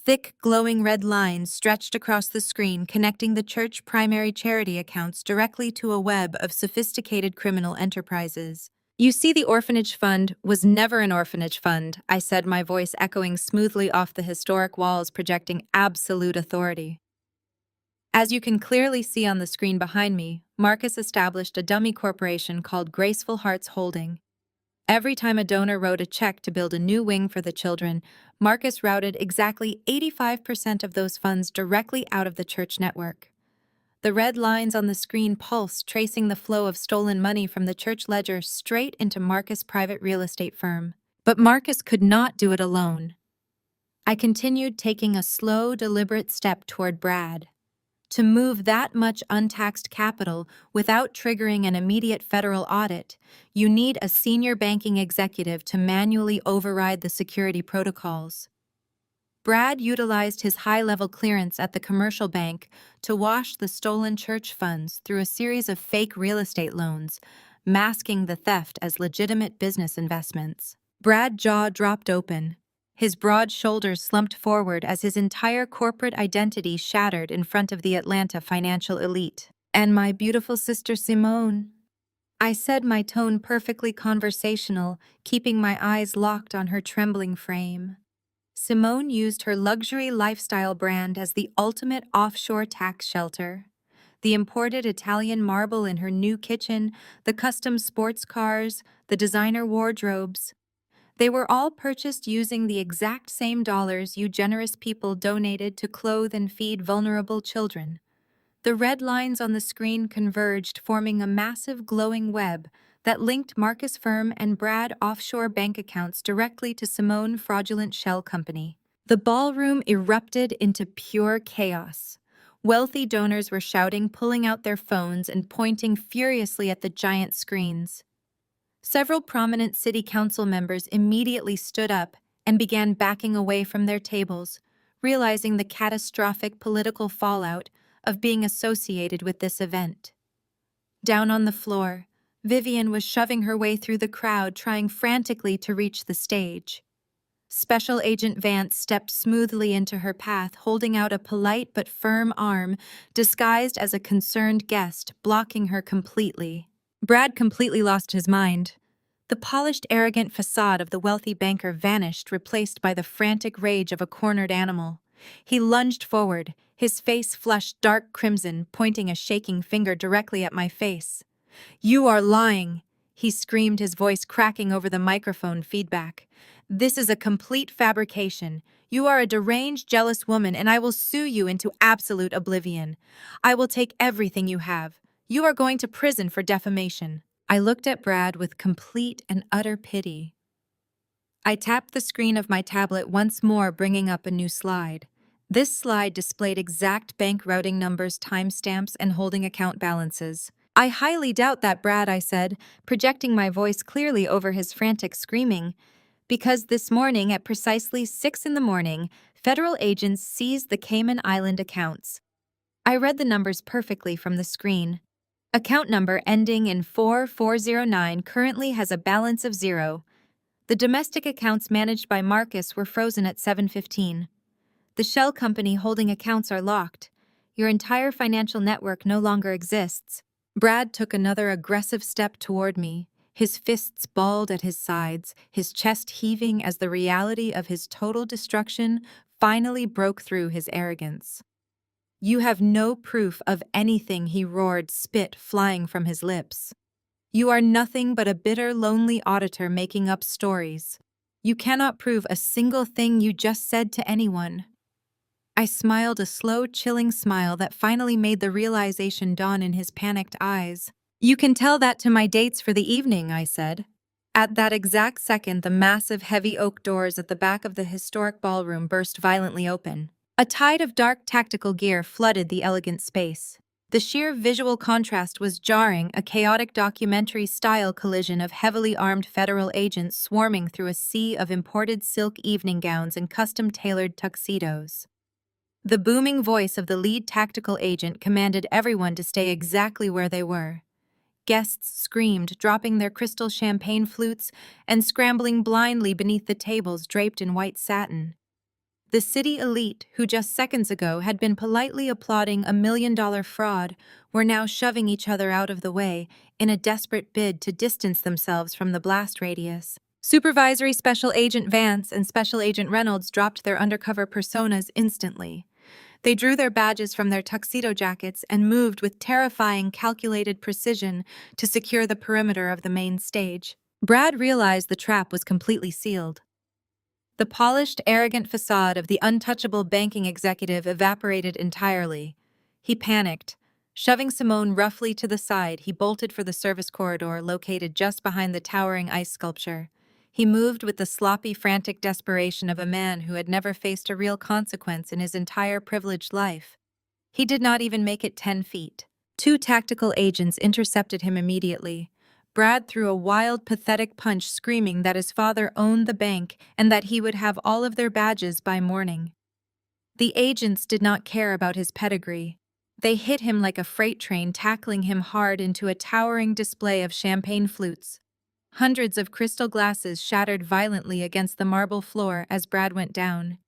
Thick, glowing red lines stretched across the screen, connecting the church primary charity accounts directly to a web of sophisticated criminal enterprises. "You see, the orphanage fund was never an orphanage fund," I said, my voice echoing smoothly off the historic walls, projecting absolute authority. As you can clearly see on the screen behind me, Marcus established a dummy corporation called Graceful Hearts Holding. Every time a donor wrote a check to build a new wing for the children, Marcus routed exactly 85% of those funds directly out of the church network. The red lines on the screen pulsed, tracing the flow of stolen money from the church ledger straight into Marcus' private real estate firm. But Marcus could not do it alone. I continued, taking a slow, deliberate step toward Brad. To move that much untaxed capital without triggering an immediate federal audit, you need a senior banking executive to manually override the security protocols. Brad utilized his high-level clearance at the commercial bank to wash the stolen church funds through a series of fake real estate loans, masking the theft as legitimate business investments. Brad's jaw dropped open. His broad shoulders slumped forward as his entire corporate identity shattered in front of the Atlanta financial elite. "And my beautiful sister Simone," I said, my tone perfectly conversational, keeping my eyes locked on her trembling frame. Simone used her luxury lifestyle brand as the ultimate offshore tax shelter. The imported Italian marble in her new kitchen, the custom sports cars, the designer wardrobes. They were all purchased using the exact same dollars you generous people donated to clothe and feed vulnerable children. The red lines on the screen converged, forming a massive glowing web that linked Marcus' firm and Brad offshore bank accounts directly to Simone fraudulent shell company. The ballroom erupted into pure chaos. Wealthy donors were shouting, pulling out their phones, and pointing furiously at the giant screens. Several prominent city council members immediately stood up and began backing away from their tables, realizing the catastrophic political fallout of being associated with this event. Down on the floor, Vivian was shoving her way through the crowd, trying frantically to reach the stage. Special Agent Vance stepped smoothly into her path, holding out a polite but firm arm, disguised as a concerned guest, blocking her completely. Brad completely lost his mind. The polished, arrogant facade of the wealthy banker vanished, replaced by the frantic rage of a cornered animal. He lunged forward, his face flushed dark crimson, pointing a shaking finger directly at my face. "You are lying," he screamed, his voice cracking over the microphone feedback. "This is a complete fabrication. You are a deranged, jealous woman, and I will sue you into absolute oblivion. I will take everything you have. You are going to prison for defamation." I looked at Brad with complete and utter pity. I tapped the screen of my tablet once more, bringing up a new slide. This slide displayed exact bank routing numbers, timestamps, and holding account balances. "I highly doubt that, Brad," I said, projecting my voice clearly over his frantic screaming, "because this morning at precisely 6 in the morning, federal agents seized the Cayman Island accounts. I read the numbers perfectly from the screen. Account number ending in 4409 currently has a balance of 0. The domestic accounts managed by Marcus were frozen at 7:15. The shell company holding accounts are locked. Your entire financial network no longer exists. Brad took another aggressive step toward me, his fists balled at his sides, his chest heaving as the reality of his total destruction finally broke through his arrogance. You have no proof of anything, he roared, spit flying from his lips. You are nothing but a bitter, lonely auditor making up stories. You cannot prove a single thing you just said to anyone. I smiled a slow, chilling smile that finally made the realization dawn in his panicked eyes. You can tell that to my dates for the evening, I said. At that exact second, the massive, heavy oak doors at the back of the historic ballroom burst violently open. A tide of dark tactical gear flooded the elegant space. The sheer visual contrast was jarring, a chaotic documentary-style collision of heavily armed federal agents swarming through a sea of imported silk evening gowns and custom-tailored tuxedos. The booming voice of the lead tactical agent commanded everyone to stay exactly where they were. Guests screamed, dropping their crystal champagne flutes and scrambling blindly beneath the tables draped in white satin. The city elite, who just seconds ago had been politely applauding a million-dollar fraud, were now shoving each other out of the way in a desperate bid to distance themselves from the blast radius. Supervisory Special Agent Vance and Special Agent Reynolds dropped their undercover personas instantly. They drew their badges from their tuxedo jackets and moved with terrifying, calculated precision to secure the perimeter of the main stage. Brad realized the trap was completely sealed. The polished, arrogant facade of the untouchable banking executive evaporated entirely. He panicked. Shoving Simone roughly to the side, he bolted for the service corridor located just behind the towering ice sculpture. He moved with the sloppy, frantic desperation of a man who had never faced a real consequence in his entire privileged life. He did not even make it 10 feet. 2 tactical agents intercepted him immediately. Brad threw a wild, pathetic punch, screaming that his father owned the bank and that he would have all of their badges by morning. The agents did not care about his pedigree. They hit him like a freight train, tackling him hard into a towering display of champagne flutes. Hundreds of crystal glasses shattered violently against the marble floor as Brad went down.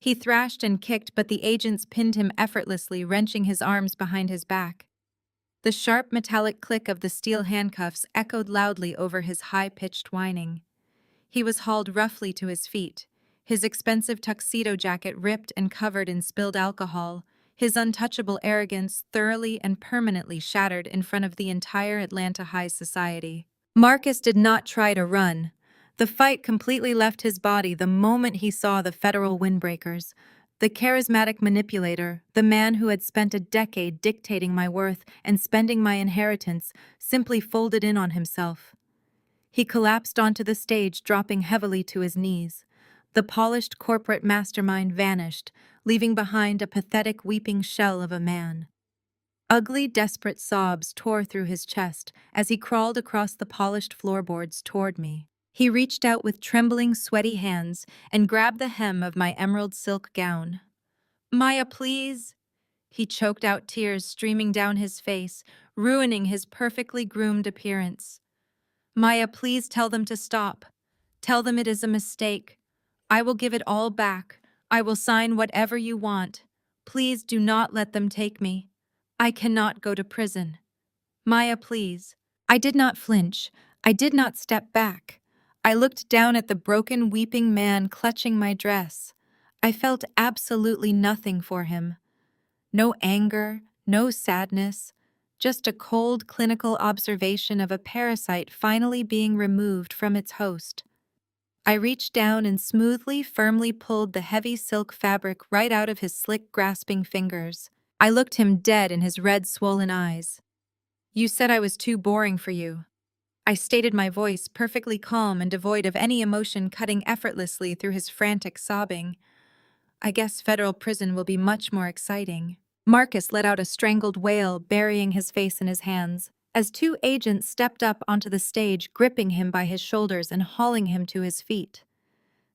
He thrashed and kicked, but the agents pinned him effortlessly, wrenching his arms behind his back. The sharp metallic click of the steel handcuffs echoed loudly over his high-pitched whining. He was hauled roughly to his feet, his expensive tuxedo jacket ripped and covered in spilled alcohol, his untouchable arrogance thoroughly and permanently shattered in front of the entire Atlanta high society. Marcus did not try to run. The fight completely left his body the moment he saw the federal windbreakers. The charismatic manipulator, the man who had spent a decade dictating my worth and spending my inheritance, simply folded in on himself. He collapsed onto the stage, dropping heavily to his knees. The polished corporate mastermind vanished, leaving behind a pathetic weeping shell of a man. Ugly, desperate sobs tore through his chest as he crawled across the polished floorboards toward me. He reached out with trembling, sweaty hands and grabbed the hem of my emerald silk gown. "Maya, please!" He choked out, tears streaming down his face, ruining his perfectly groomed appearance. "Maya, please tell them to stop. Tell them it is a mistake. I will give it all back. I will sign whatever you want. Please do not let them take me. I cannot go to prison. Maya, please." I did not flinch. I did not step back. I looked down at the broken, weeping man clutching my dress. I felt absolutely nothing for him. No anger, no sadness, just a cold, clinical observation of a parasite finally being removed from its host. I reached down and smoothly, firmly pulled the heavy silk fabric right out of his slick, grasping fingers. I looked him dead in his red, swollen eyes. "You said I was too boring for you." I stated, my voice perfectly calm and devoid of any emotion, cutting effortlessly through his frantic sobbing. "I guess federal prison will be much more exciting." Marcus let out a strangled wail, burying his face in his hands, as 2 agents stepped up onto the stage, gripping him by his shoulders and hauling him to his feet.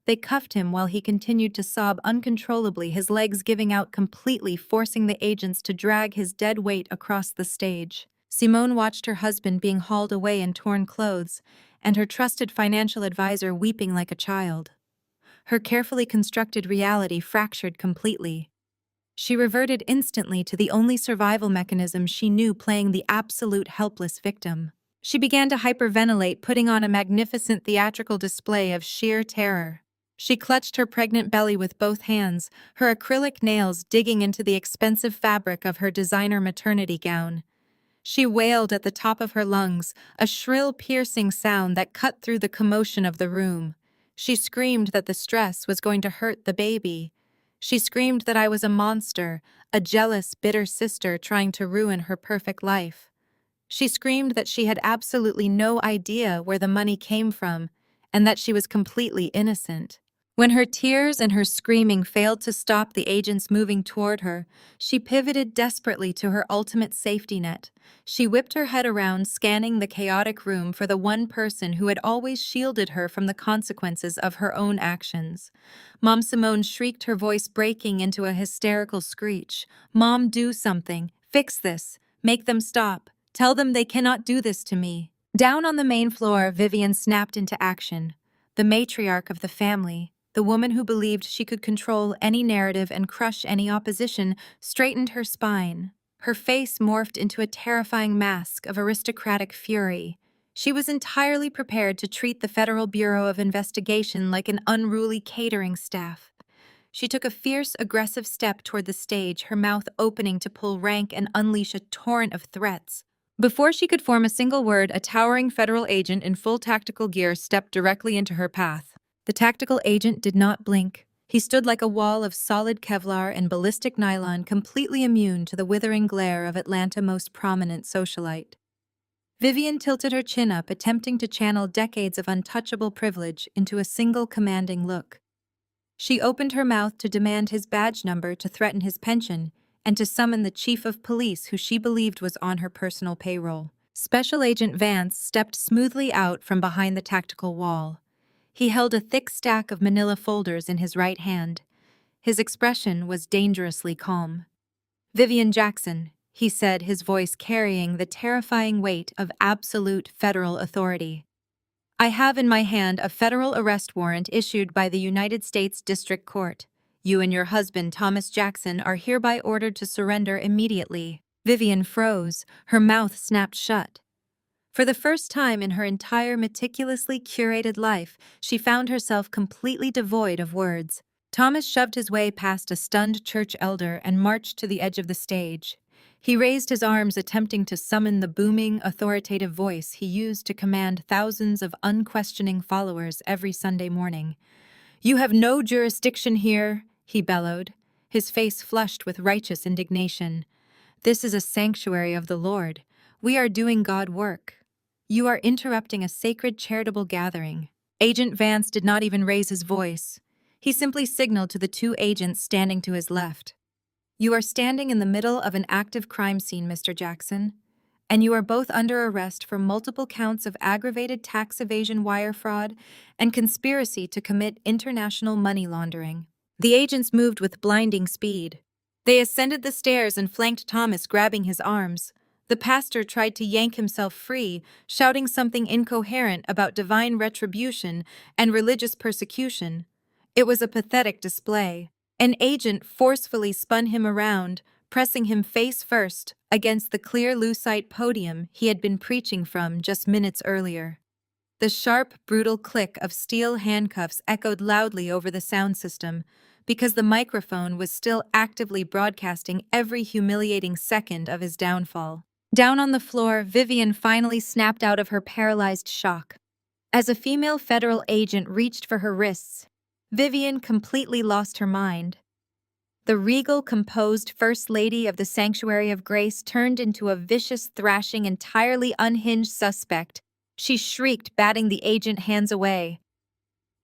They cuffed him while he continued to sob uncontrollably, his legs giving out completely, forcing the agents to drag his dead weight across the stage. Simone watched her husband being hauled away in torn clothes, and her trusted financial advisor weeping like a child. Her carefully constructed reality fractured completely. She reverted instantly to the only survival mechanism she knew, playing the absolute helpless victim. She began to hyperventilate, putting on a magnificent theatrical display of sheer terror. She clutched her pregnant belly with both hands, her acrylic nails digging into the expensive fabric of her designer maternity gown. She wailed at the top of her lungs, a shrill, piercing sound that cut through the commotion of the room. She screamed that the stress was going to hurt the baby. She screamed that I was a monster, a jealous, bitter sister trying to ruin her perfect life. She screamed that she had absolutely no idea where the money came from, and that she was completely innocent. When her tears and her screaming failed to stop the agents moving toward her, she pivoted desperately to her ultimate safety net. She whipped her head around, scanning the chaotic room for the one person who had always shielded her from the consequences of her own actions. Mom Simone shrieked, her voice breaking into a hysterical screech. "Mom, do something. Fix this. Make them stop. Tell them they cannot do this to me." Down on the main floor, Vivian snapped into action. The matriarch of the family, the woman who believed she could control any narrative and crush any opposition, straightened her spine. Her face morphed into a terrifying mask of aristocratic fury. She was entirely prepared to treat the Federal Bureau of Investigation like an unruly catering staff. She took a fierce, aggressive step toward the stage, her mouth opening to pull rank and unleash a torrent of threats. Before she could form a single word, a towering federal agent in full tactical gear stepped directly into her path. The tactical agent did not blink. He stood like a wall of solid Kevlar and ballistic nylon, completely immune to the withering glare of Atlanta's most prominent socialite. Vivian tilted her chin up, attempting to channel decades of untouchable privilege into a single commanding look. She opened her mouth to demand his badge number, to threaten his pension, and to summon the chief of police who she believed was on her personal payroll. Special Agent Vance stepped smoothly out from behind the tactical wall. He held a thick stack of manila folders in his right hand. His expression was dangerously calm. "Vivian Jackson," he said, his voice carrying the terrifying weight of absolute federal authority. "I have in my hand a federal arrest warrant issued by the United States District Court. You and your husband, Thomas Jackson, are hereby ordered to surrender immediately." Vivian froze, her mouth snapped shut. For the first time in her entire meticulously curated life, she found herself completely devoid of words. Thomas shoved his way past a stunned church elder and marched to the edge of the stage. He raised his arms, attempting to summon the booming, authoritative voice he used to command thousands of unquestioning followers every Sunday morning. "You have no jurisdiction here," he bellowed, his face flushed with righteous indignation. "This is a sanctuary of the Lord. We are doing God work. You are interrupting a sacred charitable gathering." Agent Vance did not even raise his voice. He simply signaled to the two agents standing to his left. "You are standing in the middle of an active crime scene, Mr. Jackson, and you are both under arrest for multiple counts of aggravated tax evasion, wire fraud, and conspiracy to commit international money laundering." The agents moved with blinding speed. They ascended the stairs and flanked Thomas, grabbing his arms. The pastor tried to yank himself free, shouting something incoherent about divine retribution and religious persecution. It was a pathetic display. An agent forcefully spun him around, pressing him face first against the clear lucite podium he had been preaching from just minutes earlier. The sharp, brutal click of steel handcuffs echoed loudly over the sound system, because the microphone was still actively broadcasting every humiliating second of his downfall. Down on the floor, Vivian finally snapped out of her paralyzed shock. As a female federal agent reached for her wrists, Vivian completely lost her mind. The regal, composed First Lady of the Sanctuary of Grace turned into a vicious, thrashing, entirely unhinged suspect. She shrieked, batting the agent hands away.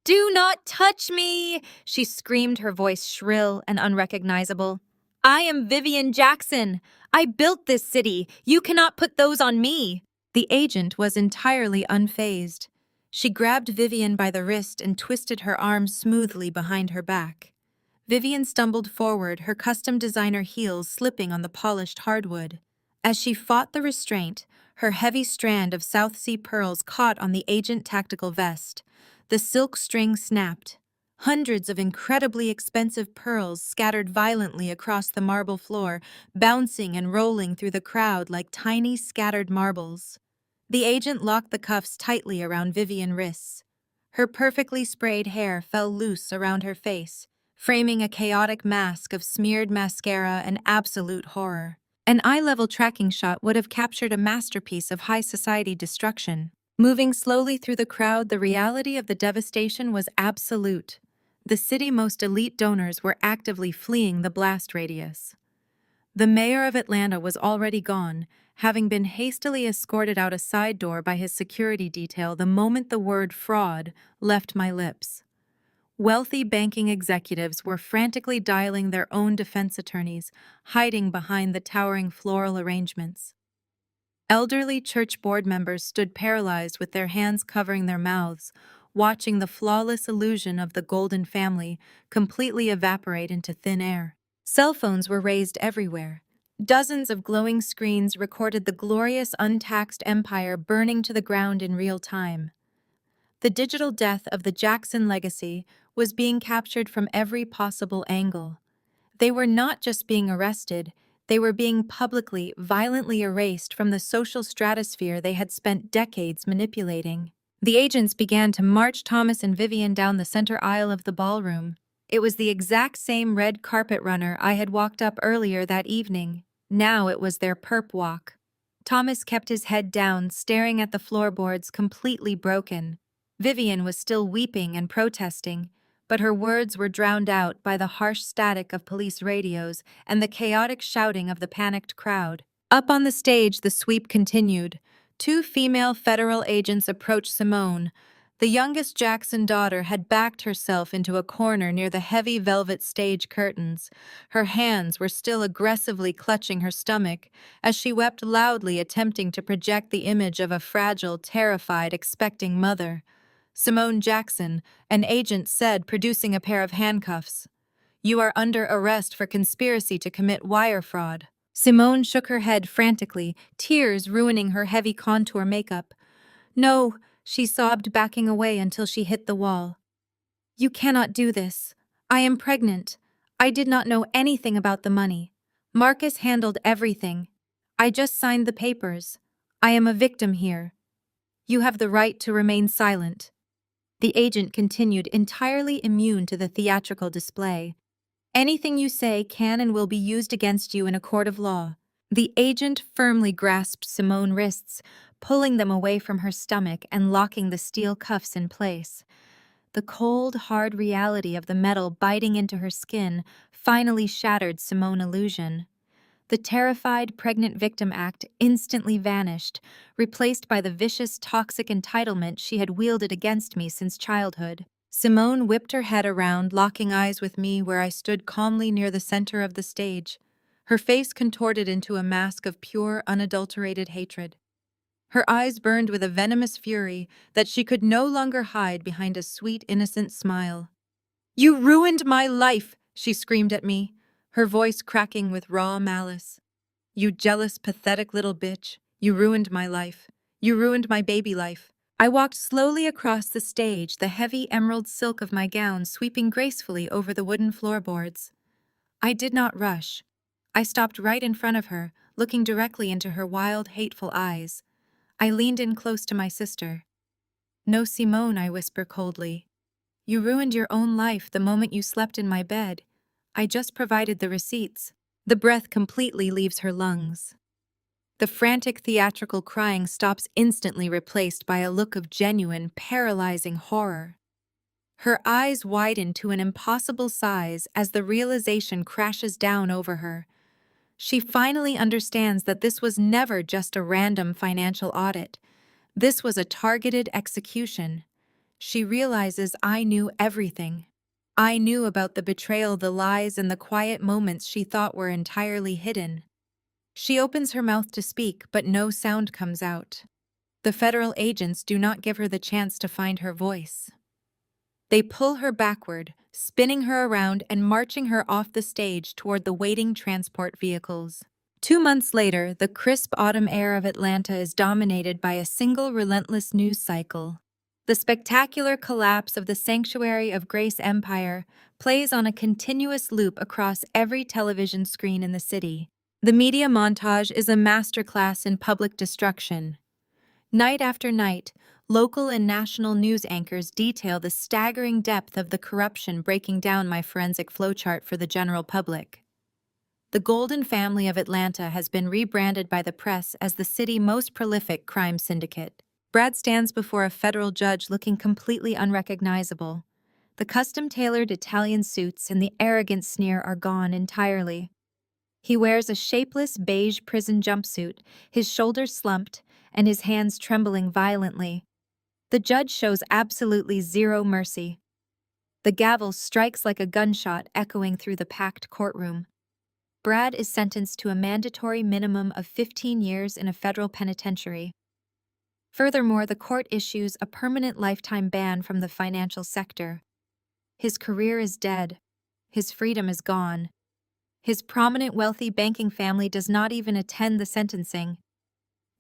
"Do not touch me!" she screamed, her voice shrill and unrecognizable. "I am Vivian Jackson. I built this city. You cannot put those on me." The agent was entirely unfazed. She grabbed Vivian by the wrist and twisted her arm smoothly behind her back. Vivian stumbled forward, her custom designer heels slipping on the polished hardwood. As she fought the restraint, her heavy strand of South Sea pearls caught on the agent tactical vest. The silk string snapped. Hundreds of incredibly expensive pearls scattered violently across the marble floor, bouncing and rolling through the crowd like tiny scattered marbles. The agent locked the cuffs tightly around Vivian's wrists. Her perfectly sprayed hair fell loose around her face, framing a chaotic mask of smeared mascara and absolute horror. An eye-level tracking shot would have captured a masterpiece of high society destruction. Moving slowly through the crowd, the reality of the devastation was absolute. The city's most elite donors were actively fleeing the blast radius. The mayor of Atlanta was already gone, having been hastily escorted out a side door by his security detail the moment the word fraud left my lips. Wealthy banking executives were frantically dialing their own defense attorneys, hiding behind the towering floral arrangements. Elderly church board members stood paralyzed with their hands covering their mouths, watching the flawless illusion of the golden family completely evaporate into thin air. Cell phones were raised everywhere. Dozens of glowing screens recorded the glorious untaxed empire burning to the ground in real time. The digital death of the Jackson legacy was being captured from every possible angle. They were not just being arrested, they were being publicly, violently erased from the social stratosphere they had spent decades manipulating. The agents began to march Thomas and Vivian down the center aisle of the ballroom. It was the exact same red carpet runner I had walked up earlier that evening. Now it was their perp walk. Thomas kept his head down, staring at the floorboards, completely broken. Vivian was still weeping and protesting, but her words were drowned out by the harsh static of police radios and the chaotic shouting of the panicked crowd. Up on the stage, the sweep continued. Two female federal agents approached Simone. The youngest Jackson daughter had backed herself into a corner near the heavy velvet stage curtains. Her hands were still aggressively clutching her stomach as she wept loudly, attempting to project the image of a fragile, terrified, expecting mother. Simone Jackson, an agent said, producing a pair of handcuffs. "You are under arrest for conspiracy to commit wire fraud." Simone shook her head frantically, tears ruining her heavy contour makeup. "No," she sobbed, backing away until she hit the wall. "You cannot do this. I am pregnant. I did not know anything about the money. Marcus handled everything. I just signed the papers. I am a victim here. You have the right to remain silent." The agent continued, entirely immune to the theatrical display. "Anything you say can and will be used against you in a court of law." The agent firmly grasped Simone's wrists, pulling them away from her stomach and locking the steel cuffs in place. The cold, hard reality of the metal biting into her skin finally shattered Simone's illusion. The terrified pregnant victim act instantly vanished, replaced by the vicious, toxic entitlement she had wielded against me since childhood. Simone whipped her head around, locking eyes with me where I stood calmly near the center of the stage, her face contorted into a mask of pure, unadulterated hatred. Her eyes burned with a venomous fury that she could no longer hide behind a sweet, innocent smile. "You ruined my life!" she screamed at me, her voice cracking with raw malice. "You jealous, pathetic little bitch. You ruined my life. You ruined my baby life." I walked slowly across the stage, the heavy emerald silk of my gown sweeping gracefully over the wooden floorboards. I did not rush. I stopped right in front of her, looking directly into her wild, hateful eyes. I leaned in close to my sister. "No, Simone," I whisper coldly. "You ruined your own life the moment you slept in my bed. I just provided the receipts." The breath completely leaves her lungs. The frantic theatrical crying stops, instantly replaced by a look of genuine, paralyzing horror. Her eyes widen to an impossible size as the realization crashes down over her. She finally understands that this was never just a random financial audit. This was a targeted execution. She realizes I knew everything. I knew about the betrayal, the lies, and the quiet moments she thought were entirely hidden. She opens her mouth to speak, but no sound comes out. The federal agents do not give her the chance to find her voice. They pull her backward, spinning her around and marching her off the stage toward the waiting transport vehicles. 2 months later, the crisp autumn air of Atlanta is dominated by a single relentless news cycle. The spectacular collapse of the Sanctuary of Grace Empire plays on a continuous loop across every television screen in the city. The media montage is a masterclass in public destruction. Night after night, local and national news anchors detail the staggering depth of the corruption, breaking down my forensic flowchart for the general public. The Golden Family of Atlanta has been rebranded by the press as the city's most prolific crime syndicate. Brad stands before a federal judge looking completely unrecognizable. The custom-tailored Italian suits and the arrogant sneer are gone entirely. He wears a shapeless beige prison jumpsuit, his shoulders slumped, and his hands trembling violently. The judge shows absolutely zero mercy. The gavel strikes like a gunshot echoing through the packed courtroom. Brad is sentenced to a mandatory minimum of 15 years in a federal penitentiary. Furthermore, the court issues a permanent lifetime ban from the financial sector. His career is dead. His freedom is gone. His prominent, wealthy banking family does not even attend the sentencing.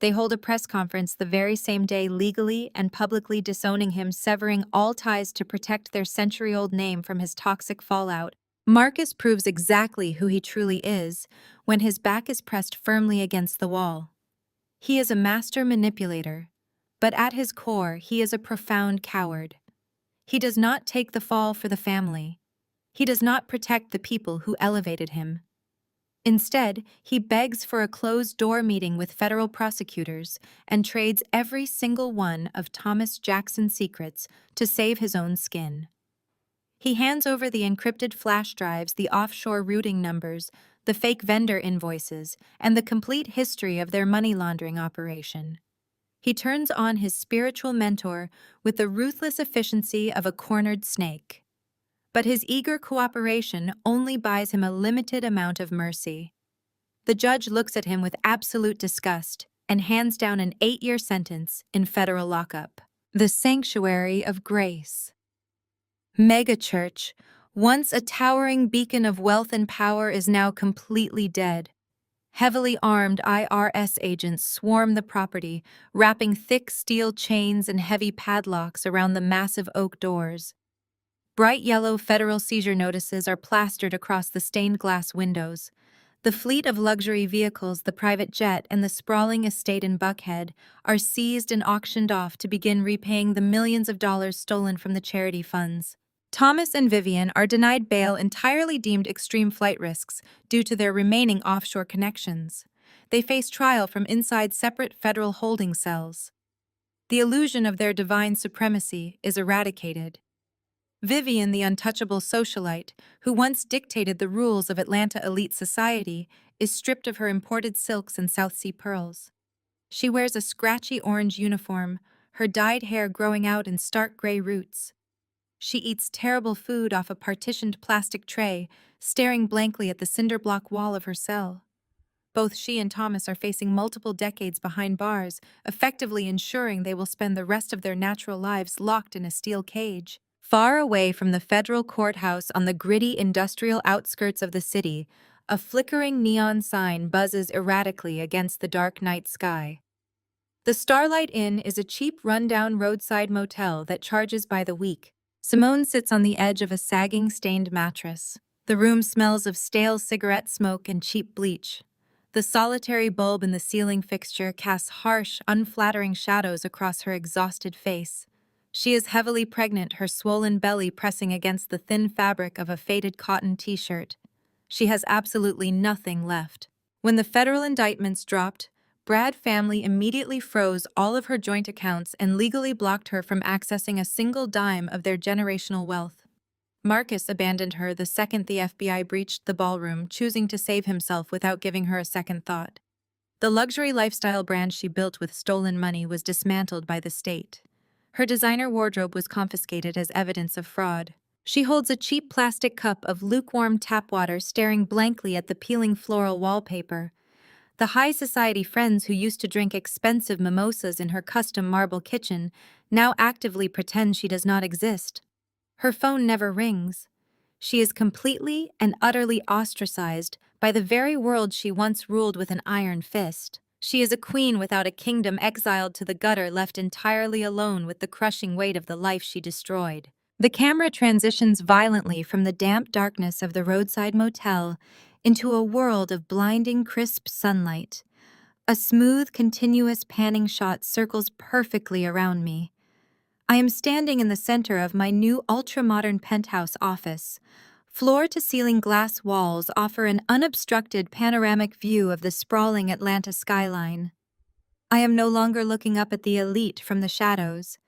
They hold a press conference the very same day, legally and publicly disowning him, severing all ties to protect their century-old name from his toxic fallout. Marcus proves exactly who he truly is when his back is pressed firmly against the wall. He is a master manipulator, but at his core, he is a profound coward. He does not take the fall for the family. He does not protect the people who elevated him. Instead, he begs for a closed-door meeting with federal prosecutors and trades every single one of Thomas Jackson's secrets to save his own skin. He hands over the encrypted flash drives, the offshore routing numbers, the fake vendor invoices, and the complete history of their money laundering operation. He turns on his spiritual mentor with the ruthless efficiency of a cornered snake. But his eager cooperation only buys him a limited amount of mercy. The judge looks at him with absolute disgust and hands down an 8-year sentence in federal lockup. The Sanctuary of Grace. Megachurch, once a towering beacon of wealth and power, is now completely dead. Heavily armed IRS agents swarm the property, wrapping thick steel chains and heavy padlocks around the massive oak doors. Bright yellow federal seizure notices are plastered across the stained glass windows. The fleet of luxury vehicles, the private jet, and the sprawling estate in Buckhead are seized and auctioned off to begin repaying the millions of dollars stolen from the charity funds. Thomas and Vivian are denied bail, entirely deemed extreme flight risks due to their remaining offshore connections. They face trial from inside separate federal holding cells. The illusion of their divine supremacy is eradicated. Vivian, the untouchable socialite, who once dictated the rules of Atlanta elite society, is stripped of her imported silks and South Sea pearls. She wears a scratchy orange uniform, her dyed hair growing out in stark gray roots. She eats terrible food off a partitioned plastic tray, staring blankly at the cinder block wall of her cell. Both she and Thomas are facing multiple decades behind bars, effectively ensuring they will spend the rest of their natural lives locked in a steel cage. Far away from the federal courthouse on the gritty industrial outskirts of the city, a flickering neon sign buzzes erratically against the dark night sky. The Starlight Inn is a cheap, rundown roadside motel that charges by the week. Simone sits on the edge of a sagging, stained mattress. The room smells of stale cigarette smoke and cheap bleach. The solitary bulb in the ceiling fixture casts harsh, unflattering shadows across her exhausted face. She is heavily pregnant, her swollen belly pressing against the thin fabric of a faded cotton t-shirt. She has absolutely nothing left. When the federal indictments dropped, Brad family immediately froze all of her joint accounts and legally blocked her from accessing a single dime of their generational wealth. Marcus abandoned her the second the FBI breached the ballroom, choosing to save himself without giving her a second thought. The luxury lifestyle brand she built with stolen money was dismantled by the state. Her designer wardrobe was confiscated as evidence of fraud. She holds a cheap plastic cup of lukewarm tap water, staring blankly at the peeling floral wallpaper. The high society friends who used to drink expensive mimosas in her custom marble kitchen now actively pretend she does not exist. Her phone never rings. She is completely and utterly ostracized by the very world she once ruled with an iron fist. She is a queen without a kingdom, exiled to the gutter, left entirely alone with the crushing weight of the life she destroyed. The camera transitions violently from the damp darkness of the roadside motel into a world of blinding crisp sunlight. A smooth, continuous panning shot circles perfectly around me. I am standing in the center of my new ultra-modern penthouse office. Floor-to-ceiling glass walls offer an unobstructed panoramic view of the sprawling Atlanta skyline. I am no longer looking up at the elite from the shadows.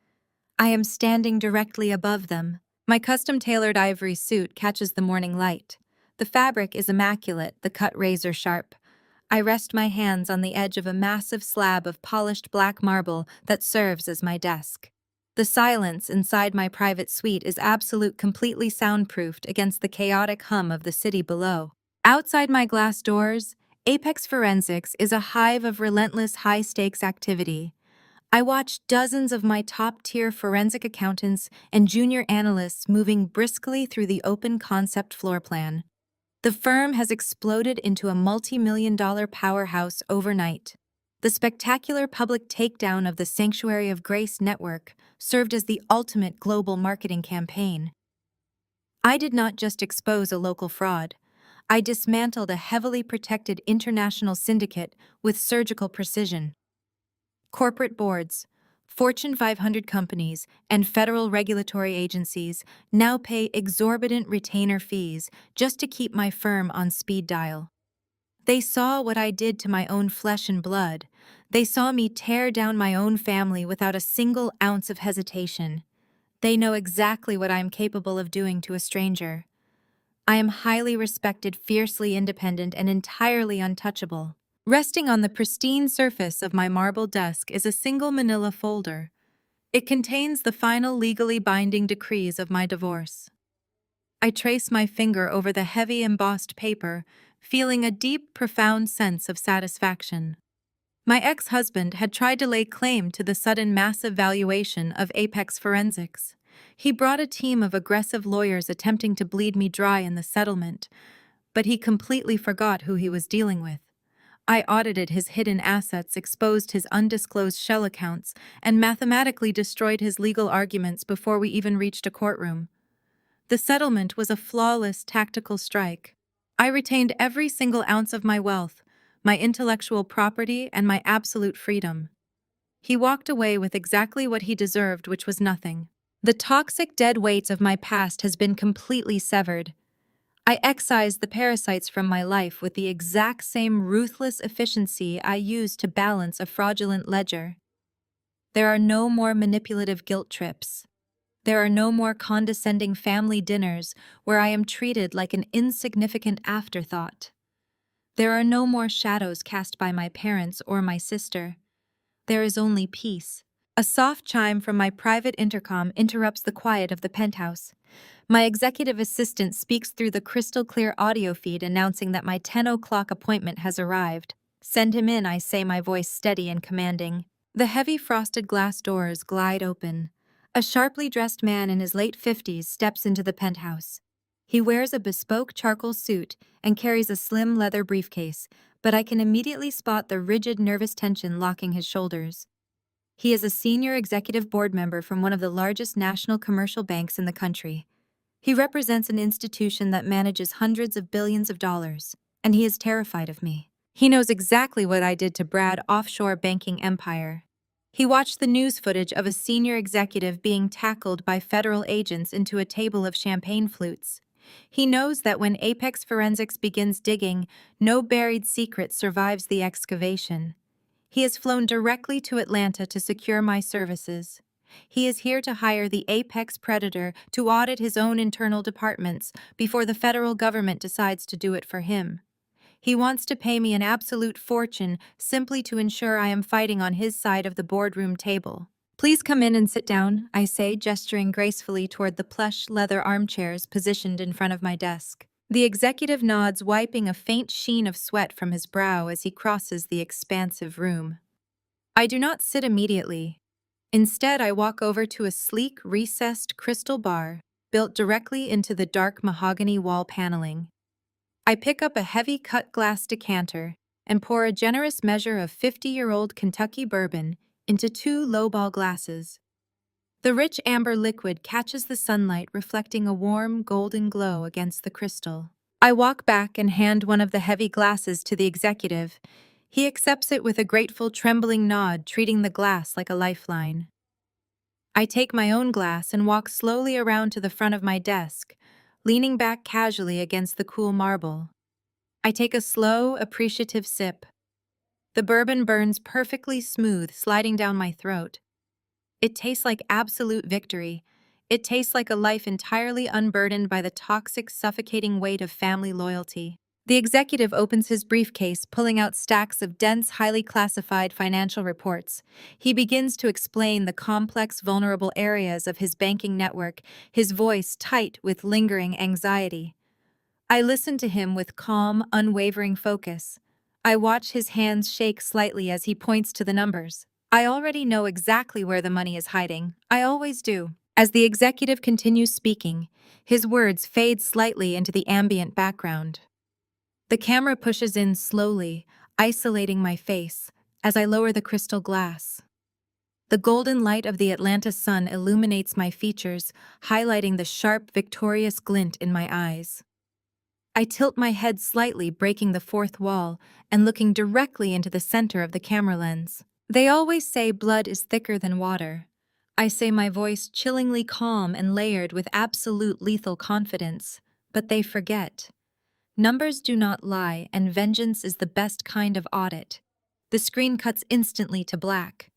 I am standing directly above them. My custom-tailored ivory suit catches the morning light. The fabric is immaculate, the cut razor-sharp. I rest my hands on the edge of a massive slab of polished black marble that serves as my desk. The silence inside my private suite is absolute, completely soundproofed against the chaotic hum of the city below. Outside my glass doors, Apex Forensics is a hive of relentless high-stakes activity. I watch dozens of my top-tier forensic accountants and junior analysts moving briskly through the open concept floor plan. The firm has exploded into a multi-million-dollar powerhouse overnight. The spectacular public takedown of the Sanctuary of Grace network served as the ultimate global marketing campaign. I did not just expose a local fraud. I dismantled a heavily protected international syndicate with surgical precision. Corporate boards, Fortune 500 companies, and federal regulatory agencies now pay exorbitant retainer fees just to keep my firm on speed dial. They saw what I did to my own flesh and blood. They saw me tear down my own family without a single ounce of hesitation. They know exactly what I am capable of doing to a stranger. I am highly respected, fiercely independent, and entirely untouchable. Resting on the pristine surface of my marble desk is a single manila folder. It contains the final legally binding decrees of my divorce. I trace my finger over the heavy embossed paper, feeling a deep, profound sense of satisfaction. My ex-husband had tried to lay claim to the sudden massive valuation of Apex Forensics. He brought a team of aggressive lawyers attempting to bleed me dry in the settlement, but he completely forgot who he was dealing with. I audited his hidden assets, exposed his undisclosed shell accounts, and mathematically destroyed his legal arguments before we even reached a courtroom. The settlement was a flawless tactical strike. I retained every single ounce of my wealth, my intellectual property, and my absolute freedom. He walked away with exactly what he deserved, which was nothing. The toxic dead weight of my past has been completely severed. I excised the parasites from my life with the exact same ruthless efficiency I used to balance a fraudulent ledger. There are no more manipulative guilt trips. There are no more condescending family dinners where I am treated like an insignificant afterthought. There are no more shadows cast by my parents or my sister. There is only peace. A soft chime from my private intercom interrupts the quiet of the penthouse. My executive assistant speaks through the crystal-clear audio feed announcing that my 10 o'clock appointment has arrived. "Send him in," I say, my voice steady and commanding. The heavy frosted glass doors glide open. A sharply dressed man in his late 50s steps into the penthouse. He wears a bespoke charcoal suit and carries a slim leather briefcase, but I can immediately spot the rigid, nervous tension locking his shoulders. He is a senior executive board member from one of the largest national commercial banks in the country. He represents an institution that manages hundreds of billions of dollars, and he is terrified of me. He knows exactly what I did to Brad's offshore banking empire. He watched the news footage of a senior executive being tackled by federal agents into a table of champagne flutes. He knows that when Apex Forensics begins digging, no buried secret survives the excavation. He has flown directly to Atlanta to secure my services. He is here to hire the apex predator to audit his own internal departments before the federal government decides to do it for him. He wants to pay me an absolute fortune simply to ensure I am fighting on his side of the boardroom table. "Please come in and sit down," I say, gesturing gracefully toward the plush leather armchairs positioned in front of my desk. The executive nods, wiping a faint sheen of sweat from his brow as he crosses the expansive room. I do not sit immediately. Instead, I walk over to a sleek, recessed crystal bar built directly into the dark mahogany wall paneling. I pick up a heavy cut glass decanter and pour a generous measure of 50-year-old Kentucky bourbon into two lowball glasses. The rich amber liquid catches the sunlight, reflecting a warm, golden glow against the crystal. I walk back and hand one of the heavy glasses to the executive. He accepts it with a grateful, trembling nod, treating the glass like a lifeline. I take my own glass and walk slowly around to the front of my desk, leaning back casually against the cool marble. I take a slow, appreciative sip. The bourbon burns perfectly smooth, sliding down my throat. It tastes like absolute victory. It tastes like a life entirely unburdened by the toxic, suffocating weight of family loyalty. The executive opens his briefcase, pulling out stacks of dense, highly classified financial reports. He begins to explain the complex, vulnerable areas of his banking network, his voice tight with lingering anxiety. I listen to him with calm, unwavering focus. I watch his hands shake slightly as he points to the numbers. I already know exactly where the money is hiding. I always do. As the executive continues speaking, his words fade slightly into the ambient background. The camera pushes in slowly, isolating my face as I lower the crystal glass. The golden light of the Atlanta sun illuminates my features, highlighting the sharp, victorious glint in my eyes. I tilt my head slightly, breaking the fourth wall and looking directly into the center of the camera lens. They always say blood is thicker than water. I say, my voice chillingly calm and layered with absolute lethal confidence, but they forget. Numbers do not lie, and vengeance is the best kind of audit. The screen cuts instantly to black.